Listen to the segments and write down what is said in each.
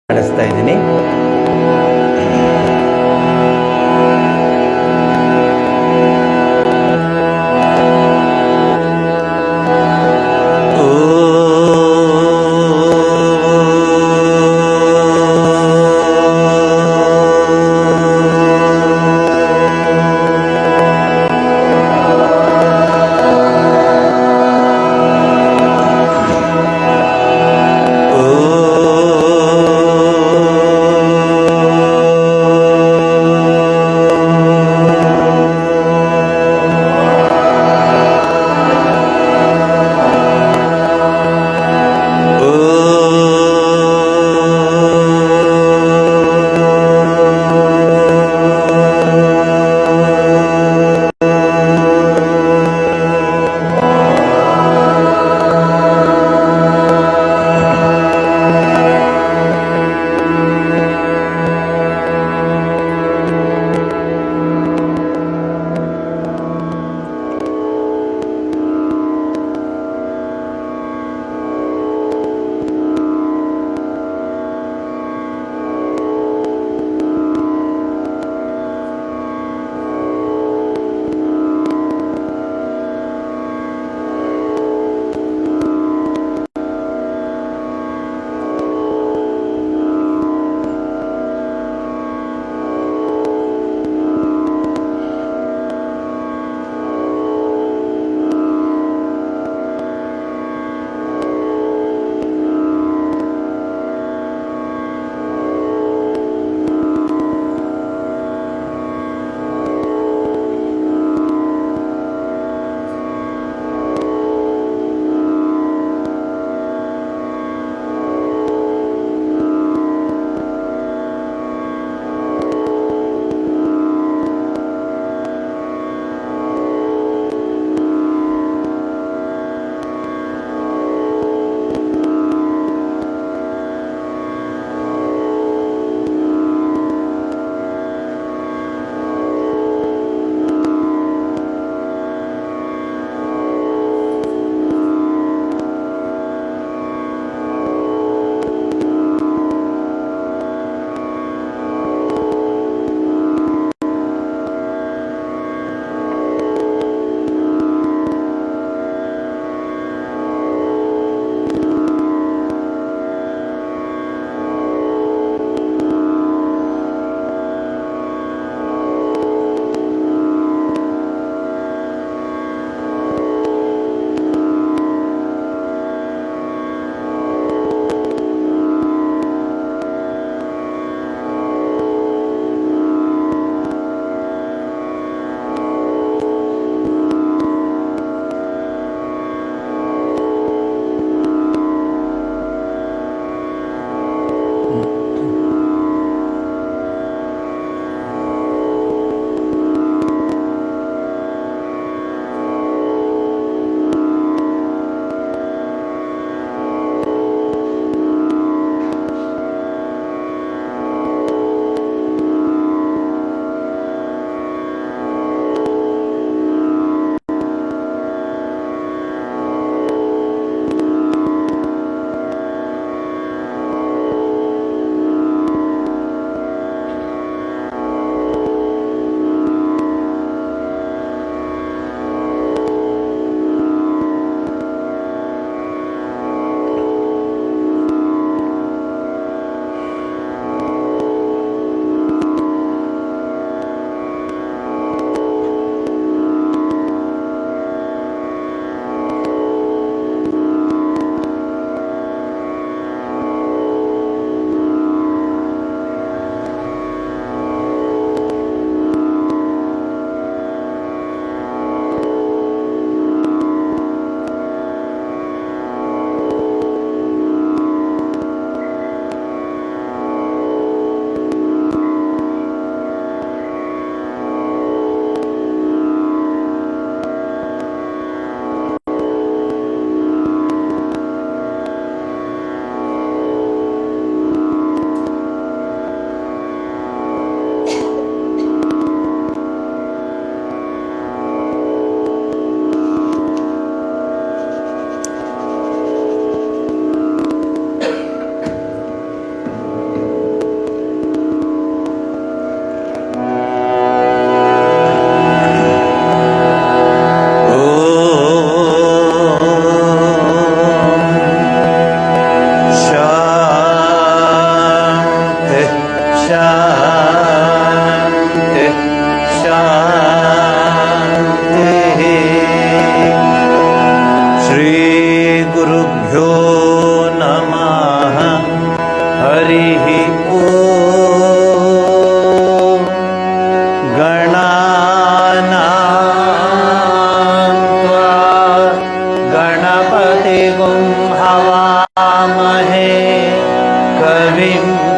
ನಡೆಸ್ತಾ ಇದ್ದೀನಿ.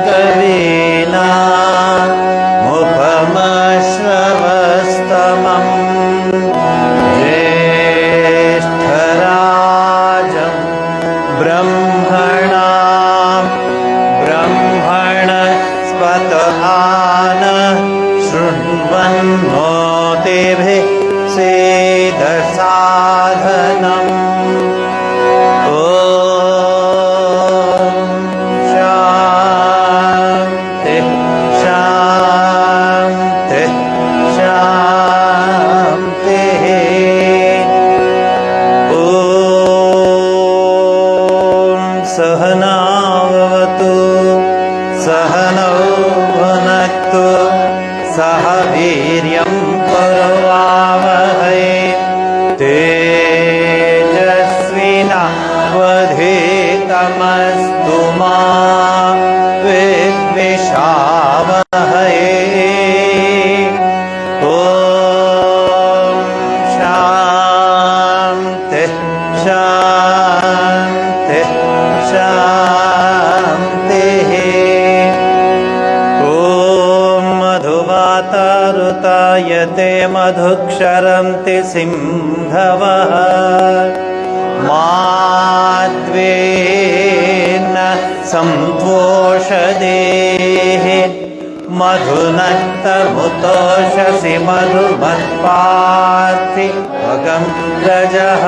कवीनामुपमश्रवस्तमम् ज्येष्ठराजं ब्रह्मणस्पत आनः शृण्वन्नोतिभिः सेदसाधनम्। शान्ति शान्ति शान्तिः। सहना भवतु सहनौ भुनक्तु सह वीर्यं करवावहै तेजस्विनावधीतमस्तु मा विद्विषावहै। ॐ शान्ति शान्ति शान्तिः। ॐ मधुवातारुतायते मधुक्षरन्ति सिंहवः माद्वेन संत्वोषधेः मधुनक्तमुतोषसि मधुमत्पार्थि भगं रजः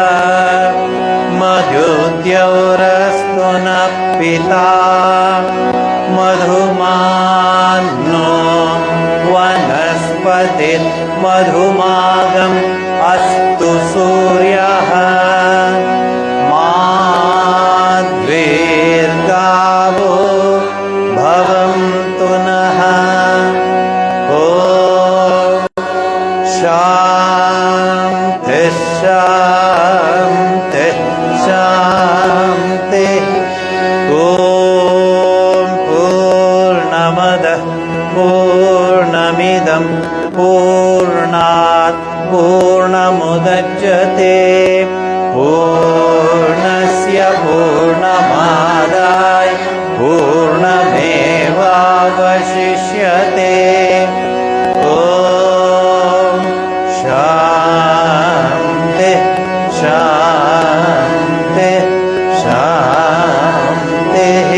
मधुद्यौरस्तु नः पिता मधुमानो वनस्पतिः मधुमागम् अस्तु सूर्यः माद्वेर्गावो भवन्तु नः। ॐ शान्ति शान्ति शान्तिः। ॐ पूर्णमदः पूर्णमिदं पूर्णात् पूर्णमुदच्यते पूर्णस्य पूर्णमादाय पूर्णमेवावशिष्यते। ॐ शान्ति शान्ति शान्तिः।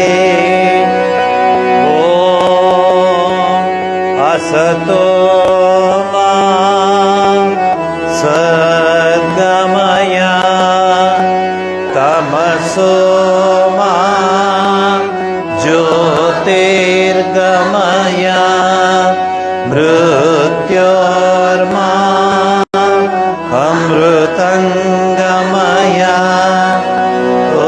ॐ असतो मा सद्गमय तमसो मा ज्योतिर्गमय मृत्योर्मा अमृतङ्गमय। ॐ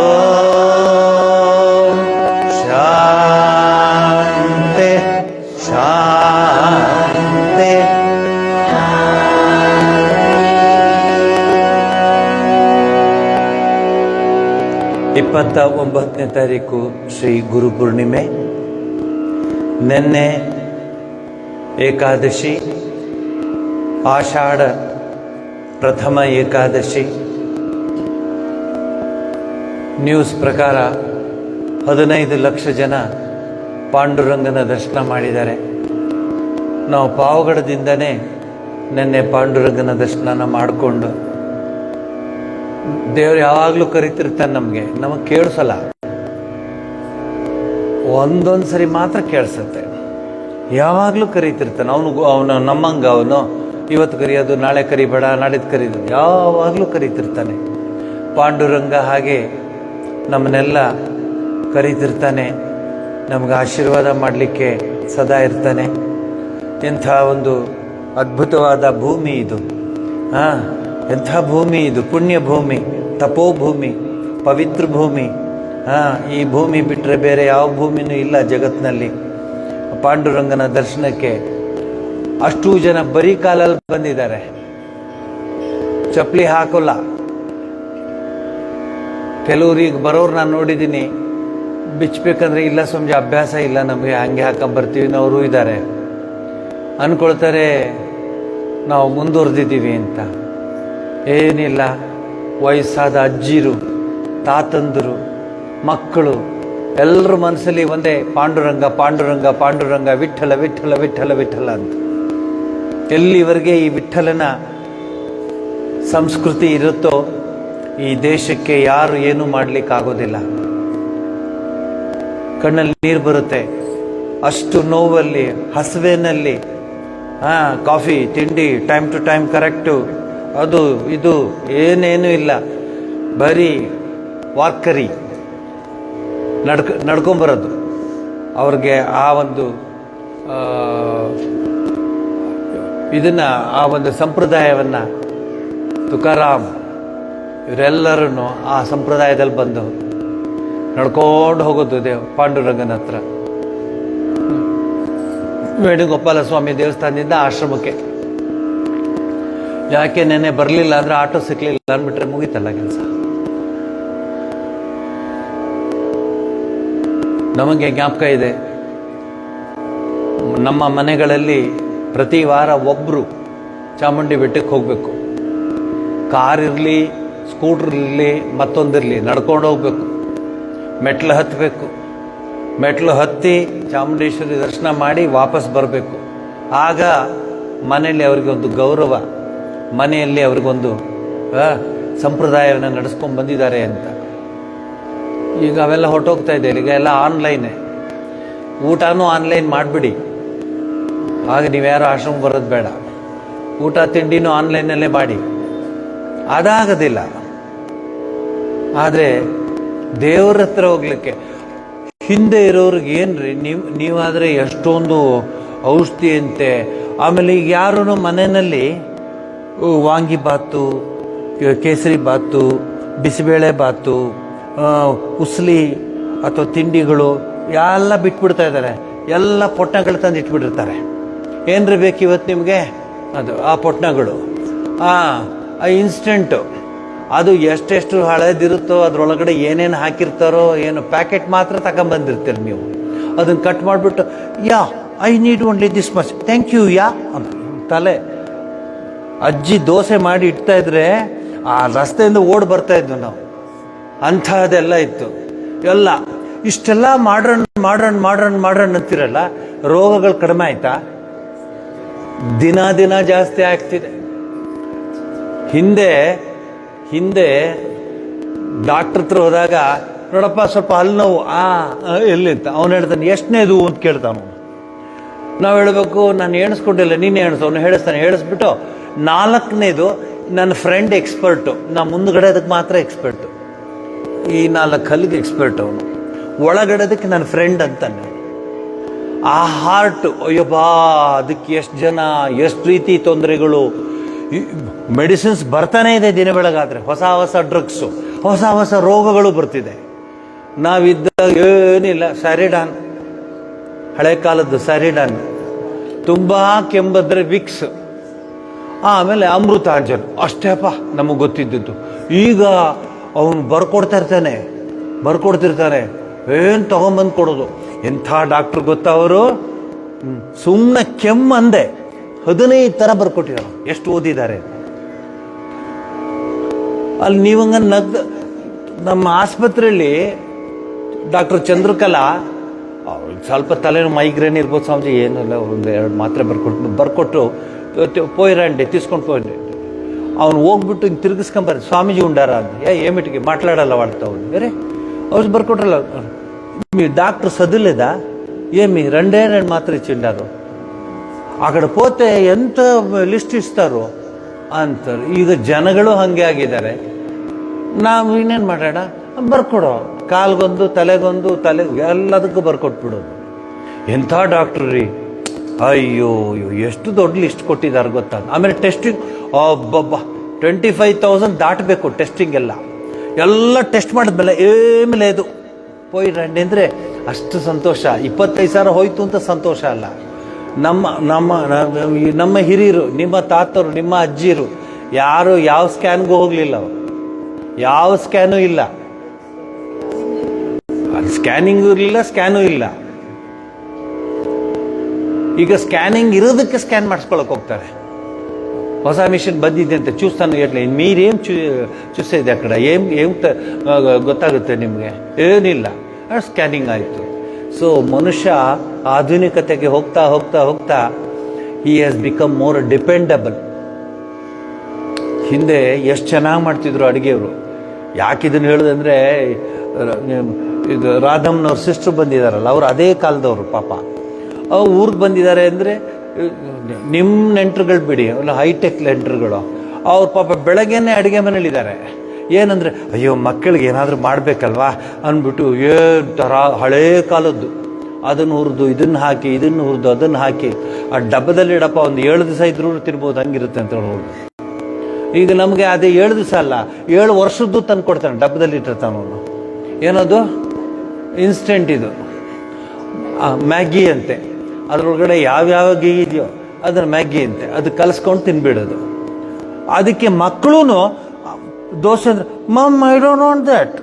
शान्ति शान्ति। 29ನೇ ತಾರೀಕು ಶ್ರೀ ಗುರು ಪೂರ್ಣಿಮೆ. ನಿನ್ನೆ ಏಕಾದಶಿ, ಆಷಾಢ ಪ್ರಥಮ ಏಕಾದಶಿ. ನ್ಯೂಸ್ ಪ್ರಕಾರ 15 ಲಕ್ಷ ಜನ ಪಾಂಡುರಂಗನ ದರ್ಶನ ಮಾಡಿದ್ದಾರೆ. ನಾವು ಪಾವಗಡದಿಂದನೇ ನಿನ್ನೆ ಪಾಂಡುರಂಗನ ದರ್ಶನ ಮಾಡಿಕೊಂಡು, ದೇವರು ಯಾವಾಗಲೂ ಕರಿತಿರ್ತಾನೆ. ನಮಗೆ ಕೇಳಿಸಲ್ಲ, ಒಂದೊಂದು ಸರಿ ಮಾತ್ರ ಕೇಳಿಸುತ್ತೆ. ಯಾವಾಗಲೂ ಕರೀತಿರ್ತಾನೆ. ಅವನು ನಮ್ಮಂಗೆ ಅವನು ಇವತ್ತು ಕರೆಯೋದು, ನಾಳೆ ಕರಿಬೇಡ, ನಾಡಿದ್ದು ಕರೀದು, ಯಾವಾಗಲೂ ಕರೀತಿರ್ತಾನೆ. ಪಾಂಡುರಂಗ ಹಾಗೆ ನಮ್ಮನ್ನೆಲ್ಲ ಕರೀತಿರ್ತಾನೆ. ನಮಗೆ ಆಶೀರ್ವಾದ ಮಾಡಲಿಕ್ಕೆ ಸದಾ ಇರ್ತಾನೆ. ಎಂಥ ಒಂದು ಅದ್ಭುತವಾದ ಭೂಮಿ ಇದು. ಎಂಥ ಭೂಮಿ ಇದು! ಪುಣ್ಯ ಭೂಮಿ, ತಪೋಭೂಮಿ, ಪವಿತ್ರ ಭೂಮಿ. ಈ ಭೂಮಿ ಬಿಟ್ಟರೆ ಬೇರೆ ಯಾವ ಭೂಮಿನೂ ಇಲ್ಲ ಜಗತ್ತಿನಲ್ಲಿ. ಪಾಂಡುರಂಗನ ದರ್ಶನಕ್ಕೆ ಅಷ್ಟೂ ಜನ ಬರೀ ಕಾಲಲ್ಲಿ ಬಂದಿದ್ದಾರೆ, ಚಪ್ಪಲಿ ಹಾಕೋಲ್ಲ. ಕೆಲವ್ರಿಗೆ ಬರೋರು ನಾನು ನೋಡಿದ್ದೀನಿ, ಬಿಚ್ಚಬೇಕಂದ್ರೆ ಇಲ್ಲ ಸ್ವಾಮೀಜಿ ಅಭ್ಯಾಸ ಇಲ್ಲ ನಮಗೆ, ಹಂಗೆ ಹಾಕೊಂಬರ್ತೀವಿ ಅನ್ನೋರು ಇದ್ದಾರೆ. ಅಂದ್ಕೊಳ್ತಾರೆ ನಾವು ಮುಂದುವರೆದಿದ್ದೀವಿ ಅಂತ. ಏನಿಲ್ಲ, ವಯಸ್ಸಾದ ಅಜ್ಜಿರು, ತಾತಂದರು, ಮಕ್ಕಳು ಎಲ್ಲರ ಮನಸ್ಸಲ್ಲಿ ಒಂದೇ ಪಾಂಡುರಂಗ ಪಾಂಡುರಂಗ ಪಾಂಡುರಂಗ, ವಿಠ್ಠಲ ವಿಠ್ಠಲ ವಿಠ್ಠಲ ವಿಠ್ಠಲ ಅಂತ. ಎಲ್ಲಿವರೆಗೆ ಈ ವಿಠ್ಠಲನ ಸಂಸ್ಕೃತಿ ಇರುತ್ತೋ ಈ ದೇಶಕ್ಕೆ ಯಾರು ಏನೂ ಮಾಡಲಿಕ್ಕಾಗೋದಿಲ್ಲ. ಕಣ್ಣಲ್ಲಿ ನೀರು ಬರುತ್ತೆ, ಅಷ್ಟು ನೋವಲ್ಲಿ, ಹಸುವೆನಲ್ಲಿ. ಕಾಫಿ ತಿಂಡಿ ಟೈಮ್ ಟು ಟೈಮ್ ಕರೆಕ್ಟು, ಅದು ಇದು ಏನೇನೂ ಇಲ್ಲ, ಬರೀ ವಾರ್ಕರಿ ನಡ್ಕೊಂಬರೋದು. ಅವ್ರಿಗೆ ಆ ಒಂದು ಇದನ್ನು, ಆ ಒಂದು ಸಂಪ್ರದಾಯವನ್ನು ತುಕಾರಾಮ್ ಇವರೆಲ್ಲರೂ ಆ ಸಂಪ್ರದಾಯದಲ್ಲಿ ಬಂದು ನಡ್ಕೊಂಡು ಹೋಗೋದು ಪಾಂಡುರಂಗನ ಹತ್ರ. ವೇಣುಗೋಪಾಲ ಸ್ವಾಮಿ ದೇವಸ್ಥಾನದಿಂದ ಆಶ್ರಮಕ್ಕೆ. ಯಾಕೆ ನೆನೆ ಬರಲಿಲ್ಲ ಅಂದರೆ ಆಟೋ ಸಿಕ್ಕಲಿಲ್ಲ ಅಂದ್ಬಿಟ್ರೆ ಮುಗೀತಲ್ಲ ಕೆಲಸ. ನಮಗೆ ಜ್ಞಾಪಕ ಇದೆ, ನಮ್ಮ ಮನೆಗಳಲ್ಲಿ ಪ್ರತಿ ವಾರ ಒಬ್ಬರು ಚಾಮುಂಡಿ ಬೆಟ್ಟಕ್ಕೆ ಹೋಗಬೇಕು. ಕಾರ್ ಇರಲಿ, ಸ್ಕೂಟ್ರ್ ಇರಲಿ, ಮತ್ತೊಂದಿರಲಿ, ನಡ್ಕೊಂಡು ಹೋಗ್ಬೇಕು. ಮೆಟ್ಲು ಹತ್ತಬೇಕು, ಮೆಟ್ಲು ಹತ್ತಿ ಚಾಮುಂಡೇಶ್ವರಿ ದರ್ಶನ ಮಾಡಿ ವಾಪಸ್ ಬರಬೇಕು. ಆಗ ಮನೆಯಲ್ಲಿ ಅವರಿಗೊಂದು ಗೌರವ, ಮನೆಯಲ್ಲಿ ಅವ್ರಿಗೊಂದು ಸಂಪ್ರದಾಯವನ್ನು ನಡೆಸ್ಕೊಂಡು ಬಂದಿದ್ದಾರೆ ಅಂತ. ಈಗ ಅವೆಲ್ಲ ಹೊರಟೋಗ್ತಾ ಇದೆ. ಈಗ ಎಲ್ಲ ಆನ್ಲೈನೇ, ಊಟನೂ ಆನ್ಲೈನ್ ಮಾಡಿಬಿಡಿ. ಆಗ ನೀವ್ಯಾರು ಆಶ್ರಮ ಬರೋದು ಬೇಡ, ಊಟ ತಿಂಡಿನೂ ಆನ್ಲೈನಲ್ಲೇ ಮಾಡಿ. ಅದಾಗೋದಿಲ್ಲ. ಆದರೆ ದೇವ್ರ ಹತ್ರ ಹೋಗ್ಲಿಕ್ಕೆ ಹಿಂದೆ ಇರೋರಿಗೆ ಏನ್ರಿ, ನೀವಾದರೆ ಎಷ್ಟೊಂದು ಔಷಧಿ ಅಂತೆ. ಆಮೇಲೆ ಈಗ ಯಾರೂ ಮನೆಯಲ್ಲಿ ವಾಂಗಿ ಬಾತು, ಕೇಸರಿ ಬಾತು, ಬಿಸಿಬೇಳೆ ಬಾತು, ಉಸ್ಲಿ ಅಥವಾ ತಿಂಡಿಗಳು ಎಲ್ಲ ಬಿಟ್ಬಿಡ್ತಾ ಇದ್ದಾರೆ. ಎಲ್ಲ ಪೊಟ್ಟಣಗಳು ತಂದು ಇಟ್ಬಿಟ್ಟಿರ್ತಾರೆ. ಏನ್ರಿ ಬೇಕು ಇವತ್ತು ನಿಮಗೆ, ಅದು ಆ ಪೊಟ್ಟಣಗಳು, ಆ ಇನ್ಸ್ಟೆಂಟು, ಅದು ಎಷ್ಟೆಷ್ಟು ಹಳೇದಿರುತ್ತೋ ಅದರೊಳಗಡೆ ಏನೇನು ಹಾಕಿರ್ತಾರೋ ಏನು, ಪ್ಯಾಕೆಟ್ ಮಾತ್ರ ತಗೊಂಬಂದಿರ್ತೀರಿ ನೀವು. ಅದನ್ನು ಕಟ್ ಮಾಡಿಬಿಟ್ಟು, yeah I need only this much, thank you yeah ಅಂತ ತಲೆ. ಅಜ್ಜಿ ದೋಸೆ ಮಾಡಿ ಇಡ್ತಾ ಇದ್ರೆ ಆ ರಸ್ತೆಯಿಂದ ಓಡಿ ಬರ್ತಾ ಇದ್ವು ನಾವು. ಅಂಥದ್ದೆಲ್ಲ ಇತ್ತು ಎಲ್ಲ. ಇಷ್ಟೆಲ್ಲ ಮಾಡ್ರನ್ ಮಾಡ್ರನ್ ಮಾಡ್ರನ್ ಮಾಡ್ರನ್ ಅಂತಿರಲ್ಲ, ರೋಗಗಳು ಕಡಿಮೆ ಆಯ್ತಾ? ದಿನ ದಿನ ಜಾಸ್ತಿ ಆಗ್ತಿದೆ. ಹಿಂದೆ ಡಾಕ್ಟ್ರ್ ಹತ್ರ ಹೋದಾಗ, ನೋಡಪ್ಪ ಸ್ವಲ್ಪ ಹಲ್ಲು ನೋವು, ಎಲ್ಲಿಂತ ಅವನು ಹೇಳ್ತಾನೆ, ಎಷ್ಟನೇದು ಅಂತ ಕೇಳ್ತಾನು. ನಾವು ಹೇಳಬೇಕು, ನಾನು ಎಣಿಸ್ಕೊಂಡಿಲ್ಲ, ನೀನು ಎಣಿಸು. ಅವನು ಹೇಳಿಸ್ಬಿಟ್ಟು 4ನೇದು ನನ್ನ ಫ್ರೆಂಡ್ ಎಕ್ಸ್ಪರ್ಟು, ನಾ ಮುಂದ್ಗಡೆ ಅದಕ್ಕೆ ಮಾತ್ರ ಎಕ್ಸ್ಪರ್ಟು. ಈ 4 ಹಲ್ಲಿಗೆ ಎಕ್ಸ್ಪರ್ಟ್ ಅವನು, ಒಳಗಡೆದಕ್ಕೆ ನನ್ನ ಫ್ರೆಂಡ್ ಅಂತಾನೆ. ಆ ಹಾರ್ಟು, ಅಯ್ಯಬ್ಬಾ, ಅದಕ್ಕೆ ಎಷ್ಟು ಜನ, ಎಷ್ಟು ರೀತಿ ತೊಂದರೆಗಳು. ಮೆಡಿಸಿನ್ಸ್ ಬರ್ತಾನೆ ಇದೆ ದಿನ ಬೆಳಗಾದರೆ, ಹೊಸ ಹೊಸ ಡ್ರಗ್ಸು, ಹೊಸ ಹೊಸ ರೋಗಗಳು ಬರ್ತಿದೆ. ನಾವಿದ್ದಾಗ ಏನಿಲ್ಲ, ಸ್ಯಾರಿಡಾನ್, ಹಳೆ ಕಾಲದ್ದು ಸ್ಯಾರಿಡಾನ್, ತುಂಬ ಕೆಂಬದ್ರೆ ವಿಕ್ಸ್, ಆಮೇಲೆ ಅಮೃತಾಂಜನ್, ಅಷ್ಟೇಪ್ಪ ನಮಗೆ ಗೊತ್ತಿದ್ದದ್ದು. ಈಗ ಅವನು ಬರ್ಕೊಡ್ತಿರ್ತಾನೆ, ಏನು ತಗೊಂಬಂದು ಕೊಡೋದು. ಎಂಥ ಡಾಕ್ಟ್ರ್ ಗೊತ್ತಾ ಅವರು, ಸುಮ್ಮನೆ ಕೆಮ್ಮಂದೆ 15 ಥರ ಬರ್ಕೊಟ್ಟಿದ್ದಾರೆ. ಎಷ್ಟು ಓದಿದ್ದಾರೆ ಅಲ್ಲಿ. ನೀವಂಗ ನಮ್ಮ ಆಸ್ಪತ್ರೆಯಲ್ಲಿ ಡಾಕ್ಟರ್ ಚಂದ್ರಕಲಾ, ಸ್ವಲ್ಪ ತಲೆನೋ ಮೈಗ್ರೇನ್ ಇರ್ಬೋದು ಸ್ವಾಮೀಜಿ, ಏನಿಲ್ಲ, ಒಂದು 2 ಮಾತ್ರೆ ಬರ್ಕೊಟ್ಟು ಪೋಯಿರಂಡಿ తీసుకొని పోయింది. ಅವನು ಹೋಗ್ಬಿಟ್ಟು ಹಿಂಗೆ ತಿರುಗಿಸ್ಕೊಂಬಾರ, ಸ್ವಾಮೀಜಿ ఉండాರ ಅಂತ. ఏమిటికి మాట్లాడాల వాళ్ళతో? వేరే ఔషధం ಬರ್ಕೊಟ್ರಲ್ಲ. మీ డాక్టర్ చదువులేదా ఏమి? 2 మాత్రం ఇచ్చిండారు. అక్కడ పోతే ఎంత ಲಿಸ್ಟ್ ಇಸ್ತಾರೋ ಅಂತಾರೆ. ಈಗ ಜನಗಳು ಹಾಗೆ ಆಗಿದ್ದಾರೆ. ನಾವು ಇನ್ನೇನು ಮಾಡೋಣ, ಬರ್ಕೊಡೋ, ಕಾಲ್ಗೊಂದು, ತಲೆಗೊಂದು, ಎಲ್ಲದಕ್ಕೂ ಬರ್ಕೊಟ್ಬಿಡೋದು. ಎಂಥ ಡಾಕ್ಟ್ರು ರೀ, ಅಯ್ಯೋ ಎಷ್ಟು ದೊಡ್ಡ ಲಿಸ್ಟ್ ಕೊಟ್ಟಿದ್ದಾರೆ ಗೊತ್ತಾ. ಆಮೇಲೆ ಟೆಸ್ಟಿಂಗ್, ಒಬ್ಬೊಬ್ಬ 25,000 ದಾಟಬೇಕು ಟೆಸ್ಟಿಂಗ್ ಎಲ್ಲ ಟೆಸ್ಟ್ ಮಾಡಿದ್ಮೇಲೆ ಏಮೇಲೆ ಇದು ಪೋಯಿ ರಂಡಿ ಅಂದರೆ ಅಷ್ಟು ಸಂತೋಷ. 25,000 ಹೋಯ್ತು ಅಂತ ಸಂತೋಷ ಅಲ್ಲ. ನಮ್ಮ ಹಿರಿಯರು, ನಿಮ್ಮ ತಾತರು, ನಿಮ್ಮ ಅಜ್ಜಿರು ಯಾರು ಯಾವ ಸ್ಕ್ಯಾನ್ಗೂ ಹೋಗಲಿಲ್ಲ. ಅವರು ಯಾವ ಸ್ಕ್ಯಾನೂ ಇಲ್ಲ, ಸ್ಕ್ಯಾನಿಂಗು ಇರಲಿಲ್ಲ, ಸ್ಕ್ಯಾನೂ ಇಲ್ಲ. ಈಗ ಸ್ಕ್ಯಾನಿಂగ్ ఇರೋದಕ್ಕೆ స్కాన్ ಮಾಡಿಸ್ಕೊಳ್ಳೋಕೆ ಹೋಗ್ತಾರೆ. ಹೊಸ ಮಿಷನ್ ಬಂದಿದೆ ಅಂತ చూస్తాను. ఎట్లా మీరేం చూసేది అక్కడ? ఏం ಗೊತ್ತಾಗುತ್ತೆ ನಿಮಗೆ? ಏನಿಲ್ಲ. ಸ್ಕ್ಯಾನಿಂಗ್ ಆಯಿತು. ಸೊ ಮನುಷ್ಯ ಆಧುನಿಕತೆಗೆ ಹೋಗ್ತಾ ಹೋಗ್ತಾ ಹೋಗ್ತಾ he has become more dependable. ಹಿಂದೆ ಎಷ್ಟು ಚೆನ್ನಾಗಿ ಮಾಡ್ತಿದ್ರು ಅಡುಗೆಯವರು. ಯಾಕೆ ಇದನ್ನು ಹೇಳೋದಂದರೆ, ಇದು ರಾಧಮ್ನವ್ರ ಸಿಸ್ಟ್ರು ಬಂದಿದ್ದಾರಲ್ಲ, ಅವರು ಅದೇ ಕಾಲದವರು ಪಾಪ. ಅವ್ರು ಊರಿಗೆ ಬಂದಿದ್ದಾರೆ ಅಂದರೆ ನಿಮ್ಮ ನೆಂಟರುಗಳು ಬಿಡಿ, ಅಲ್ಲ ಹೈಟೆಕ್ ನೆಂಟರುಗಳು. ಅವ್ರ ಪಾಪ ಬೆಳಗ್ಗೆನೇ ಅಡುಗೆ ಮನೇಲಿದ್ದಾರೆ. ಏನಂದರೆ ಅಯ್ಯೋ ಮಕ್ಕಳಿಗೆ ಏನಾದರೂ ಮಾಡಬೇಕಲ್ವಾ ಅಂದ್ಬಿಟ್ಟು ಏನು ಥರ ಹಳೇ ಕಾಲದ್ದು ಅದನ್ನು ಹುರಿದು ಇದನ್ನು ಹಾಕಿ, ಇದನ್ನು ಹುರಿದು ಅದನ್ನು ಹಾಕಿ, ಆ ಡಬ್ಬದಲ್ಲಿ ಇಡಪ್ಪ ಒಂದು 7 ದಿವಸ ಇದ್ರೂ ತಿನ್ಬೋದು, ಹಂಗಿರುತ್ತೆ ಅಂತ ಹೇಳೋದು. ಈಗ ನಮಗೆ ಅದೇ 7 ದಿವಸ ಅಲ್ಲ, 7 ವರ್ಷದ್ದು ತಂದು ಕೊಡ್ತಾನೆ, ಡಬ್ಬದಲ್ಲಿ ಇಟ್ಟಿರ್ತಾನೆ ಅವನು. ಏನದು ಇನ್ಸ್ಟೆಂಟ್, ಇದು ಮ್ಯಾಗಿ ಅಂತೆ. ಅದರೊಳಗಡೆ ಯಾವ್ಯಾವ ಗೀ ಇದೆಯೋ ಅದನ್ನು ಮ್ಯಾಗಿ ಅಂತೆ, ಅದು ಕಲಿಸ್ಕೊಂಡು ತಿನ್ಬಿಡೋದು. ಅದಕ್ಕೆ ಮಕ್ಕಳು ದೋಸೆ ಅಂದರೆ mum I don't want that,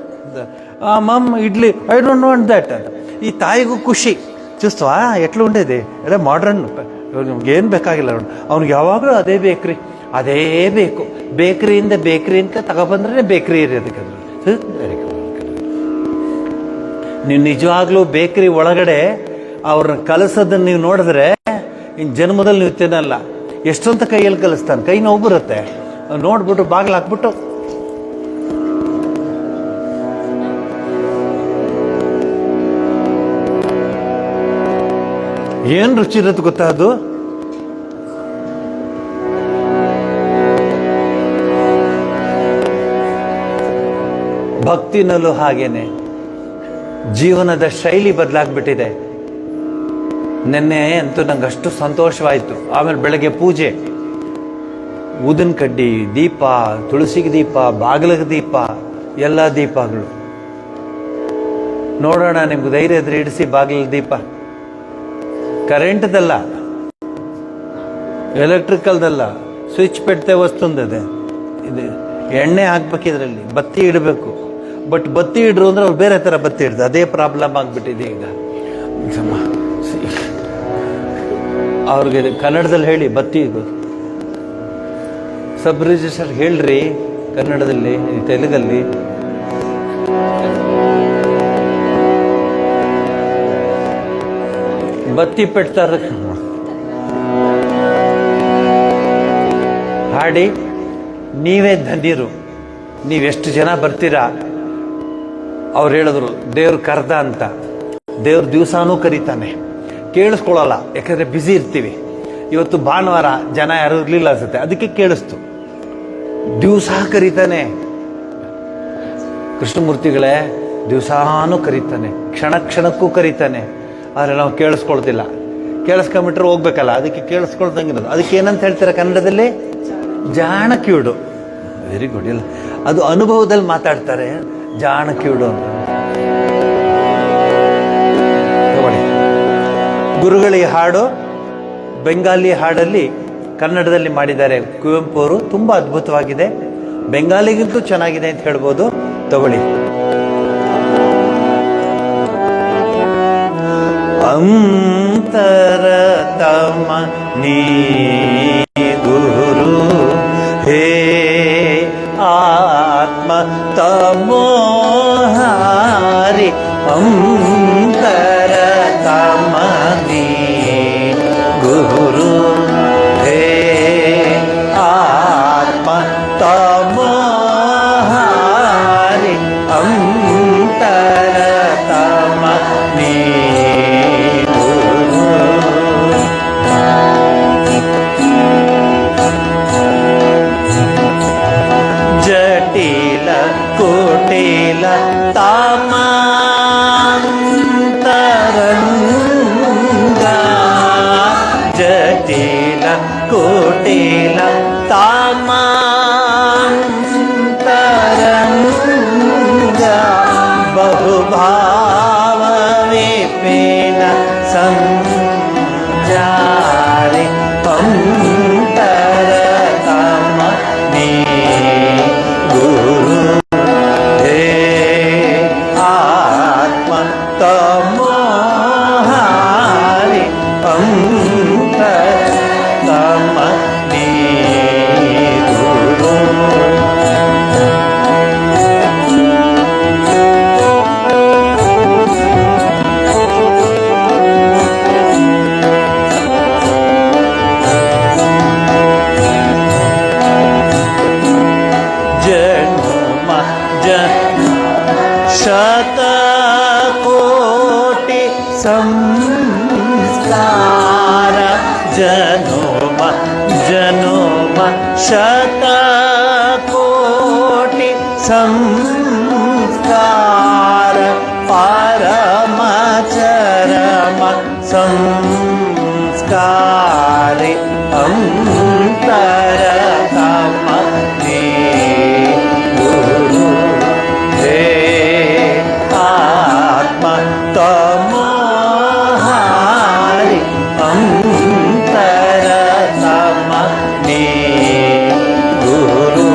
mum idli I don't want that ಅಂತ. ಈ ತಾಯಿಗೂ ಖುಷಿ, ಚೂಸ್ವಾ ಎಟ್ಲು ಉಂಡಿದೆ ಎಲ್ಲ ಮಾಡ್ರನ್, ನಿಮ್ಗೆ ಏನು ಬೇಕಾಗಿಲ್ಲ, ಅವ್ನಿಗೆ ಯಾವಾಗಲೂ ಅದೇ ಬೇಕ್ರಿ, ಅದೇ ಬೇಕು. ಬೇಕ್ರಿಯಿಂದ ಬೇಕ್ರಿ ಅಂತ ತಗೊಬಂದ್ರೆ ಬೇಕ್ರಿ ಇರೋದಕ್ಕೆ ನೀವು ನಿಜವಾಗ್ಲೂ ಬೇಕ್ರಿ ಒಳಗಡೆ ಅವ್ರನ್ನ ಕಲಿಸೋದನ್ನು ನೀವು ನೋಡಿದ್ರೆ ಇನ್ನು ಜನ್ಮದಲ್ಲಿ ನೀವು ತಿನ್ನಲ್ಲ. ಎಷ್ಟೊಂತ ಕೈಯಲ್ಲಿ ಕಲಿಸ್ತಾನೆ, ಕೈ ನೋವು ಬರುತ್ತೆ. ನೋಡ್ಬಿಟ್ಟು ಬಾಗಿಲು ಹಾಕ್ಬಿಟ್ಟು ಏನು ರುಚಿ ಇರುತ್ತೆ ಗೊತ್ತಾ ಅದು. ಭಕ್ತಿನಲ್ಲೂ ಹಾಗೇನೆ ಜೀವನದ ಶೈಲಿ ಬದಲಾಗ್ಬಿಟ್ಟಿದೆ. ನಿನ್ನೆ ಅಂತೂ ನಂಗೆ ಅಷ್ಟು ಸಂತೋಷವಾಯಿತು. ಆಮೇಲೆ ಬೆಳಗ್ಗೆ ಪೂಜೆ, ಊದಿನ ಕಡ್ಡಿ, ದೀಪ, ತುಳಸಿಗೆ ದೀಪ, ಬಾಗಿಲಿಗೆ ದೀಪ, ಎಲ್ಲ ದೀಪಗಳು. ನೋಡೋಣ, ನಿಮ್ಗೆ ಧೈರ್ಯ ಇದ್ರೆ ಇಡಿಸಿ ಬಾಗಿಲ ದೀಪ. ಕರೆಂಟ್ದಲ್ಲ, ಎಲೆಕ್ಟ್ರಿಕಲ್ದಲ್ಲ, ಸ್ವಿಚ್ ಪೆಟ್ಟೆ ವಸ್ತುಂದದೆ. ಇದು ಎಣ್ಣೆ ಹಾಕ್ಬೇಕಿದ್ರಲ್ಲಿ, ಬತ್ತಿ ಇಡಬೇಕು. ಬಟ್ ಬತ್ತಿ ಇಡ್ರು ಅಂದ್ರೆ ಅವ್ರು ಬೇರೆ ಥರ ಬತ್ತಿ ಇಡ್ದು, ಅದೇ ಪ್ರಾಬ್ಲಮ್ ಆಗಿಬಿಟ್ಟಿದೆ ಈಗ. ಅವ್ರಿಗೆ ಕನ್ನಡದಲ್ಲಿ ಹೇಳಿ ಬತ್ತಿ ಇದು ಸಬ್ ರಿಜಿಸ್ಟರ್ ಹೇಳ್ರಿ ಕನ್ನಡದಲ್ಲಿ, ತೆಲುಗಲ್ಲಿ. ಬತ್ತಿ ಪೆಡ್ತಾರ ಹಾಡಿ. ನೀವೇ ಧನ್ಯರು, ನೀವೆಷ್ಟು ಜನ ಬರ್ತೀರಾ. ಅವ್ರು ಹೇಳಿದ್ರು ದೇವ್ರು ಕರ್ದ ಅಂತ. ದೇವ್ರ ದಿವಸಾನೂ ಕರೀತಾನೆ, ಕೇಳಿಸ್ಕೊಳ್ಳಲ್ಲ, ಯಾಕಂದರೆ ಬ್ಯುಸಿ ಇರ್ತೀವಿ. ಇವತ್ತು ಭಾನುವಾರ ಜನ ಯಾರು ಇರಲಿಲ್ಲ ಅನ್ಸುತ್ತೆ, ಅದಕ್ಕೆ ಕೇಳಿಸ್ತು. ದಿವಸ ಕರೀತಾನೆ ಕೃಷ್ಣಮೂರ್ತಿಗಳೇ, ದಿವಸಾನೂ ಕರೀತಾನೆ, ಕ್ಷಣ ಕ್ಷಣಕ್ಕೂ ಕರೀತಾನೆ. ಆದರೆ ನಾವು ಕೇಳಿಸ್ಕೊಳ್ತಿಲ್ಲ. ಕೇಳಿಸ್ಕೊಂಬಿಟ್ರೆ ಹೋಗ್ಬೇಕಲ್ಲ, ಅದಕ್ಕೆ ಕೇಳಿಸ್ಕೊಳ್ದಂಗಿರೋದು. ಅದಕ್ಕೆ ಏನಂತ ಹೇಳ್ತಾರೆ ಕನ್ನಡದಲ್ಲಿ? ಜಾಣಕಿಯುಡು. Very good. ಇಲ್ಲ, ಅದು ಅನುಭವದಲ್ಲಿ ಮಾತಾಡ್ತಾರೆ, ಜಾಣಕಿಯುಡು ಅಂತ. ನೋಡಿ, ಗುರುಗಳ ಈ ಹಾಡು ಬೆಂಗಾಲಿ ಹಾಡಲ್ಲಿ ಕನ್ನಡದಲ್ಲಿ ಮಾಡಿದ್ದಾರೆ ಕುವೆಂಪು ಅವರು. ತುಂಬ ಅದ್ಭುತವಾಗಿದೆ, ಬೆಂಗಾಲಿಗಿಂತೂ ಚೆನ್ನಾಗಿದೆ ಅಂತ ಹೇಳ್ಬೋದು. ತಗೊಳ್ಳಿ. ಅಂತರತಮ ನೀ ಗುರು ಹೇ ಆತ್ಮ ತಮೋಹಾರಿ. ಅಂತರತಮ ನೀ ಗುರು ಹೇ ಆತ್ಮ ತಮೋಹಾರಿ. ಅಂತರತಮ ನೀ ಜಟಿಲ ಕೋಟಿಲ ತಾಮಾಂತರಂಗ. ಜಟಿಲ ಕೋಟಿಲ ತಾಮಾಂತರಂಗ. ಬಹುಭಾವ ವಿಪಿನ ಸಂಜಾರಿ. ಅಂತರತಮ ನೀ ಗುರು ಹೇ ಆತ್ಮ ತಮೋಹಾರಿ. ಅಂತರತಮ ನೀ ಗುರು ಸಂಸ್ಕಾರಿ ಅಂತರತಮ ನೀ ಗುರು ಹೇ ಆತ್ಮ ತಮೋಹಾರಿ ಅಂತರತಮ ನೀ ಗುರು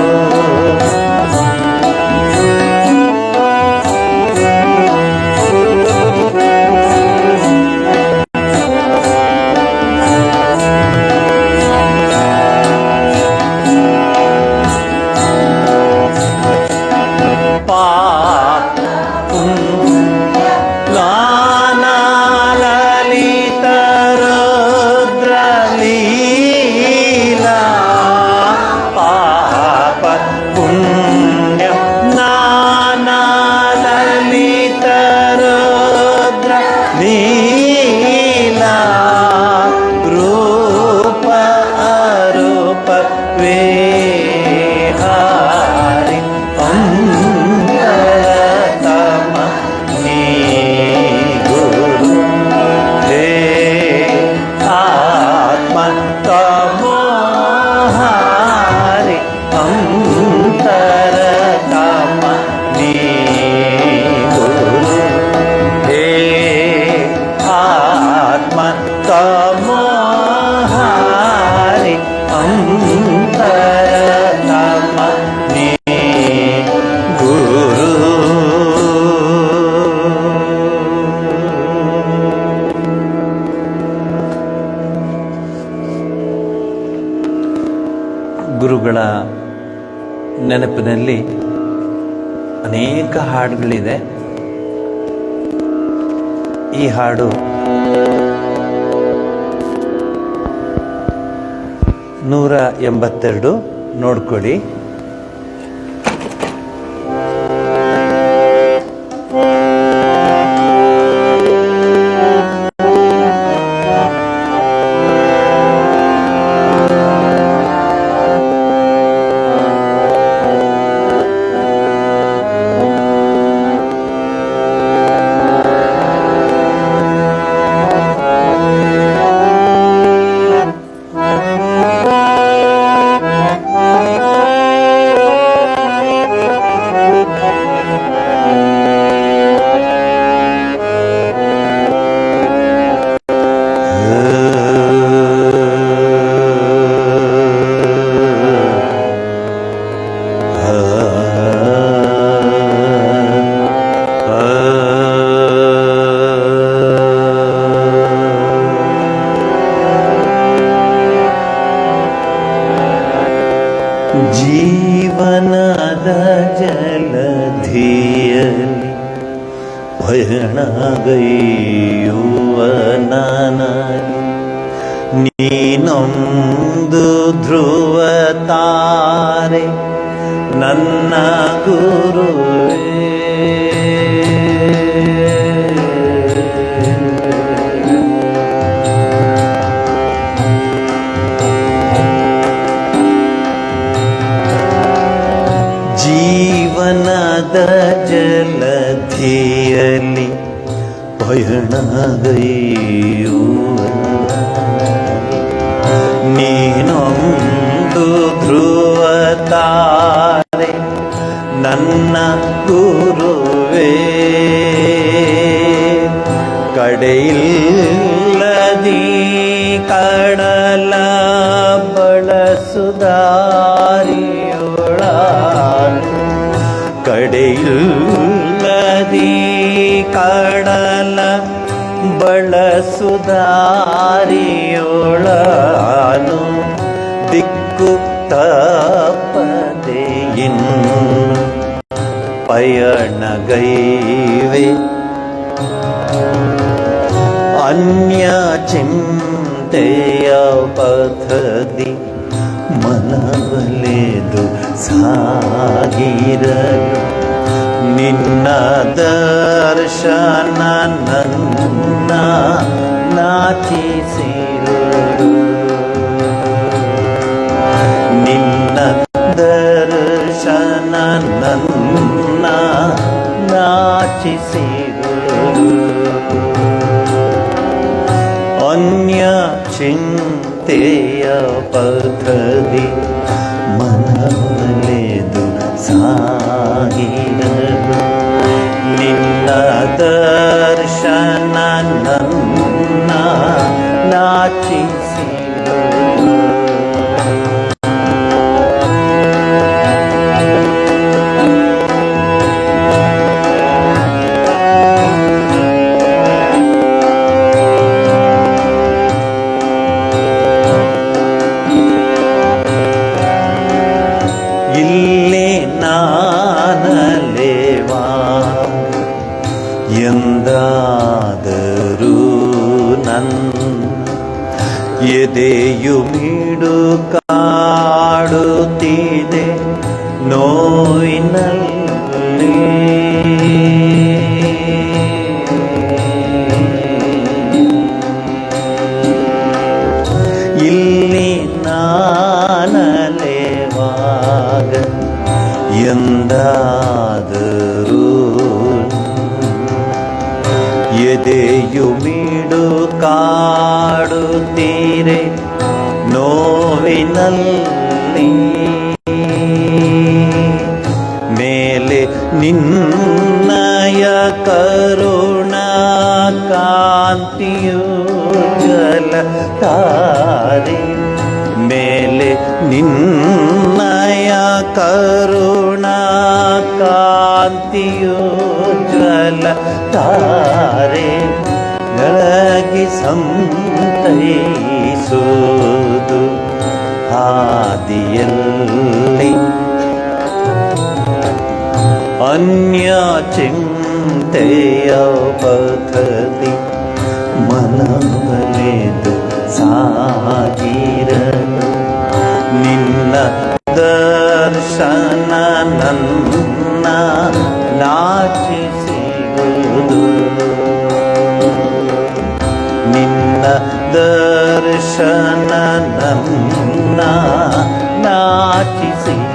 ಗುರುಗಳ ನೆನಪಿನಲ್ಲಿ ಅನೇಕ ಹಾಡುಗಳಿದೆ. ಈ ಹಾಡು 182 ನೋಡ್ಕೊಳ್ಳಿ. ಜೀವನದ ಜಲಧಿಯಲ್ಲಿ ಪಯಣಗೈಯುವ ನನಗೆ ನೀನೊಂದು ಧ್ರುವ ತಾರೆ ನನ್ನ ಗುರುವೇ. ಜೀವನದ ಜಲಧಿಯಲ್ಲಿ ಪಯಣಗೈಯುವ ನೀನೊಂದು ಧ್ರುವ ತಾರೆ ನನ್ನ ಗುರುವೇ. ಕಡೆಯಿಲ್ಲದಿ ಕಡಲ ಬಳಸುದಾರಿಯೊಳ ಕಡೆಯಿಲ್ಲದಿ ಕಡಲ ಬಳಸುದಾರಿಯೊಳನು ದಿಕ್ಕು ತಪ್ಪದೆ ಇನ್ನು ಪಯಣಗೈವೆ. ಅನ್ಯ ಚಿಂತೆಯ ಪಥದಿ ಮನವಲೆದು ಸಾಗಿರಲು ನಿನ್ನ ದರ್ಶನ ನನ್ನ ನಾಚಿಸಿರು. ನಿನ್ನ ದರ್ಶನ ನನ್ನ ನಾಚಿಸಿರು. ಅನ್ಯ ಚಿಂತೆಯ ಪಥದಿ ಮನವಲೆದು ಸಾಗಿರಲು ನಿನ್ನ ದರ್ಶನ ನನ್ನ ನಾಚಿಸಿರು. ಇಲ್ಲೇ ನಾನಲೇವಾ ಎಂದಾದರೂ ನನ್ನ ಎದೆಯು ಮಿಡುಕಾಡುತ್ತಿದೆ ನೋವಿನಲ್ಲಿ. ಇಲ್ಲಿ ನಾನಲೇವಾಗ ಎಂದಾದರೂ ಎದೆಯು ಮಿಡುಕಾಡುತ್ತೀರೆ ನೋವಿನಲ್ಲಿ. ಮೇಲೆ ನಿನ್ನಯ ಕರುಣಾ ಕಾಂತಿಯು ಜಲಧಾರೆ ಮೇಲೆ ನಿನ್ನಯ ಕರುಣಾ ಕಾಂತಿಯು ಜಲಧಾರೆ ಗಳಗಿ ಸಂತೈಸುವುದು ಹಾದಿಯಲ್ಲಿ. ಅನ್ಯ ಚಿಂತೆಯ ಪಥದಿ ಮನವಲೆದು ಸಾಗಿರಲು ನಿನ್ನ ದರ್ಶನ ನನ್ನ ನಾಚಿಸಿರುವುದು. ನಿನ್ನ ದರ್ಶನ ನನ್ನ ನಾಚಿಸಿರುವುದು.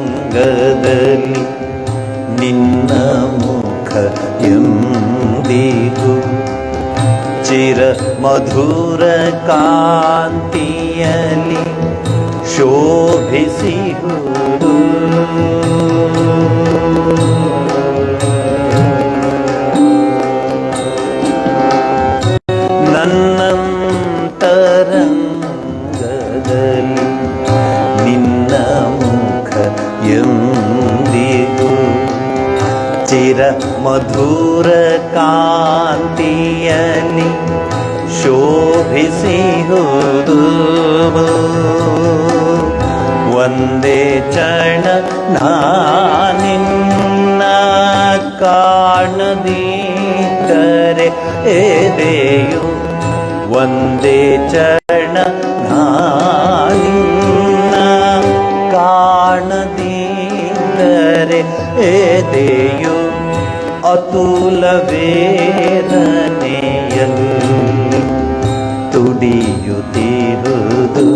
ನನ್ನಂತರಂಗದಲ್ಲಿ ನಿನ್ನ ಮುಖ ಎಂದಿಗೂ ಚಿರ ಮಧುರ ಕಾಂತಿಯಲ್ಲಿ ಶೋಭಿಸಿಹುದು. ನನ್ನಂತರಂಗದಲ್ಲಿ ನಿನ್ನ ಮುಖ ಎಂದಿಗೂ ಚಿರ ಮಧುರ ಕಾಂತಿಯಲ್ಲಿ ಶೋಭಿಸಿಹುದು. ಒಂದೇ ಚಣ ನಾನಿನ್ನ ಕಾಣದಿದ್ದರೆ ಎದೆಯು ಒಂದೇ ಚಣ ನಾನಿನ್ನ ಕಾಣದಿದ್ದರೆ ಎದೆಯು ಅತುಲ ವೇದನೆಯಲ್ಲಿ ತುಡಿಯುತ್ತಿರುವುದು.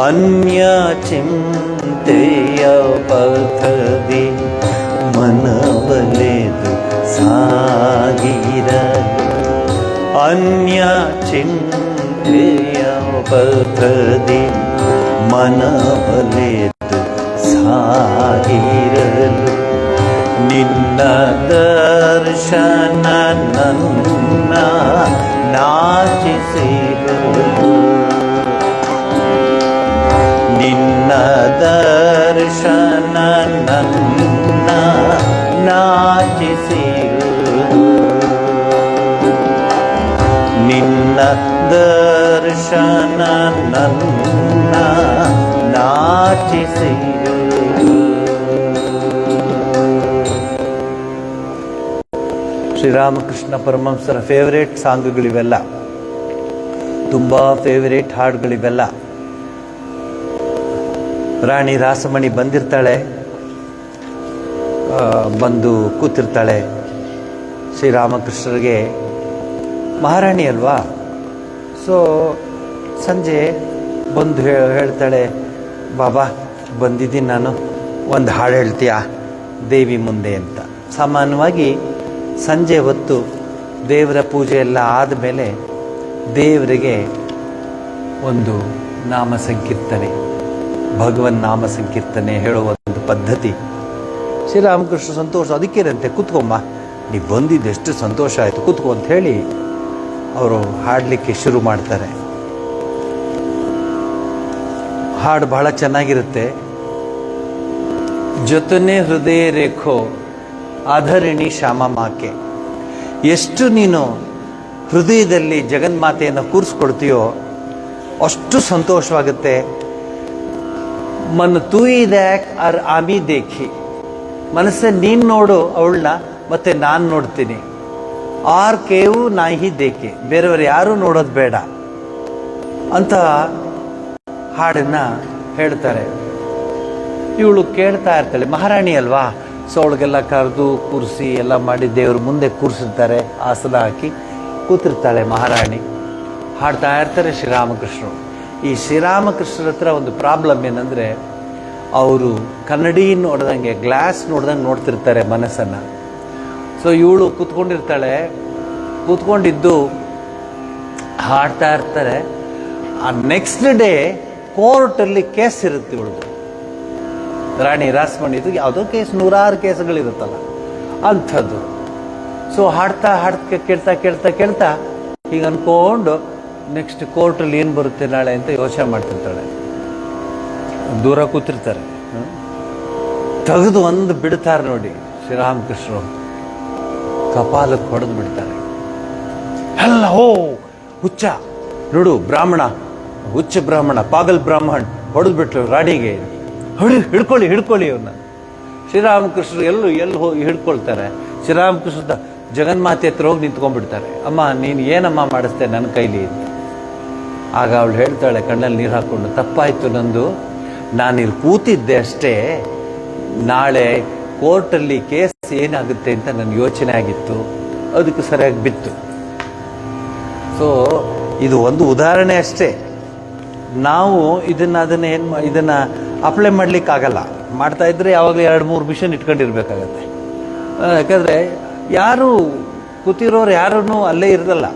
ಅನ್ಯ ಚಿಂತೆಯ ಪಥದಿ ಮನವಲೆದು ಸಾಗಿರಲು ಅನ್ಯ ಚಿಂತೆಯ ಪಥದಿ ಮನವಲೆದು ಸಾಗಿರಲು ನಿನ್ನ ದರ್ಶನ ನನ್ನ ನಾಚಿಸಿರುವುದು. ನಿನ್ನ ದರ್ಶನ ನನ್ನ ನಾಚಿಸಿರುವುದು. ನಿನ್ನ ದರ್ಶನ ನನ್ನ ನಾಚಿಸಿರುವುದು. ಶ್ರೀರಾಮಕೃಷ್ಣ ಪರಮಹಂಸರ ಫೇವರೇಟ್ ಸಾಂಗ್ಗಳಿವೆಲ್ಲ. ತುಂಬ ಫೇವರೇಟ್ ಹಾಡುಗಳಿವೆಲ್ಲ. ರಾಣಿ ರಾಸಮಣಿ ಬಂದಿರ್ತಾಳೆ, ಬಂದು ಕೂತಿರ್ತಾಳೆ. ಶ್ರೀರಾಮಕೃಷ್ಣರಿಗೆ ಮಹಾರಾಣಿ ಅಲ್ವಾ, ಸೊ ಸಂಜೆ ಬಂದು ಹೇಳ್ತಾಳೆ, ಬಾಬಾ ಬಂದಿದ್ದೀನಿ ನಾನು, ಒಂದು ಹಾಡು ಹೇಳ್ತೀಯಾ ದೇವಿ ಮುಂದೆ ಅಂತ. ಸಾಮಾನ್ಯವಾಗಿ ಸಂಜೆ ಹೊತ್ತು ದೇವರ ಪೂಜೆ ಎಲ್ಲ ಆದಮೇಲೆ ದೇವರಿಗೆ ಒಂದು ನಾಮ ಸಂಕೀರ್ತನೆ, ಭಗವನ್ ನಾಮ ಸಂಕೀರ್ತನೆ ಹೇಳುವ ಒಂದು ಪದ್ಧತಿ. ಶ್ರೀರಾಮಕೃಷ್ಣ ಸಂತೋಷ, ಅದಕ್ಕೇನಂತೆ ಕೂತ್ಕೊಮ್ಮ, ನೀವು ಬಂದಿದ್ದು ಎಷ್ಟು ಸಂತೋಷ ಆಯಿತು, ಕೂತ್ಕೊ ಅಂತ ಹೇಳಿ ಅವರು ಹಾಡಲಿಕ್ಕೆ ಶುರು ಮಾಡ್ತಾರೆ. ಹಾಡು ಬಹಳ ಚೆನ್ನಾಗಿರುತ್ತೆ. ಜೊತನೆ ಹೃದಯ ರೇಖೋ ಆಧರಿಣಿ ಶ್ಯಾಮ ಮಾಕೆ. ಎಷ್ಟು ನೀನು ಹೃದಯದಲ್ಲಿ ಜಗನ್ಮಾತೆಯನ್ನು ಕೂರಿಸ್ಕೊಡ್ತೀಯೋ ಅಷ್ಟು ಸಂತೋಷವಾಗುತ್ತೆ. ಮನ್ ತೂಯಿ ದ್ಯಾಕ್ ಅರ್ ಆಮಿ ದೇಖಿ, ಮನಸ್ಸೆ ನೀನು ನೋಡು ಅವಳನ್ನ, ಮತ್ತೆ ನಾನು ನೋಡ್ತೀನಿ. ಆರ್ ಕೇವು ನಾಹಿ ದೇಖಿ, ಬೇರೆಯವರು ಯಾರೂ ನೋಡೋದು ಬೇಡ ಅಂತ ಹಾಡನ್ನು ಹೇಳ್ತಾರೆ. ಇವಳು ಕೇಳ್ತಾ ಇರ್ತಾಳೆ, ಮಹಾರಾಣಿ ಅಲ್ವಾ, ಸೊ ಅವಳಿಗೆಲ್ಲ ಕರೆದು ಕೂರಿಸಿ ಎಲ್ಲ ಮಾಡಿ ದೇವ್ರ ಮುಂದೆ ಕೂರಿಸಿರ್ತಾರೆ, ಆಸನ ಹಾಕಿ ಕೂತಿರ್ತಾಳೆ ಮಹಾರಾಣಿ. ಹಾಡ್ತಾ ಇರ್ತಾರೆ ಶ್ರೀರಾಮಕೃಷ್ಣರು. ಈ ಶ್ರೀರಾಮಕೃಷ್ಣರ ಹತ್ರ ಒಂದು ಪ್ರಾಬ್ಲಮ್ ಏನಂದರೆ, ಅವರು ಕನ್ನಡಿ ನೋಡ್ದಂಗೆ, ಗ್ಲಾಸ್ ನೋಡ್ದಂಗೆ ನೋಡ್ತಿರ್ತಾರೆ ಮನಸ್ಸನ್ನು. ಸೊ ಇವಳು ಕೂತ್ಕೊಂಡಿರ್ತಾಳೆ, ಕೂತ್ಕೊಂಡಿದ್ದು ಹಾಡ್ತಾ ಇರ್ತಾರೆ. ಆ ನೆಕ್ಸ್ಟ್ ಡೇ ಕೋರ್ಟಲ್ಲಿ ಕೇಸ್ ಇರುತ್ತೆ ಇವಳದು, ರಾಣಿ ರಾಸಮಣಿದು ಯಾವುದೋ ಕೇಸ್, 100 ಕೇಸುಗಳಿರುತ್ತಲ್ಲ ಅಂಥದ್ದು. ಸೊ ಹಾಡ್ತಾ ಕೇಳ್ತಾ ಕೇಳ್ತಾ ಕೇಳ್ತಾ ಈಗ ಅಂದ್ಕೊಂಡು ನೆಕ್ಸ್ಟ್ ಕೋರ್ಟಲ್ಲಿ ಏನು ಬರುತ್ತೆ ನಾಳೆ ಅಂತ ಯೋಚನೆ ಮಾಡ್ತಿರ್ತಾಳೆ. ದೂರ ಕೂತಿರ್ತಾರೆ, ತೆಗೆದು ಒಂದು ಬಿಡ್ತಾರೆ ನೋಡಿ ಶ್ರೀರಾಮಕೃಷ್ಣರು, ಕಪಾಲಕ್ಕೆ ಹೊಡೆದು ಬಿಡ್ತಾರೆ. ಎಲ್ಲ ಹುಚ್ಚ ನೋಡು, ಬ್ರಾಹ್ಮಣ, ಹುಚ್ಚ ಬ್ರಾಹ್ಮಣ, ಪಾಗಲ್ ಬ್ರಾಹ್ಮಣ್ ಹೊಡೆದು ಬಿಟ್ರು ರಾಣಿಗೆ. ಹಿಡ್ಕೊಳ್ಳಿ ಅವ್ರನ್ನ. ಶ್ರೀರಾಮಕೃಷ್ಣರು ಎಲ್ಲಿ ಹೋಗಿ ಹಿಡ್ಕೊಳ್ತಾರೆ. ಶ್ರೀರಾಮಕೃಷ್ಣ ಜಗನ್ಮಾತೆ ಹತ್ರ ಹೋಗಿ ನಿಂತ್ಕೊಂಡ್ಬಿಡ್ತಾರೆ. ಅಮ್ಮ ನೀನು ಏನಮ್ಮ ಮಾಡಿಸ್ತೆ ನನ್ನ ಕೈಲಿ ಅಂತ. ಆಗ ಅವಳು ಹೇಳ್ತಾಳೆ ಕಣ್ಣಲ್ಲಿ ನೀರು ಹಾಕ್ಕೊಂಡು, ತಪ್ಪಾಯಿತು ನಂದು, ನಾನಿಲ್ಲಿ ಕೂತಿದ್ದೆ ಅಷ್ಟೇ, ನಾಳೆ ಕೋರ್ಟಲ್ಲಿ ಕೇಸ್ ಏನಾಗುತ್ತೆ ಅಂತ ನನ್ನ ಯೋಚನೆ ಆಗಿತ್ತು, ಅದಕ್ಕೆ ಸರಿಯಾಗಿ ಬಿತ್ತು. ಸೊ ಇದು ಒಂದು ಉದಾಹರಣೆ ಅಷ್ಟೇ. ನಾವು ಇದನ್ನು ಅಪ್ಲೈ ಮಾಡಲಿಕ್ಕಾಗಲ್ಲ. ಮಾಡ್ತಾ ಇದ್ರೆ ಯಾವಾಗಲೂ 2-3 ಮಿಷನ್ ಇಟ್ಕೊಂಡಿರ್ಬೇಕಾಗತ್ತೆ. ಯಾಕಂದರೆ ಯಾರು ಕೂತಿರೋರು ಯಾರೂ ಅಲ್ಲೇ ಇರಲ್ಲ.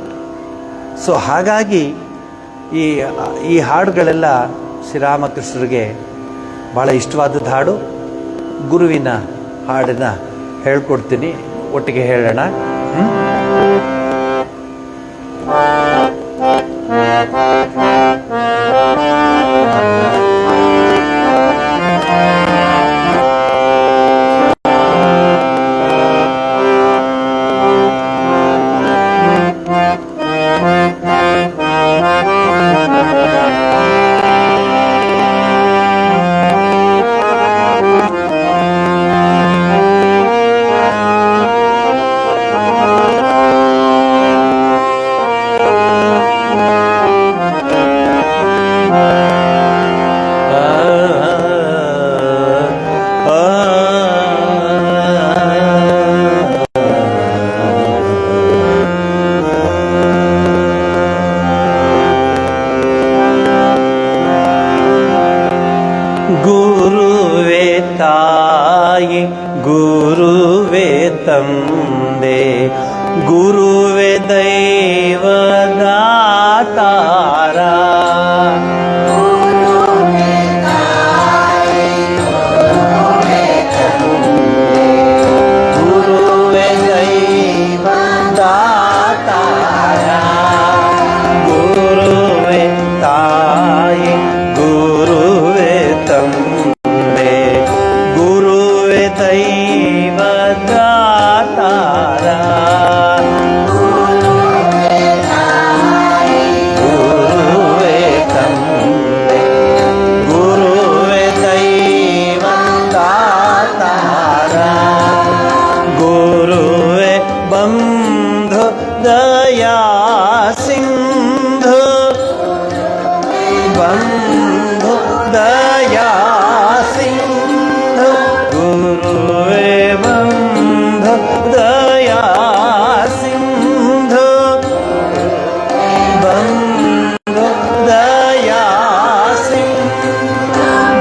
ಸೊ ಹಾಗಾಗಿ ಈ ಹಾಡುಗಳೆಲ್ಲ ಶ್ರೀರಾಮಕೃಷ್ಣರಿಗೆ ಭಾಳ ಇಷ್ಟವಾದದ್ದು ಹಾಡು. ಗುರುವಿನ ಹಾಡನ್ನು ಹೇಳ್ಕೊಡ್ತೀನಿ, ಒಟ್ಟಿಗೆ ಹೇಳೋಣ. ಗುರುವೇ ತಾಯಿ ಗುರುವೇ ತಂದೆ ಗುರುವೇ ದೈವದಾತಾರ ಗುರುವೇ ದೈವದಾತಾರ ಗುರುವೇ ತಾಯಿ ಗುರುವೇ ತಂದೆ ಗುರುವೇ ದೈವದಾತಾರ ಗುರುವೇ ತಂದೆ ಗುರುವೇ ದೈವದಾತಾರ ಗುರುವೇ ಬಂಧು ದಯಾ ಸಿಂಧು बंधु दया सिंधु गुरुवे बंधु दया सिंधु बंधु दया सिंधु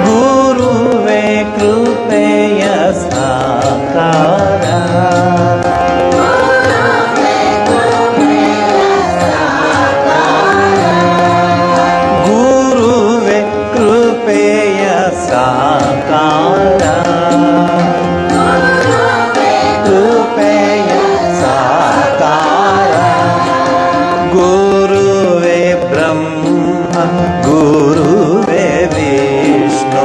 गुरुवे कृपेय साकारा गुरुवे कृपेय साकारा कृपेय साकारा गुरुवे ब्रह्मा गुरुवे विष्णु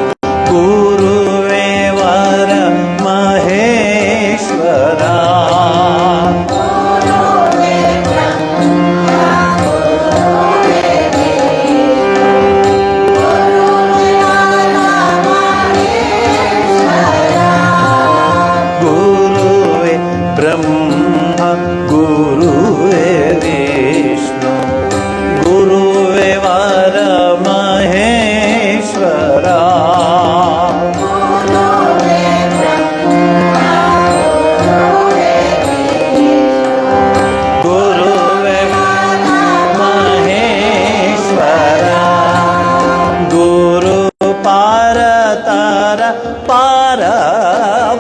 गुरुवे वर महेश्वरा गुरुवे ब्रह्मा गुरुवे विष्णु गुरुवे वर महेश्वरा गुरुवे महेश्वरा गुरु पारतर पार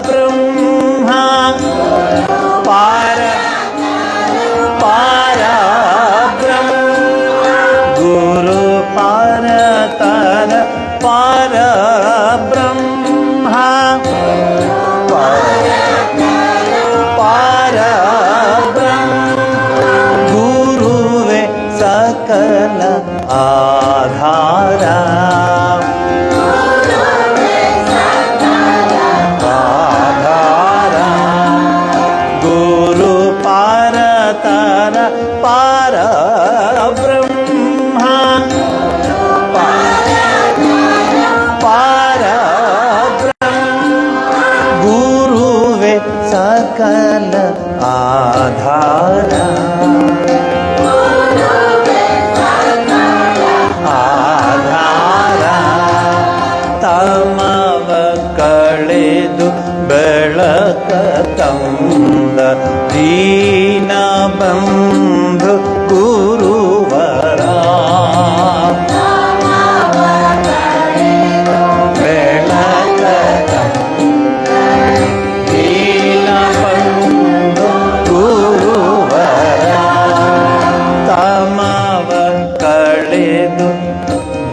ब्रह्मा पार पार ब्रह्मा गुरु पारतर पार ब्रह्मा पार ब्रह्मा गुरुवे सकल आधारा आधारा गुरु पारतर पार ब्रह्मा पार ब्रह्मा गुरुवे सकल आधारा आधारा तमವ ಕಳೆದು ಬೆಳಕ ತಂದ ದೀನ ಬಂಧು ಗುರುವರ ಬೆಳಕ ದೀನ ಬಂಧು ಗುರುವರ ತಮವ ಕಳೆದು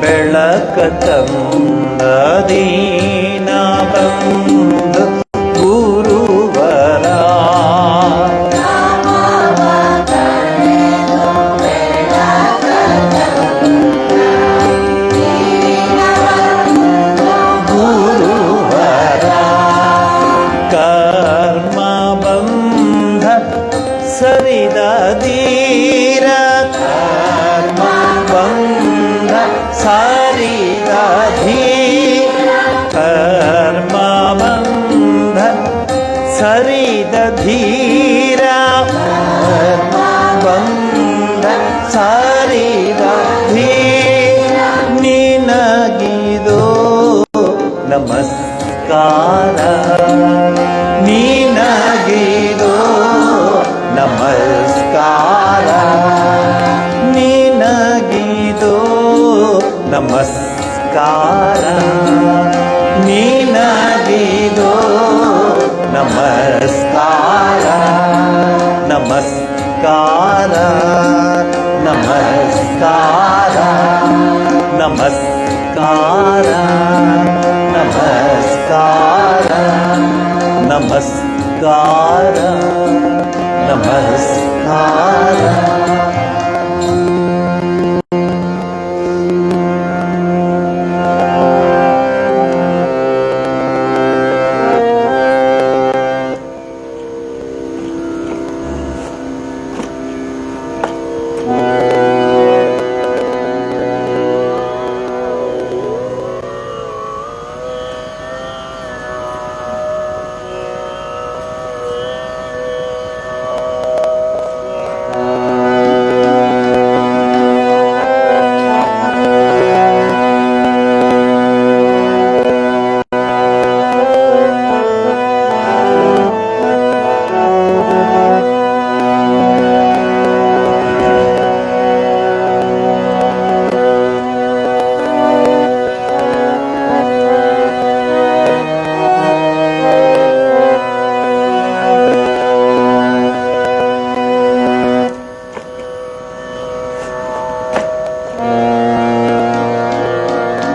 ಬೆಳಕ ತಂದ ದೀನ ಬಂಧು ಗುರುವರ ಗುರುವರ ಕರ್ಮ ಬಂಧ ಸರಿದ ಧೀರ ಕರ್ಮ ಬಂಧ ಸರಿದ ಧೀರ ಕರ್ಮ ಬಂಧ ಸರಿದ ಧೀರ ಕರ್ಮ ಬಂಧ ಸರಿದ ಧೀರ ನಿನಗಿದೋ ನಮಸ್ಕಾರ ನಿನಗಿದೋ ನಮಸ್ಕಾರ ನಿನಗಿದೋ ನಮಸ್ಕಾರ ನಿನಗಿದೋ ನಮಸ್ಕಾರ ನಮಸ್ಕಾರ ನಮಸ್ಕಾರ ನಮಸ್ಕಾರ ನಮಸ್ಕಾರ ನಮಸ್ಕಾರ ನಮಸ್ಕಾರ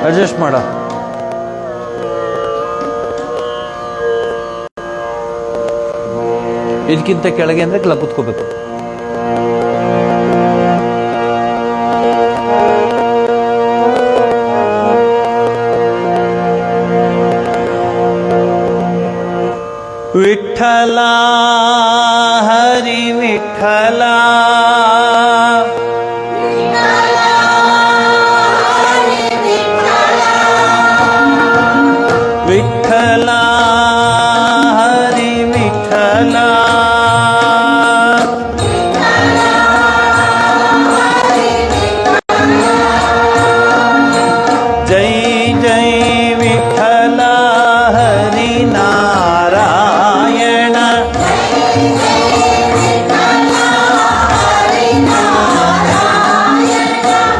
ಅಡ್ಜಸ್ಟ್ ಮಾಡ. ಇದಕ್ಕಿಂತ ಕೆಳಗೆ ಅಂದರೆ ಕೆಳಗೆ ಕೂತ್ಕೋಬೇಕು. ವಿಠಲ ಹರಿ ವಿಠಲ ವಿಠಲ ಹರಿ ವಿಠಲ ಜೈ ಜೈ ವಿಠಲ ಹರಿ ನಾರಾಯಣ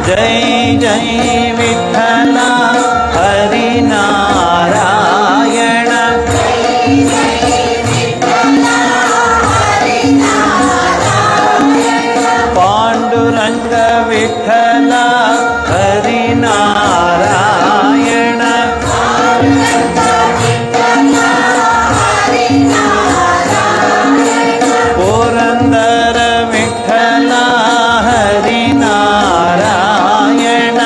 ಜೈ ಜೈ ವಿಠಲ ಹರಿ ನಾರಾಯಣ ಪಾಂಡುರಂಗ ವಿಠಲ ಹರಿ ನಾರಾಯಣ ಪುರಂದರ ವಿಠಲ ಹರಿ ನಾರಾಯಣ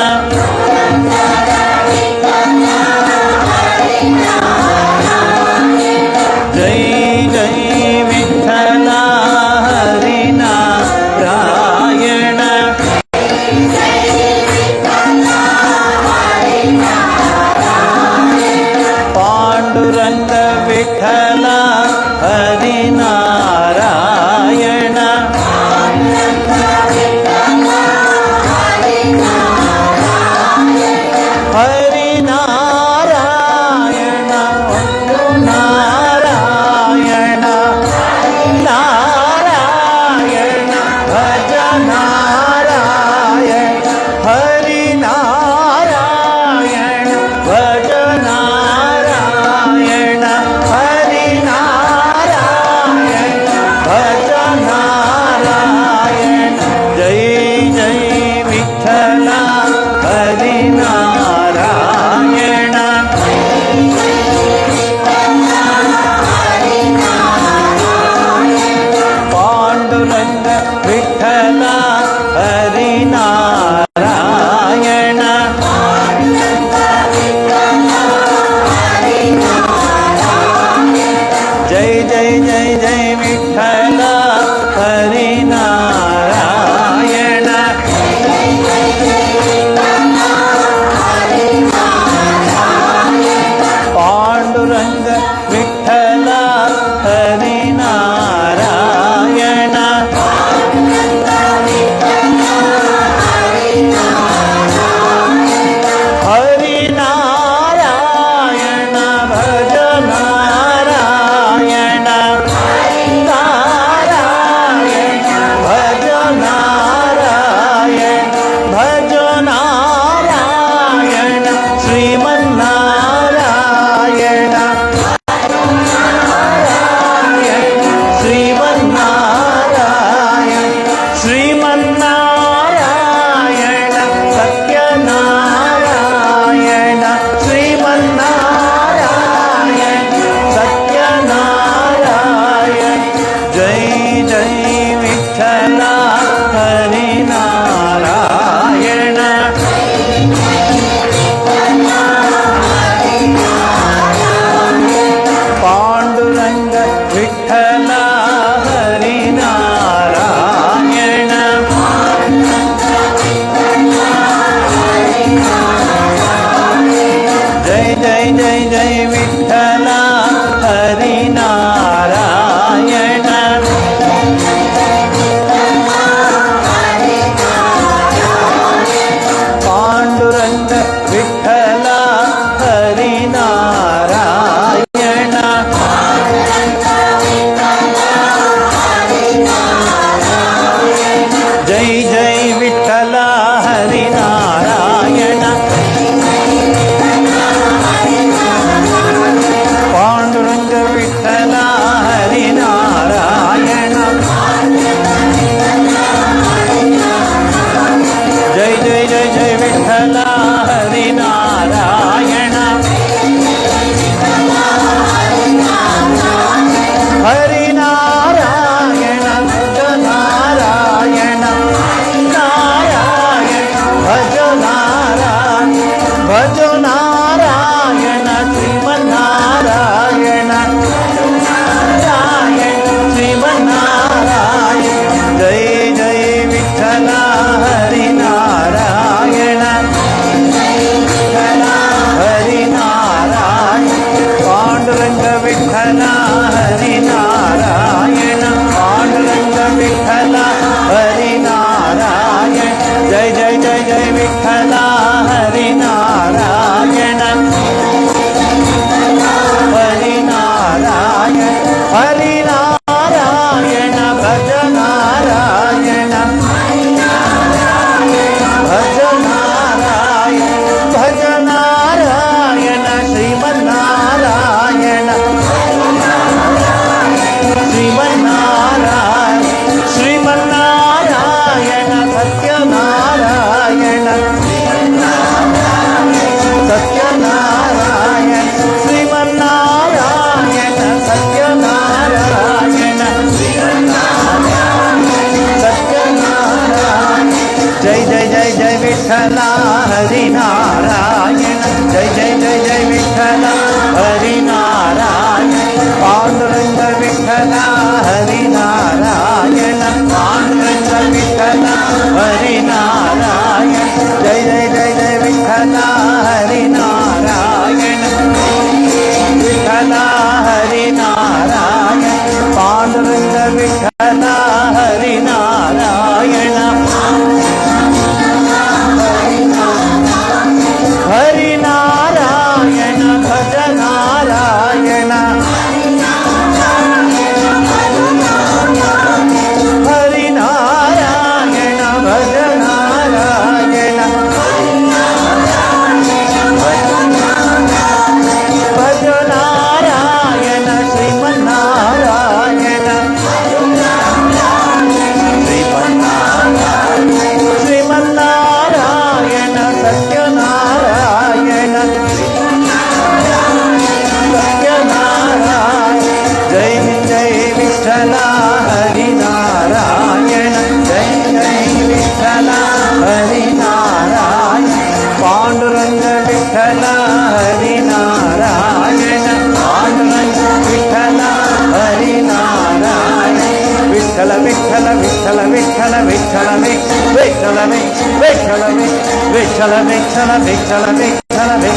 ವಿಠಲ ವಿಠಲ ವಿಠಲ ವಿಠಲವೇ ವಿಠಲವೇ ವಿಠಲವೇ ವಿಠಲವೇ ವಿಠಲ ವಿಠಲ ವಿಠಲವೇ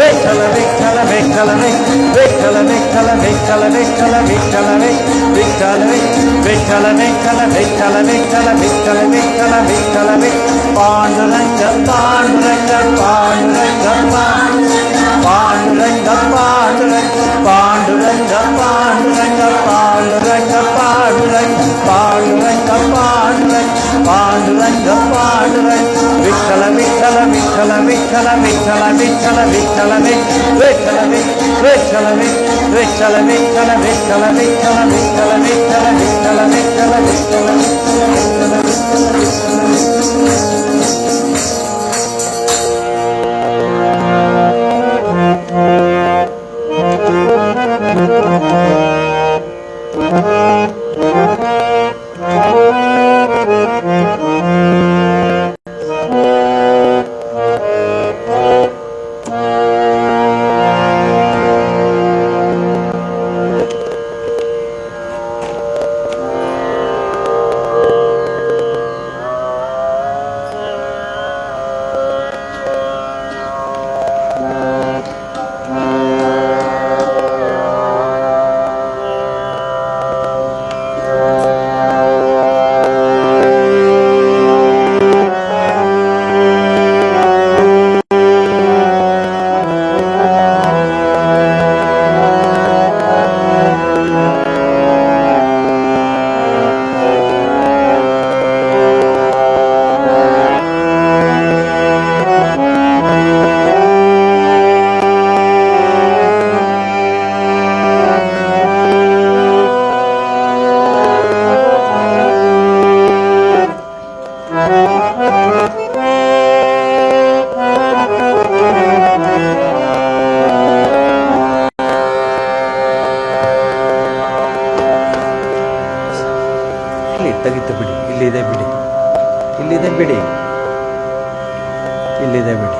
ವಿಠಲ ವಿಠಲ ವಿಠಲವೇ ವಿಠಲ ವಿಠಲ ವಿಠಲ ವಿಠಲ ವಿಠಲವೇ ವಿಠಲವೇ ವಿಠಲ ವಿಠಲ ವಿಠಲ ವಿಠಲ ವಿಠಲ ವಿಠಲ ವಿಠಲವೇ ಪಾಂಡುರಂಗ ಪಾಂಡುರಂಗ ಪಾಂಡುರಂಗ ಪಾಂಡುರಂಗ ಪಾಂಡುರಂಗ ಪಾಂಡುರಂಗ ಪಾಂಡುರಂಗ ಪಾಂಡುರಂಗ ಪಾಂಡುರಂಗ ಪಾಂಡುರಂಗ ಪಾಂಡುರಂಗ ಪಾಂಡುರಂಗ ಪಾಂಡುರಂಗ ವಿಠಲ ವಿಠಲ ವಿಠಲ ವಿಠಲ ವಿಠಲ ವಿಠಲ ವಿಠಲವೇ ವಿಠಲವೇ ವಿಠಲವೇ ವಿಠಲ ವಿಠಲ ವಿಠಲ ವಿಠಲ ವಿಠಲ ವಿಠಲ ವಿಠಲ ವಿಠಲ ವಿಠಲ ತೆಗಿತು ಬಿಡಿ, ಇಲ್ಲಿದೆ ಬಿಡಿ, ಇಲ್ಲಿದೆ ಬಿಡಿ, ಇಲ್ಲಿದೆ ಬಿಡಿ.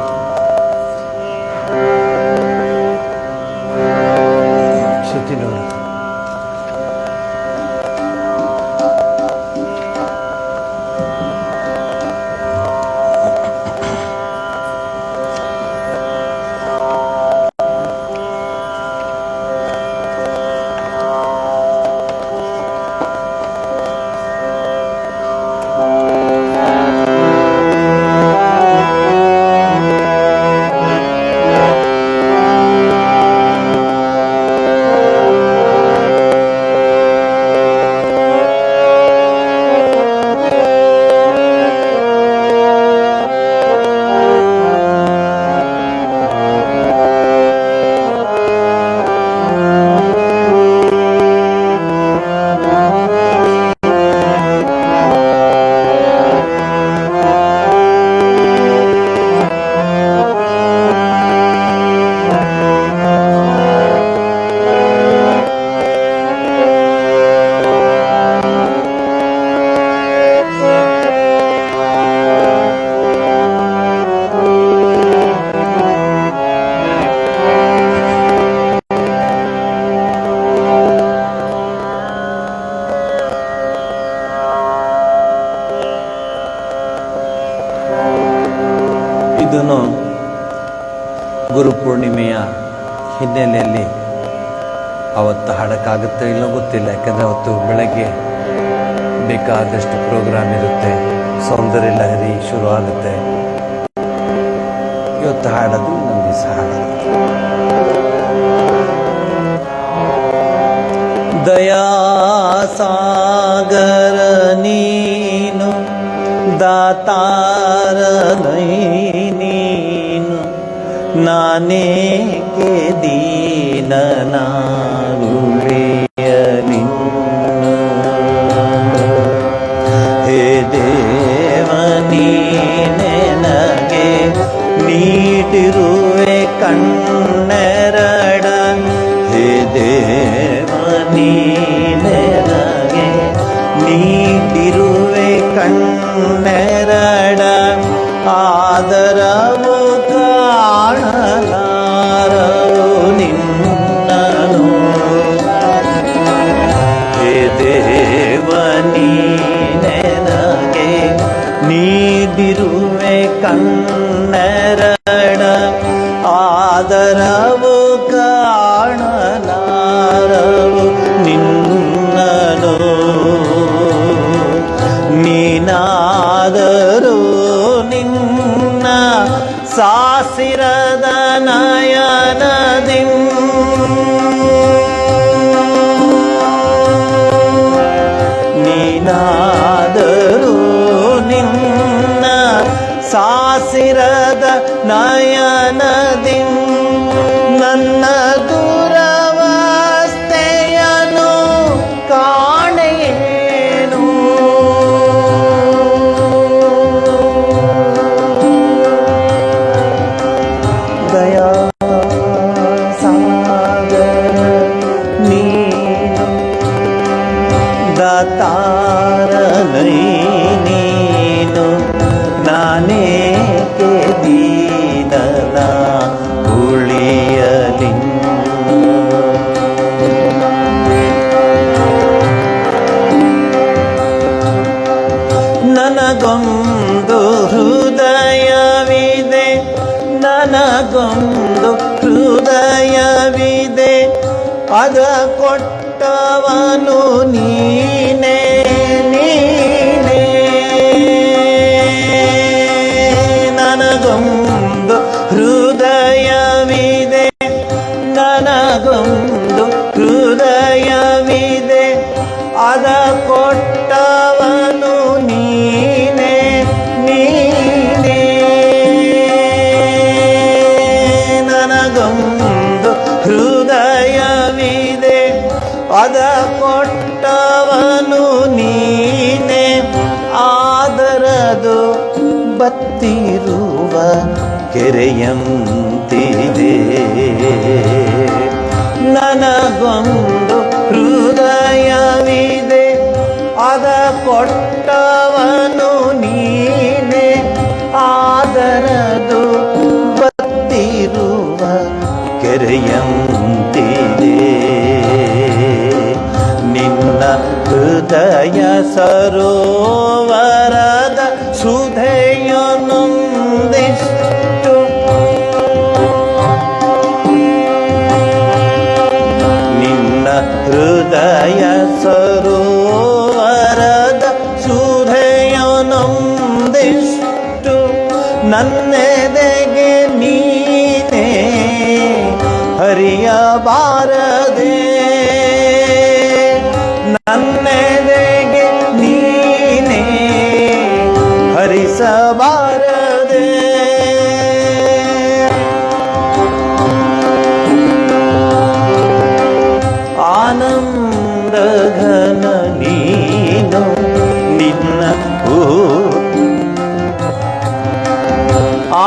ಶ್ರುತಿ ನೋಡಿ. ಇದನ್ನು ಗುರುಪೂರ್ಣಿಮೆಯ ಹಿನ್ನೆಲೆಯಲ್ಲಿ ಅವತ್ತು ಹಾಡೋಕ್ಕಾಗುತ್ತೋ ಇಲ್ಲೋ ಗೊತ್ತಿಲ್ಲ. ಯಾಕಂದರೆ ಅವತ್ತು ಬೆಳಗ್ಗೆ ಬೇಕಾದಷ್ಟು ಪ್ರೋಗ್ರಾಮ್ ಇರುತ್ತೆ, ಸೌಂದರ್ಯ ಲಹರಿ ಶುರು ಆಗುತ್ತೆ. ಇವತ್ತು ಹಾಡೋದು ನಮ್ಮ ದಿವಸ ಹಾಡೋದು. ದಯಾಸಾಗರ ನೀನು, ದಾತಾರ ನೀನು, ನಾನೇಕೆ ದೀನನಾಗುವೆಯ ನಿನ್ನ. ಹೇ ದೇವ ನೀನೆನಗೆ ನೀಡಿರುವೆ ಕಣ್ಣೆರಡ. ಹೇ ದೇವ ನೀನೆನಗೆ ನೀಡಿರುವೆ ಕಣ್ಣೆರಡ. ಆದರವು ಕಾಣಲಾರವು ನಿನ್ನನು. ಹೇ ದೇವ ಆದರವು ಕಾಣಲಾರವು ನಿನ್ನನು. ನೀನಾದರೂ ನಿನ್ನ ಸಾಸಿರದ ನಯನದಿ ನೀನಾದರೂ ನಿನ್ನ ಸಾಸಿರದ ನಯನದಿ ನನ್ನ ದುರವಸ್ಥೆಯನ್ನು ಕಾಣೆಯೇನು. ದಯಾ ಸಾಗರ ನೀನು ದಾತಾರನೈ ನೀನು. ನಾನೇಕೆ ದೀನನ ಉಳಿಯಲಿ. ನನಗೊಂದು ಹೃದಯವಿದೆ, ನನಗೊಂದು ಹೃದಯವಿದೆ, ಅದ ಕೊಟ್ಟವನು ನೀನೇ ನೀನೇ. ನನಗೊಂದು ಹೃದಯವಿದೆ, ನನಗೊಂದು ಹೃದಯವಿದೆ, ಅದ ಕೊಟ್ಟವನು ನೀನೇ ನೀನೇ. ನನಗೊಂದು ಹೃದಯವಿದೆ, ಅದ ಕೊಟ್ಟವನು ನೀನೇ. ಆದರದು ಬತ್ತಿರುವ ಕೆರೆಯಂತಿದೆ. ನನಗೊಂದು ಹೃದಯವಿದೆ, ಅದ ಕೊಟ್ಟವನು ನೀನೇ. ಆದರದು ಬತ್ತಿರುವ ಕೆರೆಯಂತಿದೆ. ನಿನ್ನ ಹೃದಯ ಸರೋವರದ ಸುಧೆಯೊಂದಿಷ್ಟು ನಿನ್ನ ಹೃದಯ ಸರೋವರದ ಸುಧೆಯೊಂದಿಷ್ಟು ನನ್ನೆದೆಗೆ ನೀನೇ ಹರಿಯಬಾರದೆ. ನನ್ನೆದೆಗೆ ನೀನೇ ಹರಿಸಬಾರದೆ. ಆನಂದ ಘನ ನೀನು ನಿನ್ನ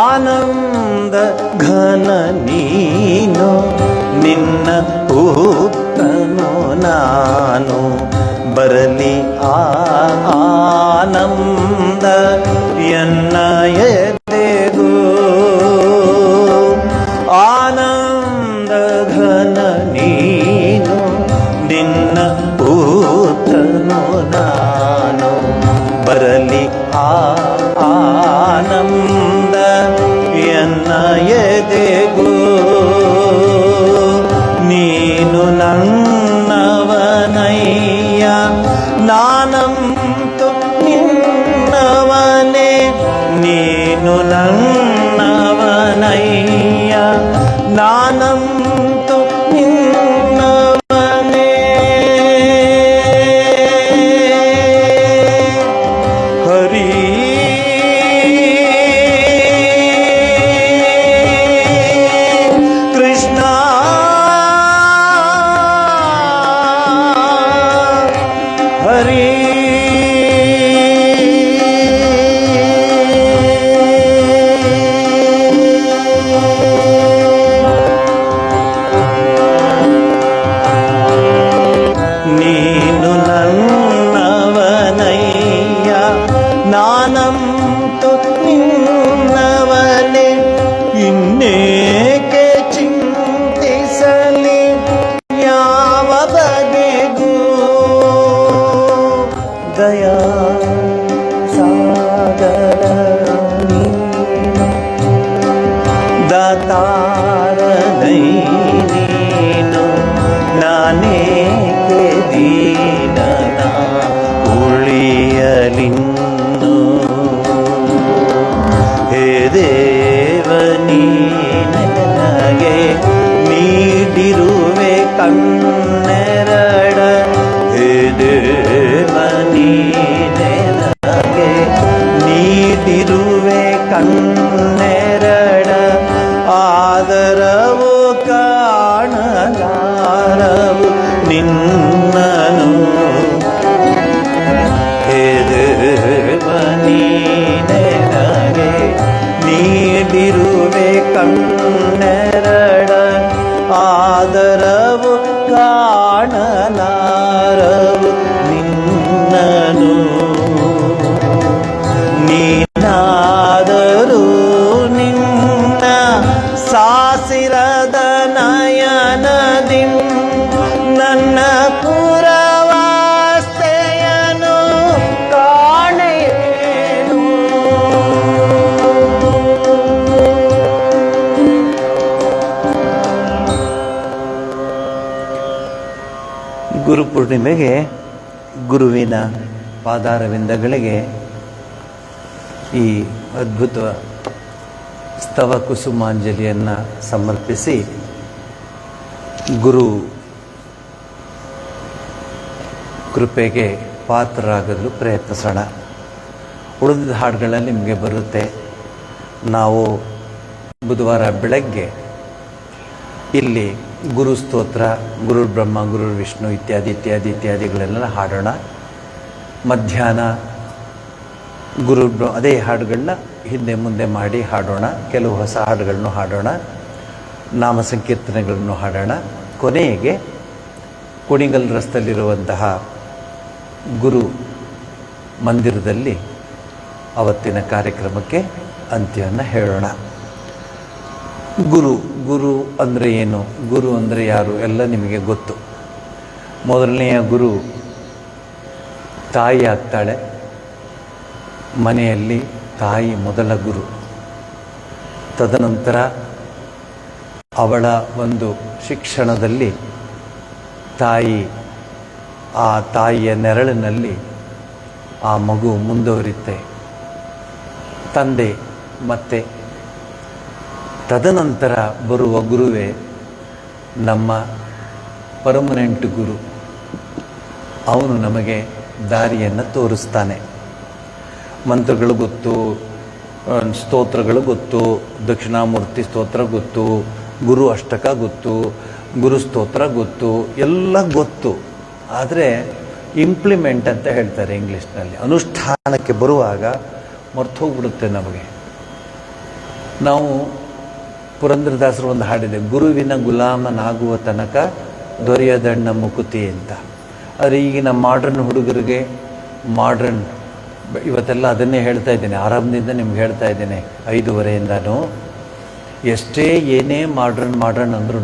ಆನಂದ ಘನ ನೀನು ನಿನ್ನ ಪುತ್ರನು ನಾನು. ಬರಲಿ ಆನಂದ ಎನ್ನ ಎದೆಗೂ. ಆನಂದ ಘನ ನೀನು ನಿನ್ನ ಪುತ್ರನು ನಾನು. ಬರಲಿ ಆನಂದ ಎನ್ನ ಎದೆಗೂ. ನೀನು ನನ್ನವನಯ್ಯ, ನಾನಂತು ನಿನ್ನವನೇ. ನೀನು ನನ್ನವನಯ್ಯ, ನಾನಂತು ನಿನ್ನವನೇ. ಹರಿ ಕೃಷ್ಣ ಹರಿ ದಾತಾರನೈ ನೀನು ನಾನೇಕೆ ದೀನನ ಉಳಿಯಲಿನ್ನು ಹೇ ದೇವ ನೀನೆ ನನಗೆ ನೀಡಿರುವೆ ಕಣ್ಣೆರಡ ಹೇ ದೇವ ನೀನೆ ನನಗೆ ನೀಡಿರುವೆ ಕಣ್ಣೆರಡ ಆದರವು ಕಾಣಲಾರವು ನಿನ್ನನು ಹೇ ದೇವ ನೀನೆ ನನಗೆ ನೀಡಿರುವೆ ಕಣ್ಣೆರಡ ಆದರವು ಕಾಣಲಾರವು ನಿನ್ನನು ನೀನಾದರೂ ನಿನ್ನ ಸಾಸಿರದ ನಯನದಿಂ ನನ್ನ ಪುರವಾಸ್ತೆಯನು ಕಾಣೆಯೇನು ಗುರುಪೂರ್ಣಿಮೆಗೆ ಗುರುವಿನ ಪಾದಾರವಿಂದಗಳಿಗೆ ಈ ಅದ್ಭುತ ಸ್ತವ ಕುಸುಮಾಂಜಲಿಯನ್ನು ಸಮರ್ಪಿಸಿ ಗುರು ಕೃಪೆಗೆ ಪಾತ್ರರಾಗಲು ಪ್ರಯತ್ನಿಸೋಣ. ಉಳಿದ ಹಾಡುಗಳಲ್ಲಿ ನಿಮಗೆ ಬರುತ್ತೆ. ನಾವು ಬುಧವಾರ ಬೆಳಗ್ಗೆ ಇಲ್ಲಿ ಗುರು ಸ್ತೋತ್ರ, ಗುರು ಬ್ರಹ್ಮ, ಗುರು ವಿಷ್ಣು ಇತ್ಯಾದಿಗಳೆಲ್ಲ ಹಾಡೋಣ. ಮಧ್ಯಾಹ್ನ ಅದೇ ಹಾಡುಗಳನ್ನ ಹಿಂದೆ ಮುಂದೆ ಮಾಡಿ ಹಾಡೋಣ. ಕೆಲವು ಹೊಸ ಹಾಡುಗಳನ್ನು ಹಾಡೋಣ, ನಾಮ ಸಂಕೀರ್ತನೆಗಳನ್ನು ಹಾಡೋಣ. ಕೊನೆಗೆ ಕುಣಿಗಲ್ ರಸ್ತೆಯಲ್ಲಿರುವಂತಹ ಗುರು ಮಂದಿರದಲ್ಲಿ ಅವತ್ತಿನ ಕಾರ್ಯಕ್ರಮಕ್ಕೆ ಅಂತ್ಯವನ್ನು ಹೇಳೋಣ. ಗುರು ಅಂದರೆ ಏನು, ಗುರು ಅಂದರೆ ಯಾರು ಎಲ್ಲ ನಿಮಗೆ ಗೊತ್ತು. ಮೊದಲನೆಯ ಗುರು ತಾಯಿ ಆಗ್ತಾಳೆ. ಮನೆಯಲ್ಲಿ ತಾಯಿ ಮೊದಲ ಗುರು. ತದನಂತರ ಅವಳ ಒಂದು ಶಿಕ್ಷಣದಲ್ಲಿ ಆ ತಾಯಿಯ ನೆರಳಿನಲ್ಲಿ ಆ ಮಗು ಮುಂದುವರಿಯುತ್ತೆ. ತಂದೆ ಮತ್ತೆ ತದನಂತರ ಬರುವ ಗುರುವೇ ನಮ್ಮ ಪರ್ಮನೆಂಟ್ ಗುರು. ಅವನು ನಮಗೆ ದಾರಿಯನ್ನು ತೋರಿಸ್ತಾನೆ. ಮಂತ್ರಗಳು ಗೊತ್ತು, ಸ್ತೋತ್ರಗಳು ಗೊತ್ತು, ದಕ್ಷಿಣಾಮೂರ್ತಿ ಸ್ತೋತ್ರ ಗೊತ್ತು, ಗುರು ಅಷ್ಟಕ ಗೊತ್ತು, ಗುರು ಸ್ತೋತ್ರ ಗೊತ್ತು, ಎಲ್ಲ ಗೊತ್ತು. ಆದರೆ ಇಂಪ್ಲಿಮೆಂಟ್ ಅಂತ ಹೇಳ್ತಾರೆ ಇಂಗ್ಲೀಷ್ನಲ್ಲಿ. ಅನುಷ್ಠಾನಕ್ಕೆ ಬರುವಾಗ ಮರ್ತೋಗ್ಬಿಡುತ್ತೆ ನಮಗೆ. ನಾವು ಪುರಂದರದಾಸರು ಒಂದು ಹಾಡಿದೆ, ಗುರುವಿನ ಗುಲಾಮನಾಗುವ ತನಕ ದೊರೆಯದಣ್ಣ ಮುಕುತಿ ಅಂತ. ಆದರೆ ಈಗಿನ ಮಾಡ್ರನ್ ಹುಡುಗರಿಗೆ ಇವತ್ತೆಲ್ಲ ಅದನ್ನೇ ಹೇಳ್ತಾ ಇದ್ದೇನೆ, ಆರಂಭದಿಂದ ನಿಮ್ಗೆ ಹೇಳ್ತಾ ಇದ್ದೇನೆ 5:30ಇಂದನೂ. ಎಷ್ಟೇ ಏನೇ ಮಾಡ್ರನ್ ಅಂದ್ರೂ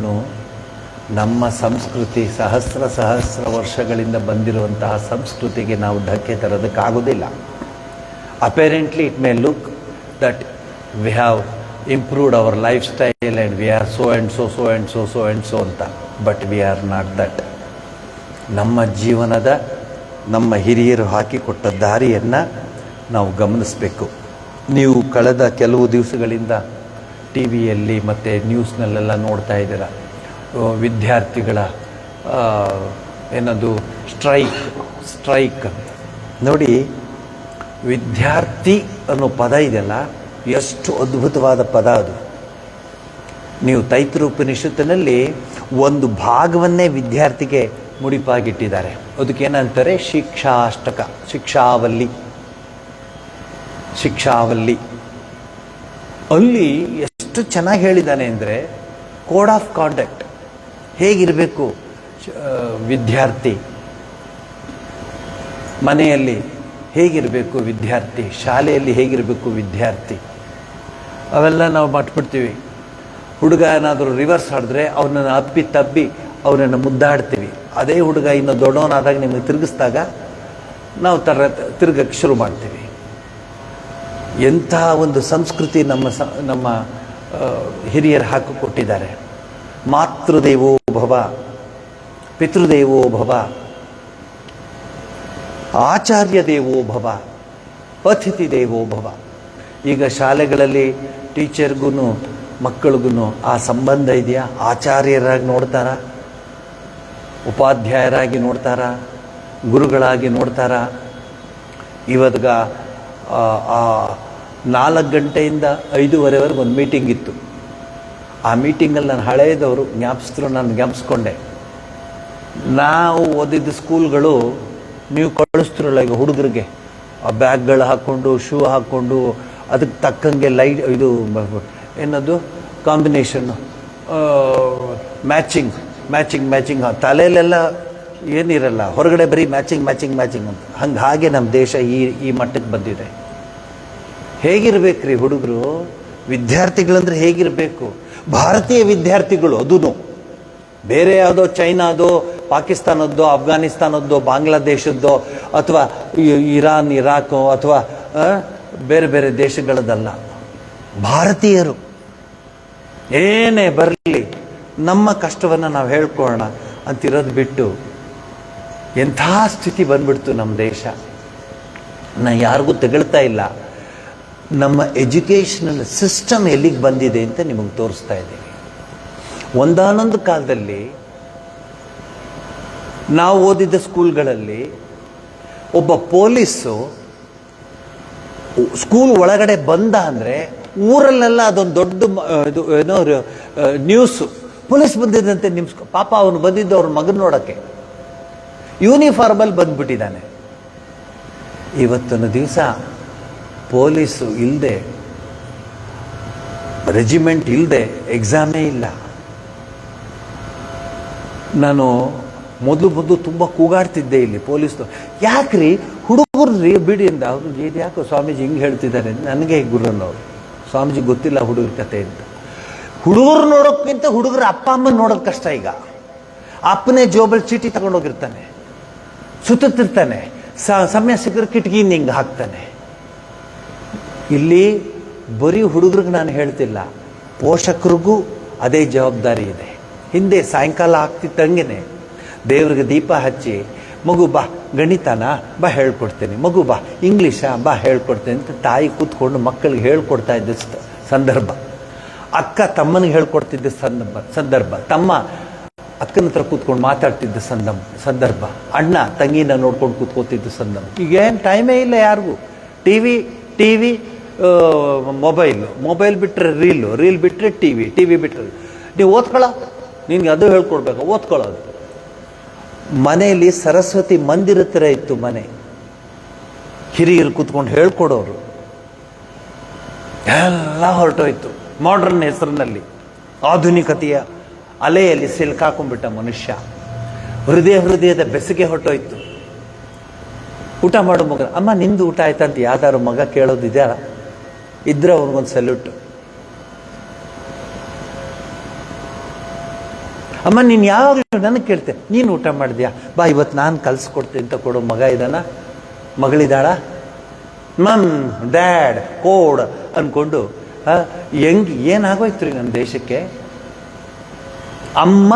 ನಮ್ಮ ಸಂಸ್ಕೃತಿ ಸಹಸ್ರ ವರ್ಷಗಳಿಂದ ಬಂದಿರುವಂತಹ ಸಂಸ್ಕೃತಿಗೆ ನಾವು ಧಕ್ಕೆ ತರೋದಕ್ಕಾಗೋದಿಲ್ಲ. Apparently it may look that we have improved our lifestyle and we are so and so ಅಂತ. But we are not that. ನಮ್ಮ ಜೀವನದ ನಮ್ಮ ಹಿರಿಯರು ಹಾಕಿಕೊಟ್ಟ ದಾರಿಯನ್ನು ನಾವು ಗಮನಿಸಬೇಕು. ನೀವು ಕಳೆದ ಕೆಲವು ದಿವಸಗಳಿಂದ ಟಿ ವಿಯಲ್ಲಿ ಮತ್ತು ನ್ಯೂಸ್ನಲ್ಲೆಲ್ಲ ನೋಡ್ತಾ ಇದ್ದೀರ, ವಿದ್ಯಾರ್ಥಿಗಳ ಏನದು ಸ್ಟ್ರೈಕ್ ಅಂತ. ನೋಡಿ, ವಿದ್ಯಾರ್ಥಿ ಅನ್ನೋ ಪದ ಇದೆಯಲ್ಲ, ಎಷ್ಟು ಅದ್ಭುತವಾದ ಪದ ಅದು. ನೀವು ತೈತ್ರೋಪನಿಷತ್ತಿನಲ್ಲಿ ಒಂದು ಭಾಗವನ್ನೇ ವಿದ್ಯಾರ್ಥಿಗೆ ಮುಡಿಪಾಗಿಟ್ಟಿದ್ದಾರೆ. ಅದಕ್ಕೇನಂತಾರೆ ಶಿಕ್ಷಾಷ್ಟಕ, ಶಿಕ್ಷಾವಲ್ಲಿ. ಅಲ್ಲಿ ಎಷ್ಟು ಚೆನ್ನಾಗಿ ಹೇಳಿದ್ದಾನೆ ಅಂದರೆ, ಕೋಡ್ ಆಫ್ ಕಾಂಡಕ್ಟ್ ಹೇಗಿರಬೇಕು ವಿದ್ಯಾರ್ಥಿ, ಮನೆಯಲ್ಲಿ ಹೇಗಿರಬೇಕು ವಿದ್ಯಾರ್ಥಿ, ಶಾಲೆಯಲ್ಲಿ ಹೇಗಿರಬೇಕು ವಿದ್ಯಾರ್ಥಿ, ಅವೆಲ್ಲ ನಾವು ಮಟ್ಬಿಡ್ತೀವಿ. ಹುಡುಗ ಏನಾದರೂ ರಿವರ್ಸ್ ಆಡಿದ್ರೆ ಅವನನ್ನು ತಬ್ಬಿ ಅವನನ್ನು ಮುದ್ದಾಡ್ತೀವಿ. ಅದೇ ಹುಡುಗ ಇನ್ನು ದೊಡ್ಡವನಾದಾಗ ನಿಮಗೆ ತಿರುಗಿಸಿದಾಗ ನಾವು ತಿರುಗಕ್ಕೆ ಶುರು ಮಾಡ್ತೀವಿ. ಎಂಥ ಒಂದು ಸಂಸ್ಕೃತಿ ನಮ್ಮ ಹಿರಿಯರು ಹಾಕಿಕೊಟ್ಟಿದ್ದಾರೆ. ಮಾತೃದೇವೋ ಭವ, ಪಿತೃದೇವೋ ಭವ, ಆಚಾರ್ಯ ದೇವೋ ಭವ, ಅತಿಥಿ ದೇವೋ ಭವ. ಈಗ ಶಾಲೆಗಳಲ್ಲಿ ಟೀಚರ್ಗೂ ಮಕ್ಕಳಿಗೂ ಆ ಸಂಬಂಧ ಇದೆಯಾ? ಆಚಾರ್ಯರಾಗಿ ನೋಡ್ತಾರ, ಉಪಾಧ್ಯಾಯರಾಗಿ ನೋಡ್ತಾರ, ಗುರುಗಳಾಗಿ ನೋಡ್ತಾರ? ಇವಾಗ 4 ಗಂಟೆಯಿಂದ 5:30ವರೆಗೆ ಒಂದು ಮೀಟಿಂಗ್ ಇತ್ತು. ಆ ಮೀಟಿಂಗಲ್ಲಿ ನಾನು ಹಳೆಯದವರು ಜ್ಞಾಪಿಸಿದ್ರು, ನಾನು ಜ್ಞಾಪಿಸ್ಕೊಂಡೆ. ನಾವು ಓದಿದ್ದ ಸ್ಕೂಲ್ಗಳು ನೀವು ಕಳಿಸ್ತಿರಲ್ಲ ಈಗ ಹುಡುಗರಿಗೆ, ಆ ಬ್ಯಾಗ್ಗಳು ಹಾಕ್ಕೊಂಡು, ಶೂ ಹಾಕ್ಕೊಂಡು, ಅದಕ್ಕೆ ತಕ್ಕಂಗೆ ಲೈಟ್ ಇದು ಏನದು ಕಾಂಬಿನೇಷನ್ನು, ಮ್ಯಾಚಿಂಗ್ ತಲೆಯಲ್ಲೆಲ್ಲ ಏನಿರಲ್ಲ, ಹೊರಗಡೆ ಬರೀ ಮ್ಯಾಚಿಂಗ್ ಅಂತ. ಹಾಗೆ ನಮ್ಮ ದೇಶ ಈ ಮಟ್ಟಕ್ಕೆ ಬಂದಿದೆ. ಹೇಗಿರ್ಬೇಕ್ರಿ ಹುಡುಗರು, ವಿದ್ಯಾರ್ಥಿಗಳಂದ್ರೆ ಹೇಗಿರಬೇಕು? ಭಾರತೀಯ ವಿದ್ಯಾರ್ಥಿಗಳು, ಅದೂ ಬೇರೆ ಯಾವುದೋ ಚೈನಾದೋ, ಪಾಕಿಸ್ತಾನದ್ದೋ, ಅಫ್ಘಾನಿಸ್ತಾನದ್ದೋ, ಬಾಂಗ್ಲಾದೇಶದ್ದೋ, ಅಥವಾ ಇರಾನ್, ಇರಾಕೋ, ಅಥವಾ ಬೇರೆ ಬೇರೆ ದೇಶಗಳದ್ದಲ್ಲ. ಭಾರತೀಯರು ಏನೇ ಬರಲಿ ನಮ್ಮ ಕಷ್ಟವನ್ನು ನಾವು ಹೇಳ್ಕೊಳ್ಳೋಣ ಅಂತಿರೋದು ಬಿಟ್ಟು ಎಂಥ ಸ್ಥಿತಿ ಬಂದ್ಬಿಡ್ತು ನಮ್ಮ ದೇಶ. ನಾನು ಯಾರಿಗೂ ತೆಗಳ್ತಾ ಇಲ್ಲ, ನಮ್ಮ ಎಜುಕೇಷನಲ್ ಸಿಸ್ಟಮ್ ಎಲ್ಲಿಗೆ ಬಂದಿದೆ ಅಂತ ನಿಮಗೆ ತೋರಿಸ್ತಾ ಇದ್ದೀನಿ. ಒಂದಾನೊಂದು ಕಾಲದಲ್ಲಿ ನಾವು ಓದಿದ್ದ ಸ್ಕೂಲ್ಗಳಲ್ಲಿ ಒಬ್ಬ ಪೊಲೀಸು ಸ್ಕೂಲ್ ಒಳಗಡೆ ಬಂದ ಅಂದರೆ ಊರಲ್ಲೆಲ್ಲ ಅದೊಂದು ದೊಡ್ಡ ಇದು ಏನೋ ನ್ಯೂಸು, ಪೊಲೀಸ್ ಬಂದಿದ್ದಂತೆ. ಪಾಪ ಅವನು ಬಂದಿದ್ದು ಅವ್ರ ಮಗನ ನೋಡೋಕ್ಕೆ, ಯೂನಿಫಾರ್ಮಲ್ಲಿ ಬಂದ್ಬಿಟ್ಟಿದ್ದಾನೆ. ಇವತ್ತಿನ ದಿವಸ ಪೊಲೀಸು ಇಲ್ಲದೆ, ರೆಜಿಮೆಂಟ್ ಇಲ್ಲದೆ ಎಕ್ಸಾಮೇ ಇಲ್ಲ. ನಾನು ಮೊದಲು ತುಂಬ ಕೂಗಾಡ್ತಿದ್ದೆ ಇಲ್ಲಿ ಪೊಲೀಸ್ದು, ಯಾಕ್ರಿ ಹುಡುಗರ್ರಿ ಬಿಡಿ ಅಂತ. ಅವರು ಇದು ಯಾಕೋ ಸ್ವಾಮೀಜಿ ಹಿಂಗೆ ಹೇಳ್ತಿದ್ದಾರೆ, ನನಗೆ ಗುರುನವರು ಸ್ವಾಮೀಜಿ ಗೊತ್ತಿಲ್ಲ ಹುಡುಗರ ಕತೆ ಅಂತ. ಹುಡುಗರು ನೋಡೋಕ್ಕಿಂತ ಹುಡುಗರ ಅಪ್ಪ ಅಮ್ಮನ ನೋಡೋದು ಕಷ್ಟ. ಈಗ ಅಪ್ಪನೇ ಜೋಬಲ್ ಚೀಟಿ ತಗೊಂಡೋಗಿರ್ತಾನೆ, ಸುತ್ತಿರ್ತಾನೆ, ಸಮಯ ಸಿಕ್ಕರೆ ಕಿಟಕಿಯಿಂದ ಹಿಂಗೆ ಹಾಕ್ತಾನೆ. ಇಲ್ಲಿ ಬರೀ ಹುಡುಗರಿಗೆ ನಾನು ಹೇಳ್ತಿಲ್ಲ, ಪೋಷಕರಿಗೂ ಅದೇ ಜವಾಬ್ದಾರಿ ಇದೆ. ಹಿಂದೆ ಸಾಯಂಕಾಲ ಆಗ್ತಿದ್ದಂಗೆ ದೇವ್ರಿಗೆ ದೀಪ ಹಚ್ಚಿ, ಮಗು ಬಾ ಗಣಿತನ ಬಾ ಹೇಳ್ಕೊಡ್ತೇನೆ, ಮಗು ಬಾ ಇಂಗ್ಲೀಷಾ ಬಾ ಹೇಳ್ಕೊಡ್ತೇನೆ ಅಂತ ತಾಯಿ ಕೂತ್ಕೊಂಡು ಮಕ್ಕಳಿಗೆ ಹೇಳ್ಕೊಡ್ತಾ ಇದ್ದ ಸಂದರ್ಭ. ಅಕ್ಕ ತಮ್ಮನಿಗೆ ಹೇಳ್ಕೊಡ್ತಿದ್ದ ಸಂದರ್ಭ, ತಮ್ಮ ಅಕ್ಕನ ಹತ್ರ ಕೂತ್ಕೊಂಡು ಮಾತಾಡ್ತಿದ್ದ ಸಂದರ್ಭ, ಅಣ್ಣ ತಂಗಿನ ನೋಡ್ಕೊಂಡು ಕೂತ್ಕೋತಿದ್ದ ಸಂದರ್ಭ. ಈಗೇನು ಟೈಮೇ ಇಲ್ಲ ಯಾರಿಗೂ. ಟಿವಿ ಮೊಬೈಲ್ ಬಿಟ್ಟರೆ ರೀಲ್ ಬಿಟ್ಟರೆ ಟಿವಿ ಬಿಟ್ಟರೆ ನೀವು ಓದ್ಕೊಳ್ಳೋ, ನಿನ್ಗೆ ಅದು ಹೇಳ್ಕೊಡ್ಬೇಕು, ಓದ್ಕೊಳ್ಳೋದು. ಮನೆಯಲ್ಲಿ ಸರಸ್ವತಿ ಮಂದಿರ ಥರ ಇತ್ತು ಮನೆ, ಹಿರಿಯರು ಕೂತ್ಕೊಂಡು ಹೇಳ್ಕೊಡೋರು. ಎಲ್ಲ ಹೊರಟೋಯ್ತು ಮಾಡ್ರನ್ ಹೆಸರಿನಲ್ಲಿ. ಆಧುನಿಕತೆಯ ಅಲೆಯಲ್ಲಿ ಸಿಲ್ಕಾಕೊಂಡ್ಬಿಟ್ಟ ಮನುಷ್ಯ. ಹೃದಯದ ಬೆಸುಗೆ ಹೊರಟೋಯ್ತು. ಊಟ ಮಾಡೋ ಮಗ, ಅಮ್ಮ ನಿಂದು ಊಟ ಆಯ್ತಾ ಅಂತ ಯಾವ್ದಾದ್ರು ಮಗ ಕೇಳೋದಿದ್ಯಾರ? ಇದ್ರೆ ಅವ್ರಿಗೊಂದು ಸಲ್ಯೂಟ್. ಅಮ್ಮ ನೀನು ಯಾವಾಗಲೂ ನನಗೆ ಕೇಳ್ತೆ, ನೀನು ಊಟ ಮಾಡಿದ್ಯಾ, ಬಾ ಇವತ್ತು ನಾನು ಕಲಿಸ್ಕೊಡ್ತೀನಿ ಅಂತ ಕೊಡೋ ಮಗ ಇದ್ದಾನ? ಮಗಳಿದ್ದಾಳ? ಮಮ್ ಡ್ಯಾಡ್ ಕೋಡ್ ಅಂದ್ಕೊಂಡು ಏನಾಗೋಯ್ತು ರೀ ನಮ್ಮ ದೇಶಕ್ಕೆ? ಅಮ್ಮ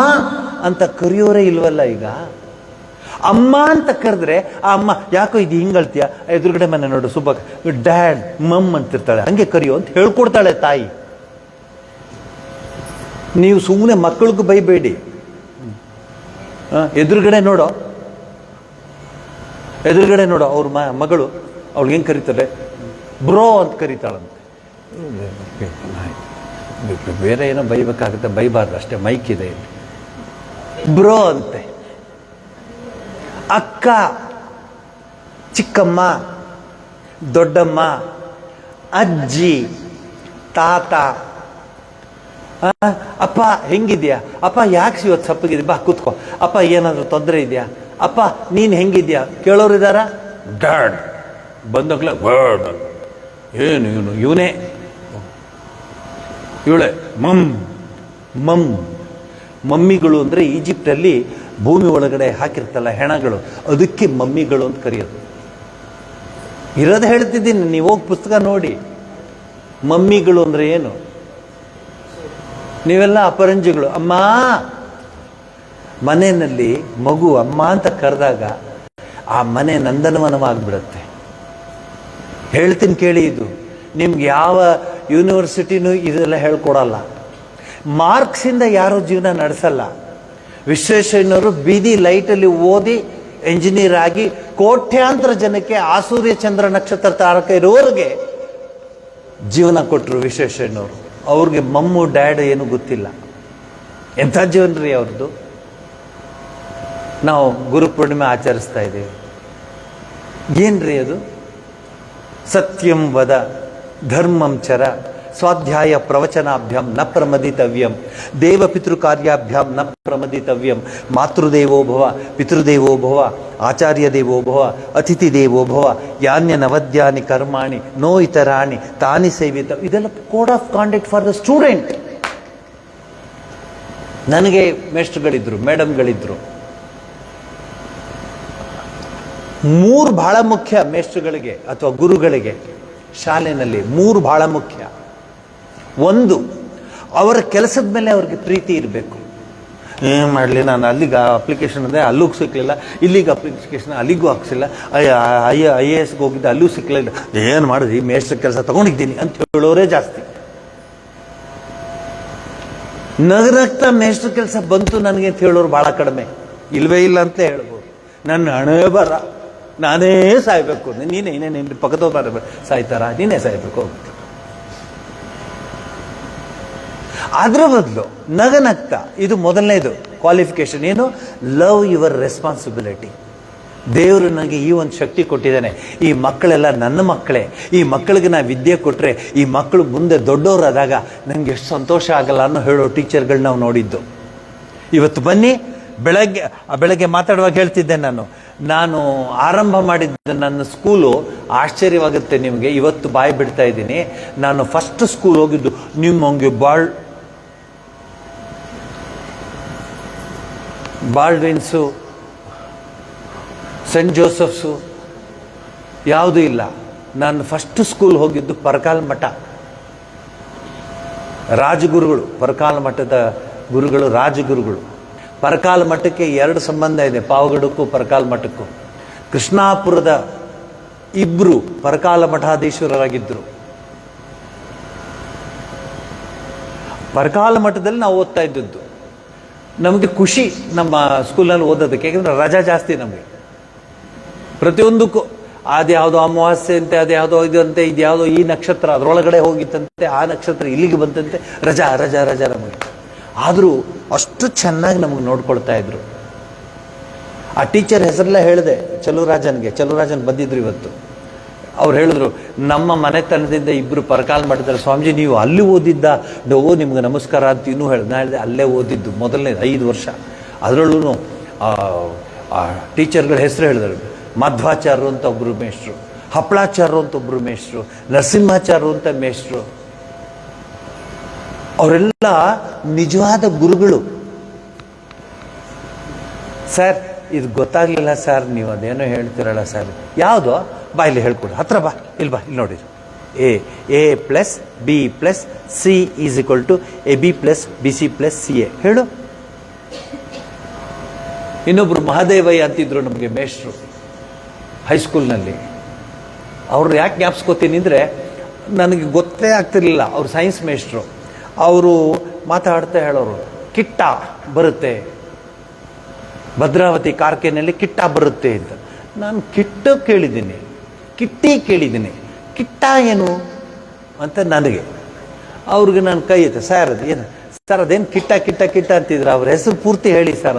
ಅಂತ ಕರೆಯೋರೇ ಇಲ್ವಲ್ಲ ಈಗ. ಅಮ್ಮ ಅಂತ ಕರೆದ್ರೆ ಆ ಅಮ್ಮ ಯಾಕೋ ಇದು ಹಿಂಗಳ್ತೀಯ, ಎದುರುಗಡೆ ಮನೆ ನೋಡು ಸುಬ್ಬ ಡ್ಯಾಡ್ ಮಮ್ ಅಂತಿರ್ತಾಳೆ, ಹಂಗೆ ಕರಿಯೋ ಅಂತ ಹೇಳ್ಕೊಡ್ತಾಳೆ ತಾಯಿ. ನೀವು ಸುಮ್ಮನೆ ಮಕ್ಕಳಿಗೂ ಬೈಬೇಡಿ. ಎದುರುಗಡೆ ನೋಡೋ ಅವ್ರ ಮಗಳು ಅವ್ಳಿಗೆ ಹೆಂಗೆ ಕರೀತಾರೆ, ಬ್ರೋ ಅಂತ ಕರೀತಾಳಂತೆ. ಬೇರೆ ಏನೋ ಬೈಬೇಕಾಗುತ್ತೆ, ಬೈಬಾರ್ದು ಅಷ್ಟೇ, ಮೈಕ್ ಇದೆ ಇಲ್ಲಿ. ಬ್ರೋ ಅಂತೆ. ಅಕ್ಕ, ಚಿಕ್ಕಮ್ಮ, ದೊಡ್ಡಮ್ಮ, ಅಜ್ಜಿ, ತಾತ, ಅಪ್ಪ ಹೆಂಗಿದ್ಯಾ, ಅಪ್ಪ ಯಾಕೆ ಇವತ್ತು ಸಪ್ಪಗಿದ್ಯಾ, ಬಾ ಕೂತ್ಕೋ, ಅಪ್ಪ ಏನಾದರೂ ತೊಂದರೆ ಇದೆಯಾ, ಅಪ್ಪ ನೀನು ಹೆಂಗಿದ್ಯಾ ಕೇಳೋರು ಇದ್ದಾರ? ಡ್ಯಾಡ್ ಬಂದಾಗಲೇ ಬರ್ಡ್, ಏನು ಇವನೇ ಇವಳೆ ಮಮ್. ಮಮ್ಮಿಗಳು ಅಂದರೆ ಈಜಿಪ್ಟಲ್ಲಿ ಭೂಮಿ ಒಳಗಡೆ ಹಾಕಿರ್ತಲ್ಲ ಹೆಣಗಳು, ಅದಕ್ಕೆ ಮಮ್ಮಿಗಳು ಅಂತ ಕರೆಯೋದು. ಇರೋದು ಹೇಳ್ತಿದ್ದೀನಿ, ನೀವು ಹೋಗಿ ಪುಸ್ತಕ ನೋಡಿ. ಮಮ್ಮಿಗಳು ಅಂದರೆ ಏನು? ನೀವೆಲ್ಲ ಅಪರಂಜಿಗಳು. ಅಮ್ಮ, ಮನೆಯಲ್ಲಿ ಮಗು ಅಮ್ಮ ಅಂತ ಕರೆದಾಗ ಆ ಮನೆ ನಂದನವನವಾಗಿಬಿಡುತ್ತೆ. ಹೇಳ್ತೀನಿ ಕೇಳಿ, ಇದು ನಿಮ್ಗೆ ಯಾವ ಯೂನಿವರ್ಸಿಟಿನೂ ಇದೆಲ್ಲ ಹೇಳ್ಕೊಡಲ್ಲ. ಮಾರ್ಕ್ಸಿಂದ ಯಾರೂ ಜೀವನ ನಡೆಸಲ್ಲ. ವಿಶ್ವೇಶ್ವರಯ್ಯನವರು ಬೀದಿ ಲೈಟಲ್ಲಿ ಓದಿ ಎಂಜಿನಿಯರ್ ಆಗಿ ಕೋಟ್ಯಾಂತರ ಜನಕ್ಕೆ ಆ ಸೂರ್ಯ ಚಂದ್ರ ನಕ್ಷತ್ರ ತಾರಕ ಇರೋರಿಗೆ ಜೀವನ ಕೊಟ್ಟರು ವಿಶ್ವೇಶ್ವರಯ್ಯನವರು. ಅವ್ರಿಗೆ ಮಮ್ಮು ಡ್ಯಾಡ್ ಏನು ಗೊತ್ತಿಲ್ಲ. ಎಂಥ ಜೀವನ ರೀ ಅವ್ರದ್ದು. ನಾವು ಗುರುಪೂರ್ಣಿಮೆ ಆಚರಿಸ್ತಾ ಇದ್ದೇವೆ. ಏನ್ರಿ ಅದು? ಸತ್ಯಂ ವದ ಧರ್ಮಂ ಚರ ಸ್ವಾಧ್ಯಾಯ ಪ್ರವಚನಾಭ್ಯಾಂ ನ ಪ್ರಮದಿತವ್ಯಂ ದೇವಪಿತೃ ಕಾರ್ಯಾಭ್ಯಾಂ ನ ಪ್ರಮದಿತವ್ಯಂ ಮಾತೃದೇವೋ ಭವ ಪಿತೃದೇವೋ ಭವ ಆಚಾರ್ಯ ದೇವೋ ಭವ ಅತಿಥಿ ದೇವೋ ಭವ ಯಾನ್ಯ ನವದ್ಯಾನಿ ಕರ್ಮಾಣಿ ನೋ ಇತರಾಣಿ ತಾನಿ ಸೇವಿತ. ಇದೆಲ್ಲ code of conduct for the student. ನನಗೆ ಮೇಸ್ಟ್ರುಗಳಿದ್ರು, ಮೇಡಮ್ಗಳಿದ್ರು. 3 ಬಹಳ ಮುಖ್ಯ ಮೇಸ್ಟ್ರುಗಳಿಗೆ ಅಥವಾ ಗುರುಗಳಿಗೆ ಶಾಲೆಯಲ್ಲಿ. 3 ಬಹಳ ಮುಖ್ಯ. 1, ಅವರ ಕೆಲಸದ ಮೇಲೆ ಅವ್ರಿಗೆ ಪ್ರೀತಿ ಇರಬೇಕು. ಏನು ಮಾಡಲಿ, ನಾನು ಅಲ್ಲಿಗೆ ಅಪ್ಲಿಕೇಶನ್ ಅಂದರೆ ಅಲ್ಲಿಗೂ ಸಿಕ್ಕಲಿಲ್ಲ, ಇಲ್ಲಿಗೆ ಅಪ್ಲಿಕೇಶನ್ ಅಲ್ಲಿಗೂ ಹಾಕ್ಸಿಲ್ಲ, IAS ಹೋಗಿದ್ದೆ ಅಲ್ಲೂ ಸಿಕ್ಕಲಿಲ್ಲ, ಏನು ಮಾಡಿದ್ರಿ ಮೇಸ್ಟ್ರ ಕೆಲಸ ತಗೊಂಡಿದ್ದೀನಿ ಅಂತ ಹೇಳೋರೇ ಜಾಸ್ತಿ. ನಗರಕ್ತ ಮೇಸ್ಟ್ರ ಕೆಲಸ ಬಂತು ನನಗೆ ಅಂತ ಹೇಳೋರು ಭಾಳ ಕಡಿಮೆ. ಇಲ್ವೇ ಇಲ್ಲ ಅಂತ ಹೇಳ್ಬೋದು. ನನ್ನ ಹಣೆ ಬರ, ನಾನೇ ಸಾಯ್ಬೇಕು, ನೀನೇ ಪಕ್ಕದವ್ರು ಸಾಯ್ತಾರ, ನೀನೇ ಸಾಯ್ಬೇಕು ಹೋಗುತ್ತೆ. ಅದ್ರ ಬದಲು ನಗನಗ್ತಾ, ಇದು ಮೊದಲನೇದು ಕ್ವಾಲಿಫಿಕೇಶನ್. ಏನು? Love your responsibility. ದೇವರು ನನಗೆ ಈ ಒಂದು ಶಕ್ತಿ ಕೊಟ್ಟಿದ್ದಾನೆ. ಈ ಮಕ್ಕಳೆಲ್ಲ ನನ್ನ ಮಕ್ಕಳೇ. ಈ ಮಕ್ಕಳಿಗೆ ನಾ ವಿದ್ಯೆ ಕೊಟ್ಟರೆ ಈ ಮಕ್ಕಳು ಮುಂದೆ ದೊಡ್ಡವರಾದಾಗ ನನಗೆ ಎಷ್ಟು ಸಂತೋಷ ಆಗಲ್ಲ ಅನ್ನೋ ಹೇಳೋ ಟೀಚರ್ಗಳು ನಾವು ನೋಡಿದ್ದು. ಇವತ್ತು ಬನ್ನಿ, ಬೆಳಗ್ಗೆ ಮಾತಾಡುವಾಗ ಹೇಳ್ತಿದ್ದೆ ನಾನು ಆರಂಭ ಮಾಡಿದ್ದ ನನ್ನ ಸ್ಕೂಲು ಆಶ್ಚರ್ಯವಾಗುತ್ತೆ ನಿಮಗೆ. ಇವತ್ತು ಬಾಯಿ ಬಿಡ್ತಾ ಇದ್ದೀನಿ. ನಾನು ಫಸ್ಟ್ ಸ್ಕೂಲ್ ಹೋಗಿದ್ದು ನಿಮ್ಮಂಗೆ ಬಾಲ್ಡ್ವಿನ್ಸು, ಸೆಂಟ್ ಜೋಸೆಫ್ಸು ಯಾವುದೂ ಇಲ್ಲ. ನಾನು ಫಸ್ಟ್ ಸ್ಕೂಲ್ ಹೋಗಿದ್ದು ಪರಕಾಲ ಮಠ. ರಾಜಗುರುಗಳು, ಪರಕಾಲ ಮಠದ ಗುರುಗಳು ರಾಜಗುರುಗಳು. ಪರಕಾಲ ಮಠಕ್ಕೆ 2 ಸಂಬಂಧ ಇದೆ, ಪಾವಗಡಕ್ಕೂ ಪರಕಾಲ ಮಠಕ್ಕೂ. ಕೃಷ್ಣಾಪುರದ 2 ಪರಕಾಲ ಮಠಾಧೀಶ್ವರರಾಗಿದ್ದರು. ಪರಕಾಲ ಮಠದಲ್ಲಿ ನಾವು ಓದ್ತಾ ಇದ್ದದ್ದು. ನಮಗೆ ಖುಷಿ ನಮ್ಮ ಸ್ಕೂಲ್ನಲ್ಲಿ ಓದೋದಕ್ಕೆ, ಯಾಕಂದ್ರೆ ರಜಾ ಜಾಸ್ತಿ ನಮಗೆ. ಪ್ರತಿಯೊಂದಕ್ಕೂ ಅದ್ಯಾವುದೋ ಅಮಾವಾಸ್ಯೆ ಅಂತೆ, ಅದ್ಯಾವುದೋ ಇದಂತೆ, ಇದ್ಯಾವುದೋ ಈ ನಕ್ಷತ್ರ ಅದರೊಳಗಡೆ ಹೋಗಿತ್ತಂತೆ, ಆ ನಕ್ಷತ್ರ ಇಲ್ಲಿಗೆ ಬಂತಂತೆ, ರಜಾ ರಜಾ ರಜಾ ನಮಗೆ. ಆದರೂ ಅಷ್ಟು ಚೆನ್ನಾಗಿ ನಮಗೆ ನೋಡ್ಕೊಳ್ತಾ ಇದ್ರು. ಆ ಟೀಚರ್ ಹೆಸರೆಲ್ಲ ಹೇಳಿದೆ, ಚಲುರಾಜನ್ ಬಂದಿದ್ರು ಇವತ್ತು. ಅವ್ರು ಹೇಳಿದ್ರು, ನಮ್ಮ ಮನೆತನದಿಂದ 2 ಪರಕಾಲ ಮಠದಲ್ಲಿ ಸ್ವಾಮೀಜಿ ನೀವು ಅಲ್ಲಿ ಓದಿದ್ದ, ನಿಮ್ಗೆ ನಮಸ್ಕಾರ ಅಂತ ಇನ್ನೂ ನಾ ಹೇಳಿದೆ ಅಲ್ಲೇ ಓದಿದ್ದು ಮೊದಲನೇ 5 ವರ್ಷ. ಅದರಲ್ಲೂ ಟೀಚರ್ಗಳ ಹೆಸರು ಹೇಳಿದ್ರು. ಮಧ್ವಾಚಾರ್ಯರು ಅಂತ ಒಬ್ಬರು ಮೇಷ್ಟ್ರು, ಹಪ್ಪಳಾಚಾರ್ಯರು ಅಂತ ಒಬ್ಬರು ಮೇಷ್ಟ್ರು, ನರಸಿಂಹಾಚಾರ್ಯರು ಅಂತ ಮೇಷ್ಟ್ರು. ಅವರೆಲ್ಲ ನಿಜವಾದ ಗುರುಗಳು. ಸರ್ ಇದು ಗೊತ್ತಾಗ್ಲಿಲ್ಲ ಸರ್, ನೀವು ಅದೇನೋ ಹೇಳ್ತಿರಲ್ಲ ಸರ್, ಯಾವುದೋ ಬಾ ಇಲ್ಲಿ ಹೇಳ್ಕೊಡು, ಹತ್ರ ಬಾ, ಇಲ್ಲಿ ಬಾ, ಇಲ್ಲಿ ನೋಡಿರಿ. A + B + C = AB + BC + CA ಹೇಳು. ಇನ್ನೊಬ್ರು ಮಹಾದೇವಯ್ಯ ಅಂತಿದ್ರು ನಮಗೆ ಮೇಷ್ಟ್ರು ಹೈಸ್ಕೂಲ್ನಲ್ಲಿ. ಅವ್ರು ಯಾಕೆ ಜ್ಞಾಪಿಸ್ಕೋತೀನಿ ಅಂದರೆ, ನನಗೆ ಗೊತ್ತೇ ಆಗ್ತಿರ್ಲಿಲ್ಲ. ಅವ್ರು ಸೈನ್ಸ್ ಮೇಷ್ಟ್ರು. ಅವರು ಮಾತಾಡ್ತಾ ಹೇಳೋರು, ಕಿಟ್ಟ ಬರುತ್ತೆ ಭದ್ರಾವತಿ ಕಾರ್ಖಾನೆಯಲ್ಲಿ, ಕಿಟ್ಟ ಬರುತ್ತೆ ಅಂತ. ನಾನು ಕಿಟ್ಟ ಕೇಳಿದ್ದೀನಿ, ಕಿಟ್ಟಿ ಕೇಳಿದ್ದೀನಿ, ಕಿಟ್ಟ ಏನು ಅಂತ ನನಗೆ. ಅವ್ರಿಗೆ ನಾನು ಕೈ ಐತೆ, ಸರ್ ಅದು ಏನು ಸರ್, ಅದೇನು ಕಿಟ್ಟ ಕಿಟ್ಟ ಕಿಟ್ಟ ಅಂತಿದ್ರು. ಅವ್ರ ಹೆಸರು ಪೂರ್ತಿ ಹೇಳಿ ಸರ್.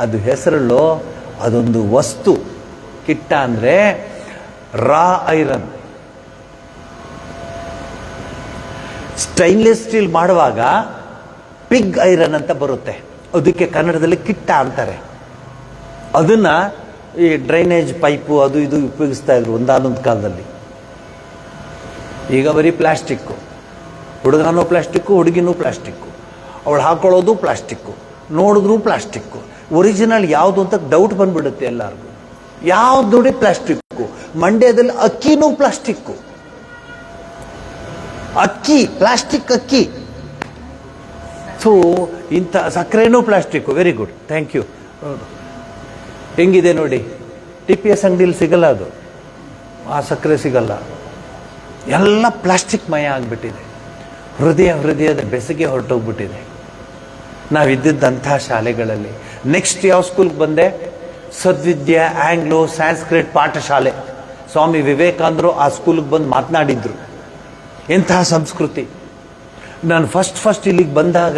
ಅದು ಹೆಸರಲ್ಲೋ, ಅದೊಂದು ವಸ್ತು. ಕಿಟ್ಟ ಅಂದರೆ ರಾ ಐರನ್. ಸ್ಟೈನ್ಲೆಸ್ ಸ್ಟೀಲ್ ಮಾಡುವಾಗ ಪಿಗ್ ಐರನ್ ಅಂತ ಬರುತ್ತೆ, ಅದಕ್ಕೆ ಕನ್ನಡದಲ್ಲಿ ಕಿಟ್ಟ ಅಂತಾರೆ. ಅದನ್ನ ಈ ಡ್ರೈನೇಜ್ ಪೈಪು ಅದು ಇದು ಉಪಯೋಗಿಸ್ತಾ ಇದ್ರು ಒಂದಾನೊಂದು ಕಾಲದಲ್ಲಿ. ಈಗ ಬರೀ ಪ್ಲಾಸ್ಟಿಕ್ಕು, ಹುಡುಗನೂ ಪ್ಲಾಸ್ಟಿಕ್ಕು, ಹುಡುಗಿನೂ ಪ್ಲಾಸ್ಟಿಕ್ಕು, ಅವಳು ಹಾಕೊಳ್ಳೋದು ಪ್ಲಾಸ್ಟಿಕ್ಕು, ನೋಡಿದ್ರು ಪ್ಲಾಸ್ಟಿಕ್ಕು. ಒರಿಜಿನಲ್ ಯಾವುದು ಅಂತ ಡೌಟ್ ಬಂದ್ಬಿಡುತ್ತೆ ಎಲ್ಲರಿಗೂ. ಯಾವ್ದು ನೋಡಿ ಪ್ಲಾಸ್ಟಿಕ್ಕು. ಮಂಡ್ಯದಲ್ಲಿ ಅಕ್ಕಿನೂ ಪ್ಲಾಸ್ಟಿಕ್ಕು, ಅಕ್ಕಿ ಪ್ಲಾಸ್ಟಿಕ್ ಅಕ್ಕಿ. ಥೂ, ಇಂಥ ಸಕ್ಕರೆನೂ plastic. Very good, thank you. ಹೆಂಗಿದೆ ನೋಡಿ, TPS ಅಂಗಡಿಲಿ ಸಿಗಲ್ಲ ಅದು, ಆ ಸಕ್ಕರೆ ಸಿಗಲ್ಲ. ಎಲ್ಲ ಪ್ಲಾಸ್ಟಿಕ್ ಮಯ ಆಗಿಬಿಟ್ಟಿದೆ. ಹೃದಯದ ಬೆಸಗೆ ಹೊರಟೋಗ್ಬಿಟ್ಟಿದೆ. ನಾವಿದ್ದಂಥ ಶಾಲೆಗಳಲ್ಲಿ. ನೆಕ್ಸ್ಟ್ ಯಾವ ಸ್ಕೂಲ್ಗೆ ಬಂದೆ? ಸದ್ವಿದ್ಯಾ ಆಂಗ್ಲೋ ಸ್ಯಾನ್ಸ್ಕ್ರಿಟ್ ಪಾಠಶಾಲೆ. ಸ್ವಾಮಿ ವಿವೇಕಾನಂದರು ಆ ಸ್ಕೂಲಿಗೆ ಬಂದು ಮಾತನಾಡಿದ್ರು. ಎಂತಹ ಸಂಸ್ಕೃತಿ. ನಾನು ಫಸ್ಟ್ ಇಲ್ಲಿಗೆ ಬಂದಾಗ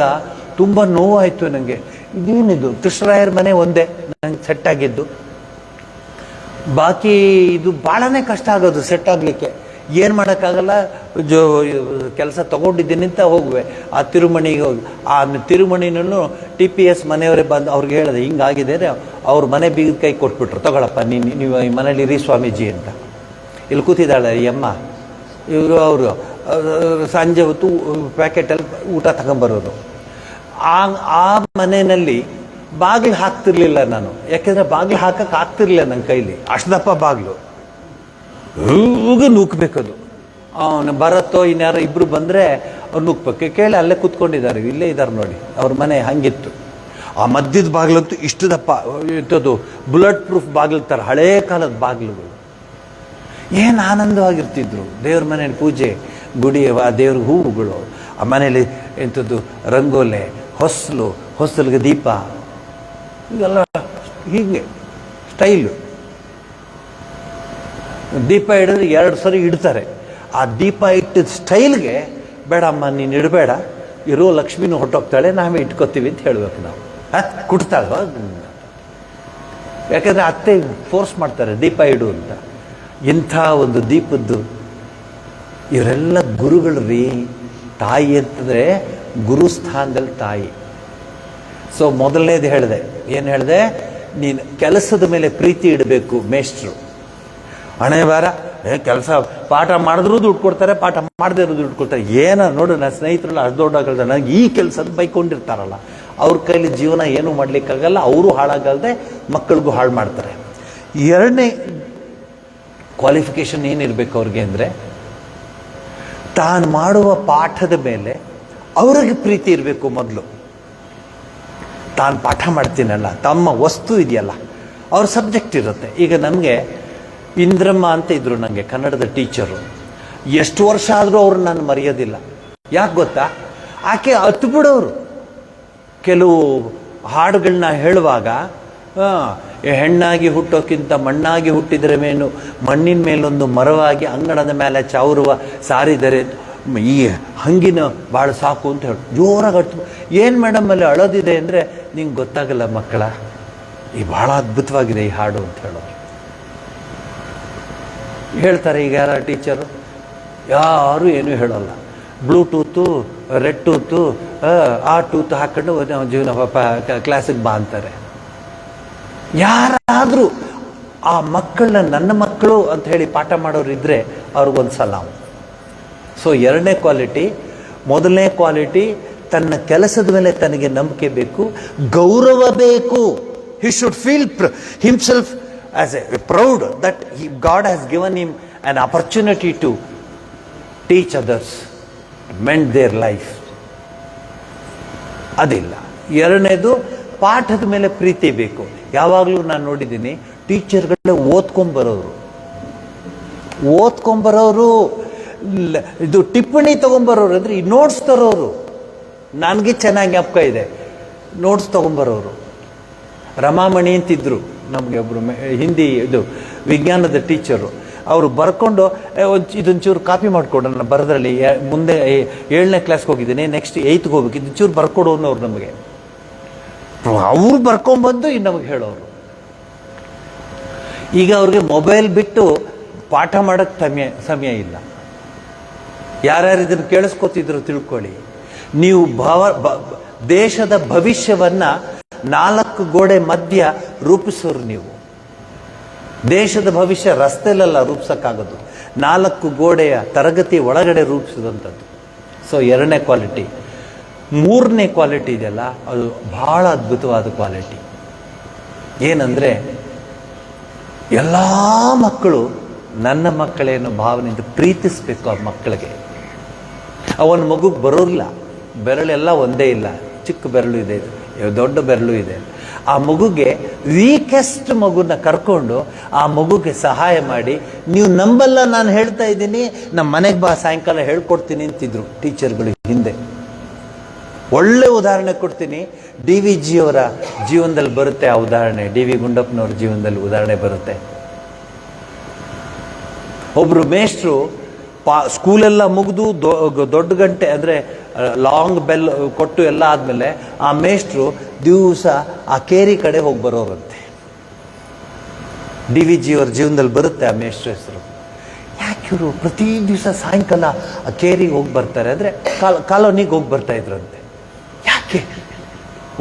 ತುಂಬ ನೋವಾಯಿತು ನನಗೆ. ಇದೇನಿದು, ಕೃಷ್ಣರಾಯರ ಮನೆ ಒಂದೇ ನಂಗೆ ಸೆಟ್ ಆಗಿದ್ದು. ಬಾಕಿ ಇದು ಭಾಳನೇ ಕಷ್ಟ ಆಗೋದು ಸೆಟ್ ಆಗಲಿಕ್ಕೆ. ಏನು ಮಾಡೋಕ್ಕಾಗಲ್ಲ, ಕೆಲಸ ತಗೊಂಡಿದ್ದೀನಿ ಅಂತ ಹೋಗುವೆ. ಆ ತಿರುಮಣಿಗೆ ಹೋಗಿ, ಆ ತಿರುಮಣಿನೂ TPS ಮನೆಯವರೇ ಬಂದು ಅವ್ರಿಗೆ ಹೇಳಿದೆ ಹಿಂಗಾಗಿದೆ. ಅವ್ರ ಮನೆ ಬೀಗದ ಕೈ ಕೊಟ್ಬಿಟ್ರು, ತಗೊಳಪ್ಪ ನೀವು ಈ ಮನೇಲಿ ಇರಿ ಸ್ವಾಮೀಜಿ ಅಂತ. ಇಲ್ಲಿ ಕೂತಿದ್ದಾಳೆ ಈ ಅಮ್ಮ. ಅವರು ಸಂಜೆ ಹೊತ್ತು ಪ್ಯಾಕೆಟಲ್ಲಿ ಊಟ ತಗೊಂಬರೋರು. ಆ ಮನೆಯಲ್ಲಿ ಬಾಗಿಲು ಹಾಕ್ತಿರ್ಲಿಲ್ಲ ನಾನು, ಯಾಕೆಂದರೆ ಬಾಗಿಲು ಹಾಕಕ್ಕೆ ಆಗ್ತಿರ್ಲಿಲ್ಲ ನನ್ನ ಕೈಲಿ, ಅಷ್ಟದಪ್ಪ ಬಾಗಿಲು. ಹೂಗ ನೂಕ್ಬೇಕದು. ಅವನು ಬರತ್ತೋ ಇನ್ಯಾರೋ ಇಬ್ಬರು ಬಂದರೆ ಅವ್ರು ನೂಕ್ಬೇಕು. ಕೇಳಿ ಅಲ್ಲೇ ಕೂತ್ಕೊಂಡಿದ್ದಾರೆ, ಇಲ್ಲೇ ಇದ್ದಾರೆ ನೋಡಿ. ಅವ್ರ ಮನೆ ಹಂಗಿತ್ತು. ಆ ಮಧ್ಯದ ಬಾಗಿಲಂತೂ ಇಷ್ಟದಪ್ಪ ಇತ್ತದು, ಬುಲೆಟ್ ಪ್ರೂಫ್ ಬಾಗಿಲು ಥರ ಹಳೇ ಕಾಲದ ಬಾಗಿಲುಗಳು. ಏನು ಆನಂದವಾಗಿರ್ತಿದ್ರು. ದೇವ್ರ ಮನೇಲಿ ಪೂಜೆ, ಗುಡಿ, ಆ ದೇವ್ರ ಹೂವುಗಳು, ಆ ಮನೇಲಿ ಎಂಥದ್ದು ರಂಗೋಲೆ, ಹೊಸಲಿಗೆ ದೀಪ, ಇದೆಲ್ಲ ಹೀಗೆ ಸ್ಟೈಲು. ದೀಪ ಇಡಿದ್ರೆ 2 ಸರಿ ಇಡ್ತಾರೆ. ಆ ದೀಪ ಇಟ್ಟಿದ ಸ್ಟೈಲ್ಗೆ ಬೇಡ ಅಮ್ಮ ನೀನು ಇಡಬೇಡ, ಇರೋ ಲಕ್ಷ್ಮಿನೂ ಹೊಟ್ಟೋಗ್ತಾಳೆ, ನಾವೇ ಇಟ್ಕೋತೀವಿ ಅಂತ ಹೇಳ್ಬೇಕು ನಾವು. ಕುಟ್ತಾಳವ, ಯಾಕಂದರೆ ಅತ್ತೆ ಫೋರ್ಸ್ ಮಾಡ್ತಾರೆ ದೀಪ ಇಡು ಅಂತ. ಇಂಥ ಒಂದು ದೀಪದ್ದು. ಇವರೆಲ್ಲ ಗುರುಗಳು ರೀ. ತಾಯಿ ಅಂತಂದರೆ ಗುರುಸ್ಥಾನದಲ್ಲಿ ತಾಯಿ. ಸೊ ಮೊದಲನೇದು ಹೇಳಿದೆ, ಏನು ಹೇಳಿದೆ? ನೀನು ಕೆಲಸದ ಮೇಲೆ ಪ್ರೀತಿ ಇಡಬೇಕು. ಮೇಷ್ಟ್ರು ಹಣೆ ಬಾರ ಕೆಲಸ ಪಾಠ ಮಾಡಿದ್ರೂ ದುಡ್ಡು ಕೊಡ್ತಾರೆ, ಪಾಠ ಮಾಡದೇ ಇರೋದು ದುಡ್ಡು ಕೊಡ್ತಾರೆ. ಏನೋ ನೋಡು, ನನ್ನ ಸ್ನೇಹಿತರೆಲ್ಲ ಅಷ್ಟು ದೊಡ್ಡ ನನಗೆ ಈ ಕೆಲಸದ ಬೈಕೊಂಡಿರ್ತಾರಲ್ಲ, ಅವ್ರ ಕೈಲಿ ಜೀವನ ಏನೂ ಮಾಡಲಿಕ್ಕಾಗಲ್ಲ. ಅವರು ಹಾಳಾಗಲ್ದೆ ಮಕ್ಕಳಿಗೂ ಹಾಳು ಮಾಡ್ತಾರೆ. ಎರಡನೇ ಕ್ವಾಲಿಫಿಕೇಷನ್ ಏನಿರಬೇಕು ಅವ್ರಿಗೆ ಅಂದರೆ, ತಾನು ಮಾಡುವ ಪಾಠದ ಮೇಲೆ ಅವ್ರಿಗೆ ಪ್ರೀತಿ ಇರಬೇಕು. ಮೊದಲು ತಾನು ಪಾಠ ಮಾಡ್ತೀನಲ್ಲ, ತಮ್ಮ ವಸ್ತು ಇದೆಯಲ್ಲ, ಅವ್ರ ಸಬ್ಜೆಕ್ಟ್ ಇರುತ್ತೆ. ಈಗ ನಮಗೆ ಇಂದ್ರಮ್ಮ ಅಂತ ಇದ್ರು ನನಗೆ ಕನ್ನಡದ ಟೀಚರು. ಎಷ್ಟು ವರ್ಷ ಆದರೂ ಅವ್ರು ನಾನು ಮರೆಯೋದಿಲ್ಲ. ಯಾಕೆ ಗೊತ್ತಾ? ಆಕೆ ಹತ್ಬಿಡೋರು. ಕೆಲವು ಹಾಡುಗಳನ್ನ ಹೇಳುವಾಗ, ಹೆಣ್ಣಾಗಿ ಹುಟ್ಟೋಕ್ಕಿಂತ ಮಣ್ಣಾಗಿ ಹುಟ್ಟಿದರೆ ಮೇನು, ಮಣ್ಣಿನ ಮೇಲೊಂದು ಮರವಾಗಿ ಅಂಗಣದ ಮೇಲೆ ಚಾವುರುವ ಸಾರಿದರೆ ಈ ಹಂಗಿನ ಭಾಳ ಸಾಕು ಅಂತ ಹೇಳಿ ಜೋರಾಗಿ ಹತ್ತು. ಏನು ಮೇಡಮ್ ಅಲ್ಲಿ ಅಳೋದಿದೆ ಅಂದರೆ, ನಿಂಗೆ ಗೊತ್ತಾಗಲ್ಲ ಮಕ್ಕಳ, ಈ ಭಾಳ ಅದ್ಭುತವಾಗಿದೆ ಈ ಹಾಡು ಅಂತ ಹೇಳೋರು ಹೇಳ್ತಾರೆ. ಈಗ ಯಾರ ಟೀಚರು ಯಾರೂ ಏನೂ ಹೇಳೋಲ್ಲ. ಬ್ಲೂಟೂತು, ರೆಡ್ ಟೂತು, ಆ ಟೂತ್ ಹಾಕೊಂಡು ಜೀವನ ಕ್ಲಾಸಿಗೆ ಬಾ ಅಂತಾರೆ. ಯಾರಾದರೂ ಆ ಮಕ್ಕಳನ್ನ ನನ್ನ ಮಕ್ಕಳು ಅಂತ ಹೇಳಿ ಪಾಠ ಮಾಡೋರಿದ್ದರೆ ಅವ್ರಿಗೊಂದು ಸಲಾಮ್. ಸೊ ಎರಡನೇ ಕ್ವಾಲಿಟಿ. ಮೊದಲನೇ ಕ್ವಾಲಿಟಿ, ತನ್ನ ಕೆಲಸದ ಮೇಲೆ ತನಗೆ ನಂಬಿಕೆ ಬೇಕು, ಗೌರವ ಬೇಕು. He should feel himself as a proud that God has given him an opportunity to teach others, mend their life. ಅದಿಲ್ಲ. ಎರಡನೇದು, ಪಾಠದ ಮೇಲೆ ಪ್ರೀತಿ ಬೇಕು. ಯಾವಾಗಲೂ ನಾನು ನೋಡಿದ್ದೀನಿ ಟೀಚರ್ಗಳೇ ಓದ್ಕೊಂಬರೋರು, ಇದು ಟಿಪ್ಪಣಿ ತೊಗೊಂಬರೋರು, ಅಂದರೆ ಈ ನೋಟ್ಸ್ ತರೋರು. ನನಗೆ ಚೆನ್ನಾಗಿ ಜ್ಞಾಪಕ ಇದೆ, ನೋಟ್ಸ್ ತೊಗೊಂಬರೋರು. ರಮಾಮಣಿ ಅಂತಿದ್ರು ನಮಗೆ ಒಬ್ಬರು, ಹಿಂದಿ ಇದು ವಿಜ್ಞಾನದ ಟೀಚರು. ಅವರು ಬರ್ಕೊಂಡು ಇದೊಂಚೂರು ಕಾಪಿ ಮಾಡಿಕೊಡು, ನಾನು ಬರೋದ್ರಲ್ಲಿ ಮುಂದೆ 7ನೇ ಕ್ಲಾಸ್ಗೆ ಹೋಗಿದ್ದೀನಿ, ನೆಕ್ಸ್ಟ್ 8ಗೆ ಹೋಗ್ಬೇಕು, ಇದೊಂಚೂರು ಬರ್ಕೊಡು ಅನ್ನೋರು ನಮಗೆ. ಅವ್ರು ಬರ್ಕೊಂಬಂದು ಇನ್ನು ನಮಗೆ ಹೇಳೋರು. ಈಗ ಅವ್ರಿಗೆ ಮೊಬೈಲ್ ಬಿಟ್ಟು ಪಾಠ ಮಾಡೋಕ್ಕೆ ಸಮಯ ಇಲ್ಲ. ಯಾರ್ಯಾರು ಇದನ್ನು ಕೇಳಿಸ್ಕೊತಿದ್ರು ತಿಳ್ಕೊಳ್ಳಿ. ನೀವು ದೇಶದ ಭವಿಷ್ಯವನ್ನು 4 ಗೋಡೆ ಮಧ್ಯ ರೂಪಿಸೋರು ನೀವು. ದೇಶದ ಭವಿಷ್ಯ ರಸ್ತೆಲೆಲ್ಲ ರೂಪಿಸೋಕ್ಕಾಗೋದು, 4 ಗೋಡೆಯ ತರಗತಿ ಒಳಗಡೆ ರೂಪಿಸಿದಂಥದ್ದು. ಸೊ ಎರಡನೇ ಕ್ವಾಲಿಟಿ. ಮೂರನೇ ಕ್ವಾಲಿಟಿ ಇದೆಯಲ್ಲ, ಅದು ಬಹಳ ಅದ್ಭುತವಾದ ಕ್ವಾಲಿಟಿ. ಏನಂದರೆ, ಎಲ್ಲ ಮಕ್ಕಳು ನನ್ನ ಮಕ್ಕಳೇನೋ ಭಾವನೆಯಿಂದ ಪ್ರೀತಿಸಬೇಕು. ಆ ಮಕ್ಕಳಿಗೆ, ಅವನ ಮಗುಗೆ ಬರೋಲ್ಲ, ಬೆರಳೆಲ್ಲ ಒಂದೇ ಇಲ್ಲ, ಚಿಕ್ಕ ಬೆರಳು ಇದೆ, ದೊಡ್ಡ ಬೆರಳು ಇದೆ. ಆ ಮಗುಗೆ ವೀಕೆಸ್ಟ್ ಮಗುನ ಕರ್ಕೊಂಡು ಆ ಮಗುಗೆ ಸಹಾಯ ಮಾಡಿ, ನೀವು ನಂಬಲ್ಲ ನಾನು ಹೇಳ್ತಾ ಇದ್ದೀನಿ, ನಮ್ಮ ಮನೆಗೆ ಬಾ ಸಾಯಂಕಾಲ ಹೇಳ್ಕೊಡ್ತೀನಿ ಅಂತಿದ್ರು ಟೀಚರ್ಗಳು ಹಿಂದೆ. ಒಳ್ಳೆ ಉದಾಹರಣೆ ಕೊಡ್ತೀನಿ. ಡಿ ವಿ ಜಿಯವರ ಜೀವನದಲ್ಲಿ ಬರುತ್ತೆ ಆ ಉದಾಹರಣೆ, ಡಿ ವಿ ಗುಂಡಪ್ಪನವ್ರ ಜೀವನದಲ್ಲಿ ಉದಾಹರಣೆ ಬರುತ್ತೆ. ಒಬ್ರು ಮೇಷ್ಟ್ರು ಸ್ಕೂಲೆಲ್ಲ ಮುಗಿದು ದೊಡ್ಡ ಗಂಟೆ ಅಂದರೆ ಲಾಂಗ್ ಬೆಲ್ ಕೊಟ್ಟು ಎಲ್ಲ ಆದಮೇಲೆ ಆ ಮೇಷ್ಟ್ರು ದಿವಸ ಆ ಕೇರಿ ಕಡೆ ಹೋಗಿ ಬರೋರಂತೆ. ಡಿ ವಿ ಜಿಯವ್ರ ಜೀವನದಲ್ಲಿ ಬರುತ್ತೆ ಆ ಮೇಷ್ಟ್ರ ಹೆಸರು. ಯಾಕೆ ಇವರು ಪ್ರತಿ ದಿವಸ ಸಾಯಂಕಾಲ ಆ ಕೇರಿಗೆ ಹೋಗಿ ಬರ್ತಾರೆ ಅಂದರೆ ಕಾಲೋನಿಗೆ ಹೋಗಿ ಬರ್ತಾ ಇದ್ರಂತೆ. ಯಾಕೆ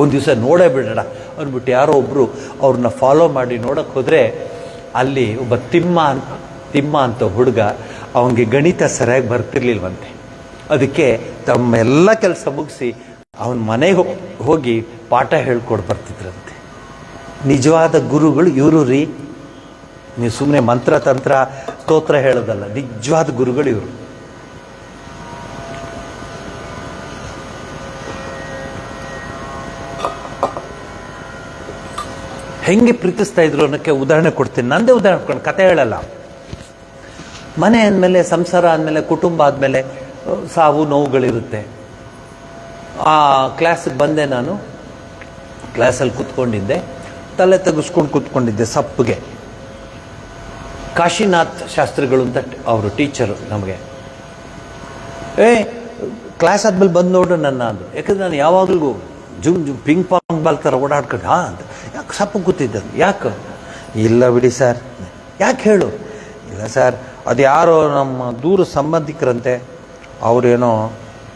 ಒಂದು ದಿವಸ ನೋಡೇ ಬಿಡೋಣ ಅಂದ್ಬಿಟ್ಟು ಯಾರೋ ಒಬ್ಬರು ಅವ್ರನ್ನ ಫಾಲೋ ಮಾಡಿ ನೋಡೋಕ್ಕೆ ಹೋದರೆ ಅಲ್ಲಿ ಒಬ್ಬ ತಿಮ್ಮ ಅಂತ ಹುಡುಗ, ಅವನಿಗೆ ಗಣಿತ ಸರಿಯಾಗಿ ಬರ್ತಿರ್ಲಿಲ್ವಂತೆ. ಅದಕ್ಕೆ ತಮ್ಮೆಲ್ಲ ಕೆಲಸ ಮುಗಿಸಿ ಅವನ ಮನೆಗೆ ಹೋಗಿ ಪಾಠ ಹೇಳ್ಕೊಡು ಬರ್ತಿದ್ರಂತೆ. ನಿಜವಾದ ಗುರುಗಳು ಇವರು ರೀ. ನೀವು ಸುಮ್ಮನೆ ಮಂತ್ರ ತಂತ್ರ ಸ್ತೋತ್ರ ಹೇಳೋದಲ್ಲ, ನಿಜವಾದ ಗುರುಗಳು ಇವರು. ಹೆಂಗೆ ಪ್ರೀತಿಸ್ತಾ ಇದ್ರು ಅನ್ನೋಕ್ಕೆ ಉದಾಹರಣೆ ಕೊಡ್ತೀನಿ. ನಂದೇ ಉದಾಹರಣೆ ಕೊಡ್ತೀನಿ, ಕತೆ ಹೇಳಲ್ಲ. ಮನೆ ಅಂದಮೇಲೆ, ಸಂಸಾರ ಆದಮೇಲೆ, ಕುಟುಂಬ ಆದಮೇಲೆ ಸಾವು ನೋವುಗಳಿರುತ್ತೆ. ಆ ಕ್ಲಾಸಿಗೆ ಬಂದೆ ನಾನು. ಕ್ಲಾಸಲ್ಲಿ ಕೂತ್ಕೊಂಡಿದ್ದೆ, ತಲೆ ತೆಗೆಸ್ಕೊಂಡು ಕೂತ್ಕೊಂಡಿದ್ದೆ ಸಪ್ಪಗೆ. ಕಾಶಿನಾಥ್ ಶಾಸ್ತ್ರಿಗಳು ಅಂತ ಅವರು ಟೀಚರು ನಮಗೆ. ಕ್ಲಾಸ್ ಆದ್ಮೇಲೆ ಬಂದು ನೋಡು ನನ್ನ ಅಂದರು. ಯಾಕಂದ್ರೆ ನಾನು ಯಾವಾಗಲೂ ಜುಮ್ ಪಿಂಗ್ ಪಾಂಗ್ ಬಾಲ್ ಥರ ಓಡಾಡ್ಕೊಂಡು ಅಂತ. ಯಾಕೆ ಸಪ್ಪ ಕೂತಿದ್ದ? ಯಾಕೆ? ಇಲ್ಲ ಬಿಡಿ ಸರ್. ಯಾಕೆ ಹೇಳು? ಇಲ್ಲ ಸರ್, ಅದು ಯಾರೋ ನಮ್ಮ ದೂರ ಸಂಬಂಧಿಕರಂತೆ, ಅವರೇನೋ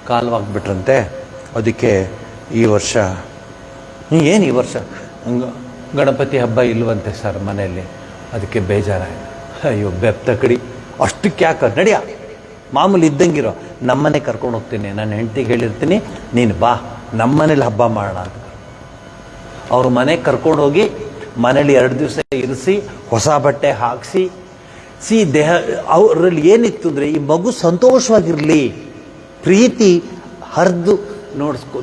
ಕಾಲವಾಗ್ಬಿಟ್ರಂತೆ, ಅದಕ್ಕೆ ಈ ವರ್ಷ. ಏನು ಈ ವರ್ಷ? ಗಣಪತಿ ಹಬ್ಬ ಇಲ್ವಂತೆ ಸರ್ ಮನೆಯಲ್ಲಿ, ಅದಕ್ಕೆ ಬೇಜಾರಾಯಿತು. ಅಯ್ಯೋ ಬೆಪ್ತ ಕಡಿ, ಅಷ್ಟಕ್ಕೆ ಯಾಕೆ? ನಡಿಯ, ಮಾಮೂಲಿ ಇದ್ದಂಗಿರೋ, ನಮ್ಮನೆ ಕರ್ಕೊಂಡು ಹೋಗ್ತೀನಿ, ನನ್ನ ಹೆಂಡ್ತಿಗೆ ಹೇಳಿರ್ತೀನಿ, ನೀನು ಬಾ ನಮ್ಮನೇಲಿ ಹಬ್ಬ ಮಾಡೋಣ ಅಂತ. ಅವ್ರ ಮನೆಗೆ ಕರ್ಕೊಂಡು ಹೋಗಿ ಮನೇಲಿ 2 ದಿವಸ ಇರಿಸಿ, ಹೊಸ ಬಟ್ಟೆ ಹಾಕಿಸಿ, ದೇಹ ಅವರಲ್ಲಿ ಏನಿತ್ತು ಅಂದರೆ ಈ ಮಗು ಸಂತೋಷವಾಗಿರಲಿ, ಪ್ರೀತಿ ಹರಿದು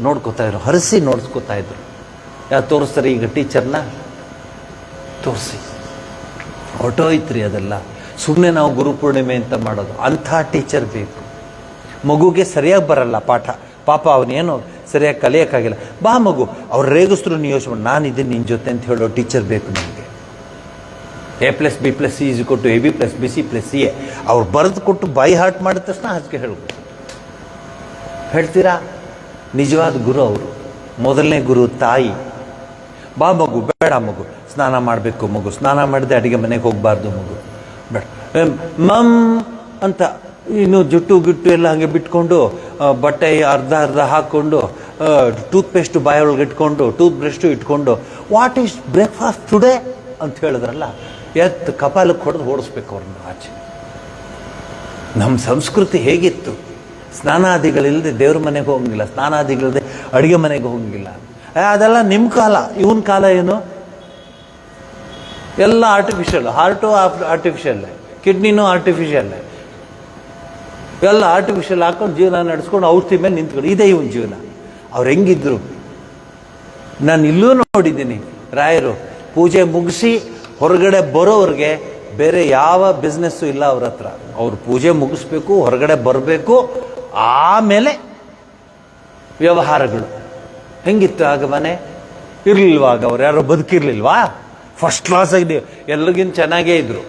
ನೋಡ್ಕೋತಾ ಇದ್ರು, ಹರಿಸಿ ನೋಡ್ಸ್ಕೋತಾ ಇದ್ರು. ಯಾರು ತೋರಿಸ್ತಾರೆ ಈಗ ಟೀಚರ್ನ? ತೋರಿಸಿ ಹೊಟ್ಟೋಯ್ತ್ರಿ ಅದೆಲ್ಲ. ಸುಮ್ಮನೆ ನಾವು ಗುರುಪೂರ್ಣಿಮೆ ಅಂತ ಮಾಡೋದು. ಅಂಥ ಟೀಚರ್ ಬೇಕು. ಮಗುಗೆ ಸರಿಯಾಗಿ ಬರಲ್ಲ ಪಾಠ, ಪಾಪ ಅವನೇನು ಸರಿಯಾಗಿ ಕಲಿಯೋಕ್ಕಾಗಿಲ್ಲ, ಬಾ ಮಗು, ಅವ್ರು ರೇಗಿಸ್ರು ನೀವು ಯೋಚನೆ ಮಾಡಿ, ನಾನಿದ್ದೀನಿ ನಿನ್ನ ಜೊತೆ ಅಂತ ಹೇಳೋ ಟೀಚರ್ ಬೇಕು ನಮಗೆ. A+B+C = AB+BC+CA ಅವ್ರು ಬರೆದು ಕೊಟ್ಟು ಬೈ ಹಾರ್ಟ್ ಮಾಡಿದ ತಕ್ಷಣ ಹಾಸಿಗೆ ಹೇಳ್ಬೋದು. ಹೇಳ್ತೀರಾ? ನಿಜವಾದ ಗುರು ಅವರು. ಮೊದಲನೇ ಗುರು ತಾಯಿ. ಬಾ ಮಗು, ಬೇಡ ಮಗು, ಸ್ನಾನ ಮಾಡಬೇಕು ಮಗು, ಸ್ನಾನ ಮಾಡಿದೆ ಅಡುಗೆ ಮನೆಗೆ ಹೋಗಬಾರ್ದು ಮಗು, ಬೇಡ ಮಮ್ ಅಂತ ಇನ್ನು ಜುಟ್ಟು ಗಿಟ್ಟು ಎಲ್ಲ ಹಾಗೆ ಬಿಟ್ಕೊಂಡು, ಬಟ್ಟೆ ಅರ್ಧ ಹಾಕ್ಕೊಂಡು, ಟೂತ್ಪೇಸ್ಟು ಬಾಯೊಳಗೆ ಇಟ್ಕೊಂಡು, ಟೂತ್ ಬ್ರಷ್ಟು ಇಟ್ಕೊಂಡು, ವಾಟ್ ಈಸ್ ಬ್ರೇಕ್ಫಾಸ್ಟ್ ಟುಡೇ ಅಂತ ಹೇಳಿದ್ರಲ್ಲ, ಎತ್ತು ಕಪಾಲಕ್ಕೆ ಹೊಡೆದು ಓಡಿಸ್ಬೇಕು ಅವ್ರನ್ನ ಆಚೆ. ನಮ್ಮ ಸಂಸ್ಕೃತಿ ಹೇಗಿತ್ತು? ಸ್ನಾನಾದಿಗಳಿಲ್ಲದೆ ದೇವ್ರ ಮನೆಗೆ ಹೋಗಂಗಿಲ್ಲ, ಸ್ನಾನಾದಿಗಳಿಲ್ಲದೆ ಅಡುಗೆ ಮನೆಗೆ ಹೋಗಂಗಿಲ್ಲ. ಅದೆಲ್ಲ ನಿಮ್ಮ ಕಾಲ. ಇವನ ಕಾಲ ಏನು? ಎಲ್ಲ ಆರ್ಟಿಫಿಷಿಯಲ್. ಹಾರ್ಟು ಆರ್ಟಿಫಿಷಿಯಲ್ಲೇ, ಕಿಡ್ನಿನೂ ಆರ್ಟಿಫಿಷಿಯಲ್ಲೇ, ಎಲ್ಲ ಆರ್ಟಿಫಿಷಿಯಲ್ ಹಾಕೊಂಡು ಜೀವನ ನಡೆಸ್ಕೊಂಡು ಔಷಧಿ ಮೇಲೆ ನಿಂತ್ಕೊಂಡು, ಇದೇ ಇವನ್ ಜೀವನ. ಅವ್ರು ಹೆಂಗಿದ್ರು ನಾನು ಇಲ್ಲೂ ನೋಡಿದ್ದೀನಿ. ರಾಯರು ಪೂಜೆ ಮುಗಿಸಿ ಹೊರಗಡೆ ಬರೋವ್ರಿಗೆ ಬೇರೆ ಯಾವ ಬಿಸ್ನೆಸ್ಸು ಇಲ್ಲ ಅವ್ರ ಹತ್ರ. ಅವ್ರು ಪೂಜೆ ಮುಗಿಸ್ಬೇಕು, ಹೊರಗಡೆ ಬರಬೇಕು, ಆಮೇಲೆ ವ್ಯವಹಾರಗಳು. ಹೆಂಗಿತ್ತು ಆಗ ಮನೆ? ಇರಲಿಲ್ವಾಗ? ಅವ್ರು ಯಾರೋ ಬದುಕಿರ್ಲಿಲ್ವಾ? ಫಸ್ಟ್ ಕ್ಲಾಸಾಗಿ ಎಲ್ಲರಿಗಿಂತ ಚೆನ್ನಾಗೇ ಇದ್ರು.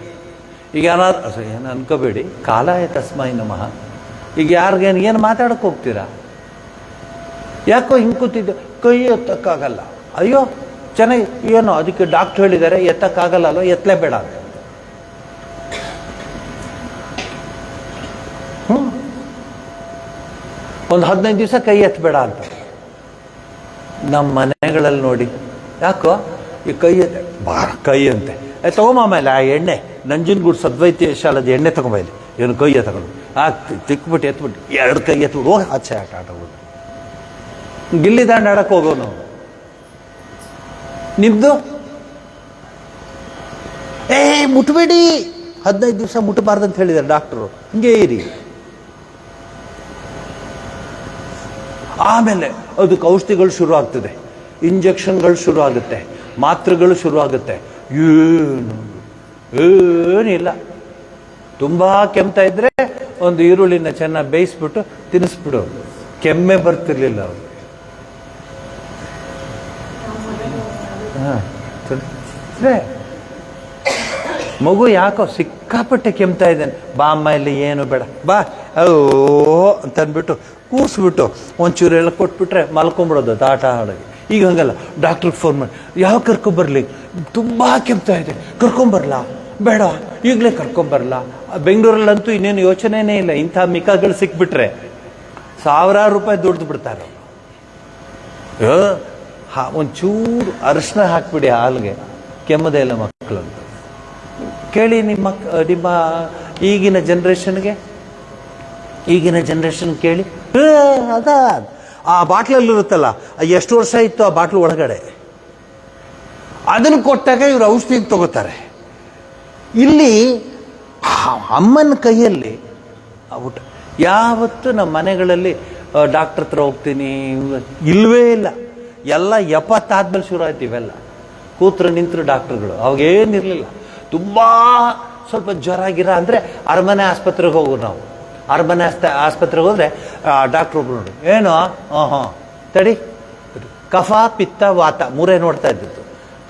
ಈಗ ಏನಾದ್ರು ಏನು ಅನ್ಕೋಬೇಡಿ, ಕಾಲಾಯ ತಸ್ಮೈ ನಮಃ. ಈಗ ಯಾರಿಗೇನು ಮಾತಾಡೋಕೆ ಹೋಗ್ತೀರಾ? ಯಾಕೋ ಹಿಂಗೆ ಕೂತಿದ್ದೆ, ಕೈ ಎತ್ತಕ್ಕಾಗಲ್ಲ. ಅಯ್ಯೋ ಚೆನ್ನಾಗಿ ಏನೋ ಅದಕ್ಕೆ ಡಾಕ್ಟ್ರ್ ಹೇಳಿದ್ದಾರೆ ಎತ್ತಕ್ಕಾಗಲ್ಲ ಅಲ್ವ, ಎತ್ತಲೇಬೇಡ ಅಂತ. ಒಂದು 15 ದಿವಸ ಕೈ ಎತ್ತಬೇಡ ಅಂತ. ನಮ್ಮ ಮನೆಗಳಲ್ಲಿ ನೋಡಿ, ಯಾಕೋ ಈ ಕೈ ಅಂತೆ, ತಗೊಂಬ ಆಮೇಲೆ ಆ ಎಣ್ಣೆ ನಂಜನಗೂಡು ಸದ್ವೈದ್ಯ ಶಾಲದ ಎಣ್ಣೆ ತಗೊಂಬೈಲಿ, ಏನು ಕೈಯ ತಗೊಂಡು ತಿಕ್ಬಿಟ್ಟು ಎತ್ಬಿಟ್ಟು 2 ಕೈ ಎತ್ಬಿಟ್ಟು ಹೋಗಿ ಆಚೆ ಆಟ ಆಡೋದು. ಗಿಲ್ಲಿ ದಾಂಡು ಆಡಕ್ಕೆ ಹೋಗೋನು. ನಿಮ್ದು ಮುಟ್ಬೇಡಿ, 15 ದಿವಸ ಮುಟ್ಟಬಾರ್ದಂತ ಹೇಳಿದ್ದಾರೆ ಡಾಕ್ಟರು. ಹಿಂಗೆ ಇರಿ. ಆಮೇಲೆ ಅದಕ್ಕೆ ಔಷಧಿಗಳು ಶುರು ಆಗ್ತದೆ, ಇಂಜೆಕ್ಷನ್ಗಳು ಶುರು ಆಗುತ್ತೆ, ಮಾತ್ರೆಗಳು ಶುರು ಆಗುತ್ತೆ. ಏನಿಲ್ಲ. ತುಂಬ ಕೆಮ್ತಾ ಇದ್ರೆ ಒಂದು ಈರುಳ್ಳಿನ ಚೆನ್ನಾಗಿ ಬೇಯಿಸ್ಬಿಟ್ಟು ತಿನ್ನಿಸ್ಬಿಡು, ಕೆಮ್ಮೆ ಬರ್ತಿರ್ಲಿಲ್ಲ ಅವ್ರು. ಮಗು ಯಾಕೋ ಸಿಕ್ಕಾಪಟ್ಟೆ ಕೆಮ್ತಾ ಇದ್ದಾನೆ, ಬಾ ಅಮ್ಮ ಇಲ್ಲಿ ಏನು ಬೇಡ ಬಾ ಓ ಅಂತ ಅಂದ್ಬಿಟ್ಟು ಕೂರಿಸ್ಬಿಟ್ಟು ಒಂಚೂರು ಎಲ್ಲ ಕೊಟ್ಬಿಟ್ರೆ ಮಲ್ಕೊಂಬಿಡೋದು ತಾಟ ಹಾಳಾಗಿ. ಈಗ ಹಂಗಲ್ಲ, ಡಾಕ್ಟ್ರಿಗೆ ಫೋನ್ ಮಾಡಿ ಯಾವ ಕರ್ಕೊಂಬರ್ಲಿ, ತುಂಬ ಕೆಮ್ತಾ ಇದೆ, ಕರ್ಕೊಂಬರ್ಲಾ ಬೇಡ ಈಗಲೇ ಕರ್ಕೊಂಬರಲ್ಲ. ಬೆಂಗಳೂರಲ್ಲಂತೂ ಇನ್ನೇನು ಯೋಚನೆನೇ ಇಲ್ಲ, ಇಂಥ ಮಿಕಾಗಳು ಸಿಕ್ಬಿಟ್ರೆ ಸಾವಿರಾರು ರೂಪಾಯಿ ದುಡ್ದು ಬಿಡ್ತಾರೆ. ಒಂಚೂರು ಅರಿಶಿನ ಹಾಕ್ಬಿಡಿ ಹಾಲಿಗೆ, ಕೆಮ್ಮದೇ ಇಲ್ಲ ಮಕ್ಕಳು ಅಂತ ಕೇಳಿ. ನಿಮ್ಮ ಈಗಿನ ಜನ್ರೇಷನ್ ಕೇಳಿ. ಅದ ಆ ಬಾಟ್ಲಲ್ಲಿರುತ್ತಲ್ಲ, ಎಷ್ಟು ವರ್ಷ ಇತ್ತು ಆ ಬಾಟ್ಲು ಒಳಗಡೆ, ಅದನ್ನು ಕೊಟ್ಟಾಗ ಇವರು ಔಷಧಿ ತಗೋತಾರೆ. ಇಲ್ಲಿ ಅಮ್ಮನ ಕೈಯಲ್ಲಿ ಊಟ. ಯಾವತ್ತು ನಮ್ಮ ಮನೆಗಳಲ್ಲಿ ಡಾಕ್ಟರ್ ಹತ್ರ ಹೋಗ್ತೀನಿ ಇಲ್ವೇ ಇಲ್ಲ. ಎಲ್ಲ 70 ಆದ್ಮೇಲೆ ಶುರು ಆಯ್ತು ಇವೆಲ್ಲ. ಕೂತ್ರು ನಿಂತರು ಡಾಕ್ಟರ್ಗಳು, ಅವಾಗೇನಿರಲಿಲ್ಲ. ತುಂಬ ಸ್ವಲ್ಪ ಜ್ವರ ಗಿರ ಅಂದರೆ ಅರಮನೆ ಆಸ್ಪತ್ರೆಗೆ ಹೋಗೋರು ನಾವು. ಅರಮನೆ ಆಸ್ಪತ್ರೆಗೆ ಹೋದರೆ ಡಾಕ್ಟ್ರ್ ಒಬ್ರು ನೋಡಿ, ಏನು ತಡಿ, ಕಫ ಪಿತ್ತ ವಾತ ಮೂರೇ ನೋಡ್ತಾ ಇದ್ದಿತ್ತು.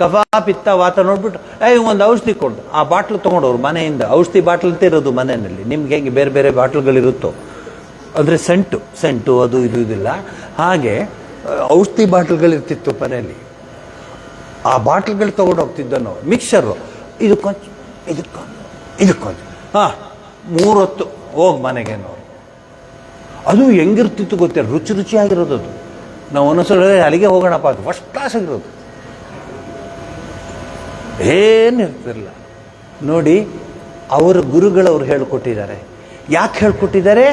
ಕಫ ಪಿತ್ತ ವಾತ ನೋಡ್ಬಿಟ್ಟು ಒಂದು ಔಷಧಿ ಕೊಡು. ಆ ಬಾಟ್ಲು ತೊಗೊಂಡವ್ರು ಮನೆಯಿಂದ, ಔಷಧಿ ಬಾಟ್ಲ್ ಅಂತ ಇರೋದು ಮನೆಯಲ್ಲಿ. ನಿಮ್ಗೆ ಹೆಂಗೆ ಬೇರೆ ಬೇರೆ ಬಾಟ್ಲುಗಳಿರುತ್ತೋ, ಅಂದರೆ ಸೆಂಟು ಅದು ಇದು ಇದಿಲ್ಲ, ಹಾಗೆ ಔಷಧಿ ಬಾಟ್ಲ್ಗಳಿರ್ತಿತ್ತು ಮನೆಯಲ್ಲಿ. ಆ ಬಾಟ್ಲ್ಗಳು ತೊಗೊಂಡು ಹೋಗ್ತಿದ್ದ ನಾವು. ಮಿಕ್ಸರು ಇದಕ್ಕೊಂಚು ಇದಕ್ಕೊಂಚು 3 ಹೊತ್ತು ಹೋಗಿ ಮನೆಗೆ ನಾವು. ಅದು ಹೆಂಗಿರ್ತಿತ್ತು ಗೊತ್ತೇ, ರುಚಿಯಾಗಿರೋದು ಅದು. ನಾವು ಒಂದೊಂದ್ಸಲ ಅಲ್ಲಿಗೆ ಹೋಗೋಣಪ್ಪ, ಅದು ಫಸ್ಟ್ ಕ್ಲಾಸ್ ಆಗಿರೋದು, ಏನಿರ್ತಿರಲಿಲ್ಲ. ನೋಡಿ, ಅವರ ಗುರುಗಳವ್ರು ಹೇಳ್ಕೊಟ್ಟಿದ್ದಾರೆ. ಯಾಕೆ ಹೇಳ್ಕೊಟ್ಟಿದ್ದಾರೆ?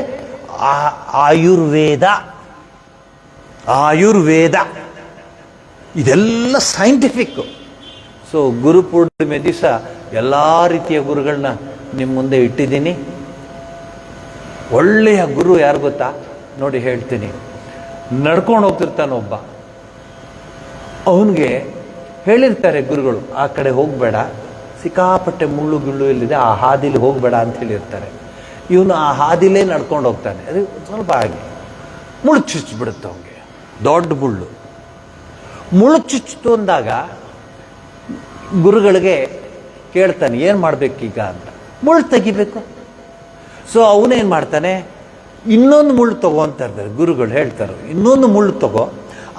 ಆಯುರ್ವೇದ ಇದೆಲ್ಲ ಸೈಂಟಿಫಿಕ್. ಸೊ ಗುರು ಪೂರ್ಣಿಮೆ ದಿವಸ ಎಲ್ಲ ರೀತಿಯ ಗುರುಗಳನ್ನ ನಿಮ್ಮ ಮುಂದೆ ಇಟ್ಟಿದ್ದೀನಿ. ಒಳ್ಳೆಯ ಗುರು ಯಾರು ಗೊತ್ತಾ? ನೋಡಿ ಹೇಳ್ತೀನಿ. ನಡ್ಕೊಂಡು ಹೋಗ್ತಿರ್ತಾನೊಬ್ಬ, ಅವನಿಗೆ ಹೇಳಿರ್ತಾರೆ ಗುರುಗಳು, ಆ ಕಡೆ ಹೋಗಬೇಡ, ಸಿಕ್ಕಾಪಟ್ಟೆ ಮುಳ್ಳು ಗಿಳ್ಳು ಇಲ್ಲಿದೆ, ಆ ಹಾದಿಲಿ ಹೋಗಬೇಡ ಅಂತ ಹೇಳಿರ್ತಾರೆ. ಇವನು ಆ ಹಾದಿಲೇ ನಡ್ಕೊಂಡು ಹೋಗ್ತಾನೆ. ಅದು ಸ್ವಲ್ಪ ಹಾಗೆ ಮುಳ್ಳು ಚುಚ್ಚಿಬಿಡುತ್ತೆ ಅವನಿಗೆ, ದೊಡ್ಡ ಮುಳ್ಳು ಚುಚ್ಚಿತು ಅಂದಾಗ ಗುರುಗಳಿಗೆ ಕೇಳ್ತಾನೆ, ಏನು ಮಾಡಬೇಕೀಗ ಅಂತ. ಮುಳ್ಳು ತೆಗಿಬೇಕು. ಸೊ ಅವನೇನು ಮಾಡ್ತಾನೆ, ಇನ್ನೊಂದು ಮುಳ್ಳು ತಗೋ ಅಂತ ಇರ್ತಾರೆ ಗುರುಗಳು, ಹೇಳ್ತಾರೆ ಇನ್ನೊಂದು ಮುಳ್ಳು ತಗೋ,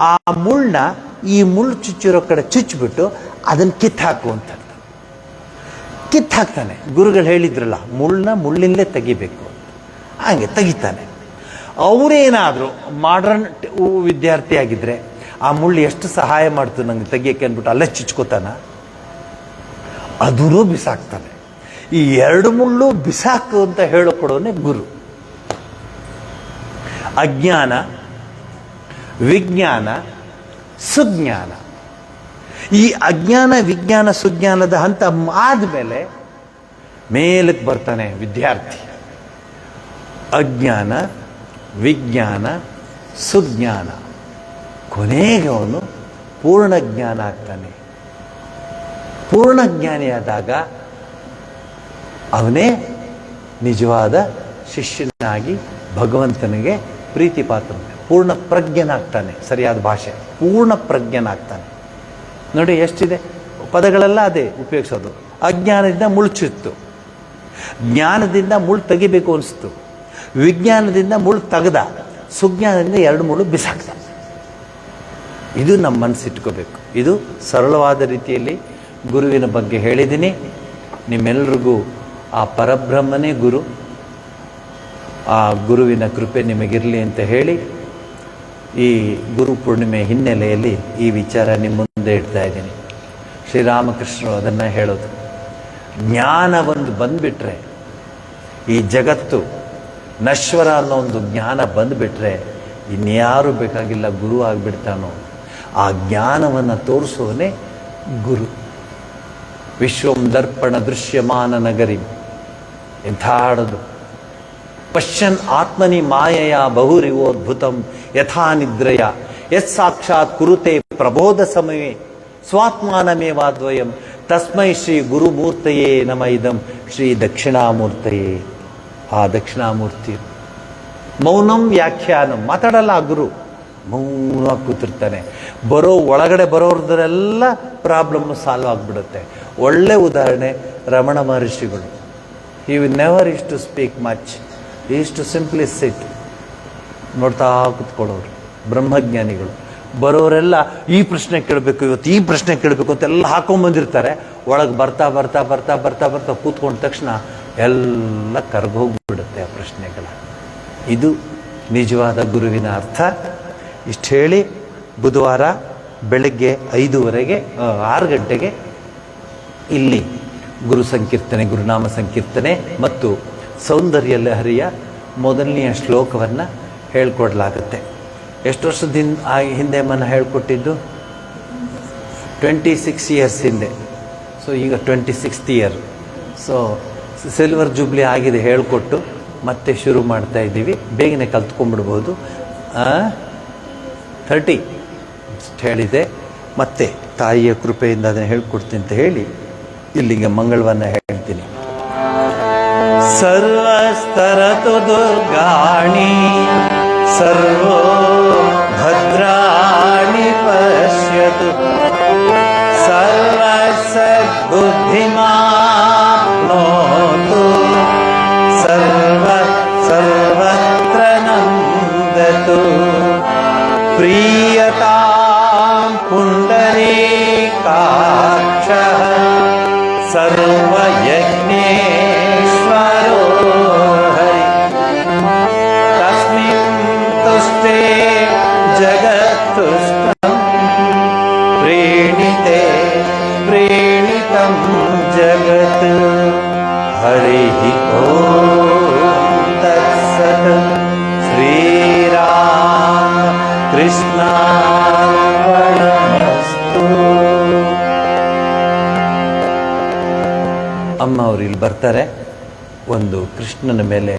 ಆ ಮುಳ್ಳನ್ನ ಈ ಮುಳ್ಳು ಚುಚ್ಚಿರೋ ಕಡೆ ಚುಚ್ಚಿಬಿಟ್ಟು ಅದನ್ನು ಕಿತ್ತಾಕು ಅಂತ ಕಿತ್ತಾಕ್ತಾನೆ. ಗುರುಗಳು ಹೇಳಿದ್ರಲ್ಲ, ಮುಳ್ಳಿನಲ್ಲೇ ತೆಗಿಬೇಕು, ಹಾಗೆ ತೆಗಿತಾನೆ. ಅವರೇನಾದರೂ ಮಾಡರ್ನ್ ವಿದ್ಯಾರ್ಥಿ ಆಗಿದ್ರೆ ಆ ಮುಳ್ಳು ಎಷ್ಟು ಸಹಾಯ ಮಾಡ್ತು ನಂಗೆ ತೆಗಿಯೋಕ್ಕೆ ಅಂದ್ಬಿಟ್ಟು ಅಲ್ಲೇ ಚುಚ್ಕೋತಾನ, ಅದೂ ಬಿಸಾಕ್ತಾನೆ. ಈ 2 ಮುಳ್ಳು ಬಿಸಾಕು ಅಂತ ಹೇಳಿಕೊಡೋನೆ ಗುರು. ಅಜ್ಞಾನ, ವಿಜ್ಞಾನ, ಸುಜ್ಞಾನ. ಈ ಅಜ್ಞಾನ ವಿಜ್ಞಾನ ಸುಜ್ಞಾನದ ಹಂತ ಆದಮೇಲೆ ಮೇಲಕ್ಕೆ ಬರ್ತಾನೆ ವಿದ್ಯಾರ್ಥಿ. ಅಜ್ಞಾನ, ವಿಜ್ಞಾನ, ಸುಜ್ಞಾನ. ಕೊನೆಗೆ ಅವನು ಪೂರ್ಣ ಜ್ಞಾನ ಆಗ್ತಾನೆ. ಪೂರ್ಣ ಜ್ಞಾನಿಯಾದಾಗ ಅವನೇ ನಿಜವಾದ ಶಿಷ್ಯನಾಗಿ ಭಗವಂತನಿಗೆ ಪ್ರೀತಿ ಪಾತ್ರ, ಪೂರ್ಣ ಪ್ರಜ್ಞನಾಗ್ತಾನೆ. ಸರಿಯಾದ ಭಾಷೆ, ಪೂರ್ಣ ಪ್ರಜ್ಞನಾಗ್ತಾನೆ. ನೋಡಿ ಎಷ್ಟಿದೆ ಪದಗಳೆಲ್ಲ ಅದೇ ಉಪಯೋಗಿಸೋದು. ಅಜ್ಞಾನದಿಂದ ಮುಳ್ಚಿತ್ತು, ಜ್ಞಾನದಿಂದ ಮುಳ್ಳು ತೆಗಿಬೇಕು ಅನಿಸ್ತು, ವಿಜ್ಞಾನದಿಂದ ಮುಳ್ಳು ತೆಗೆದ, ಸುಜ್ಞಾನದಿಂದ 2 ಮುಳ್ಳು ಬಿಸಾಕ್ದ. ಇದು ನಮ್ಮ ಮನಸ್ಸಿಟ್ಕೋಬೇಕು. ಇದು ಸರಳವಾದ ರೀತಿಯಲ್ಲಿ ಗುರುವಿನ ಬಗ್ಗೆ ಹೇಳಿದ್ದೀನಿ. ನಿಮ್ಮೆಲ್ರಿಗೂ ಆ ಪರಬ್ರಹ್ಮನೇ ಗುರು, ಆ ಗುರುವಿನ ಕೃಪೆ ನಿಮಗಿರಲಿ ಅಂತ ಹೇಳಿ ಈ ಗುರು ಪೂರ್ಣಿಮೆ ಹಿನ್ನೆಲೆಯಲ್ಲಿ ಈ ವಿಚಾರ ನಿಮ್ಮ ಮುಂದೆ ಇಡ್ತಾ ಇದ್ದೀನಿ. ಶ್ರೀರಾಮಕೃಷ್ಣರು ಅದನ್ನು ಹೇಳೋದು, ಜ್ಞಾನ ಒಂದು ಬಂದುಬಿಟ್ರೆ, ಈ ಜಗತ್ತು ನಶ್ವರ ಅನ್ನೋ ಒಂದು ಜ್ಞಾನ ಬಂದುಬಿಟ್ರೆ ಇನ್ಯಾರು ಬೇಕಾಗಿಲ್ಲ, ಗುರು ಆಗಿಬಿಡ್ತಾನೋ. ಆ ಜ್ಞಾನವನ್ನು ತೋರಿಸೋನೇ ಗುರು. ವಿಶ್ವಂ ದರ್ಪಣ ದೃಶ್ಯಮಾನ ನಗರಿ, ಎಂಥ ಹಾಡೋದು. ಪಶ್ಯನ್ ಆತ್ಮನಿ ಮಾಯೆಯ ಬಹುರಿವೋದ್ಭುತಂ ಯಥಾ ನಿದ್ರಯ ಯತ್ ಸಾಕ್ಷಾತ್ ಕುರುತೆ ಪ್ರಬೋಧ ಸಮಯೇ ಸ್ವಾತ್ಮಾನಮೇವಾದ್ವಯಂ ತಸ್ಮೈ ಶ್ರೀ ಗುರುಮೂರ್ತಯೇ ನಮ ಇದಂ ಶ್ರೀ ದಕ್ಷಿಣಾಮೂರ್ತಯೇ. ಆ ದಕ್ಷಿಣಾಮೂರ್ತಿ ಮೌನಂ ವ್ಯಾಖ್ಯಾನಂ, ಮಾತಾಡಲ್ಲ ಆ ಗುರು, ಮೌನವಾಗಿ ಕೂತಿರ್ತಾನೆ. ಒಳಗಡೆ ಬರೋರ್ದರೆಲ್ಲ ಪ್ರಾಬ್ಲಮ್ ಸಾಲ್ವ್ ಆಗಿಬಿಡುತ್ತೆ. ಒಳ್ಳೆ ಉದಾಹರಣೆ ರಮಣ ಮಹರ್ಷಿಗಳು. He will never is to speak much, is to simply sit, ನೋಡ್ತಾ ಕೂತ್ಕೊಳ್ಳೋರು ಬ್ರಹ್ಮಜ್ಞಾನಿಗಳು. ಬರೋರೆಲ್ಲ ಈ ಪ್ರಶ್ನೆ ಕೇಳಬೇಕು, ಇವತ್ತು ಈ ಪ್ರಶ್ನೆ ಕೇಳಬೇಕು ಅಂತೆಲ್ಲ ಹಾಕೊಂಡ್ಬಂದಿರ್ತಾರೆ. ಒಳಗೆ ಬರ್ತಾ ಬರ್ತಾ ಬರ್ತಾ ಬರ್ತಾ ಬರ್ತಾ ಕೂತ್ಕೊಂಡ ತಕ್ಷಣ ಎಲ್ಲ ಕರ್ಗೋಗ್ಬಿಡುತ್ತೆ ಆ ಪ್ರಶ್ನೆಗಳ. ಇದು ನಿಜವಾದ ಗುರುವಿನ ಅರ್ಥ. ಇಷ್ಟು ಹೇಳಿ ಬುಧವಾರ ಬೆಳಗ್ಗೆ 5:30 6 ಗಂಟೆಗೆ ಇಲ್ಲಿ ಗುರು ಸಂಕೀರ್ತನೆ, ಗುರುನಾಮ ಸಂಕೀರ್ತನೆ ಮತ್ತು ಸೌಂದರ್ಯ ಲಹರಿಯ ಮೊದಲನೆಯ ಶ್ಲೋಕವನ್ನು ಹೇಳ್ಕೊಡ್ಲಾಗುತ್ತೆ. ಎಷ್ಟು ವರ್ಷದ ಹಿಂದೆ ಮನ ಹೇಳ್ಕೊಟ್ಟಿದ್ದು? 26 ಇಯರ್ಸ್ ಹಿಂದೆ. ಸೊ ಈಗ 26th year. So silver jubilee ಆಗಿದೆ ಹೇಳ್ಕೊಟ್ಟು, ಮತ್ತೆ ಶುರು ಮಾಡ್ತಾ ಇದ್ದೀವಿ. ಬೇಗನೆ ಕಲ್ತ್ಕೊಂಡ್ಬಿಡ್ಬೋದು. 30 ಹೇಳಿದೆ, ಮತ್ತೆ ತಾಯಿಯ ಕೃಪೆಯಿಂದ ಅದನ್ನು ಹೇಳ್ಕೊಡ್ತೀನಿ ಅಂತ ಹೇಳಿ ಇಲ್ಲಿಗೆ ಮಂಗಳವನ್ನ ಹೇಳ್ತೀನಿ. ಸರ್ವಸ್ತರತು ದುರ್ಗಾಣಿ ಸರ್ವೋ ಭದ್ರಾಣಿ ಪಶ್ಯತು ಸರ್ವಸದ್ಬುದ್ಧಿಮಾಪ್ನೋತು ಸರ್ವತ್ರ ನಂದತು ಪ್ರೀಯತಾಂ ಪುಂಡರೀಕಾಕ್ಷಃ ಸರ್ವಯಜ್ಞೇಶ್ವರೋ ಹರಿ ತಸ್ಮಿನ್ ತುಷ್ಟೇ ಜಗತ್ತುಷ್ಟಂ ಪ್ರೇಣಿತೆ ಪ್ರೇಣಿತಂ ಜಗತ್. ಹರಿ ಓಂ ತತ್ಸತ್. ಶ್ರೀರಾಮ ಕೃಷ್ಣಾರ್ಪಣಮಸ್ತು. ಅಮ್ಮ ಅವರು ಇಲ್ಲಿ ಬರ್ತಾರೆ. ಒಂದು ಕೃಷ್ಣನ ಮೇಲೆ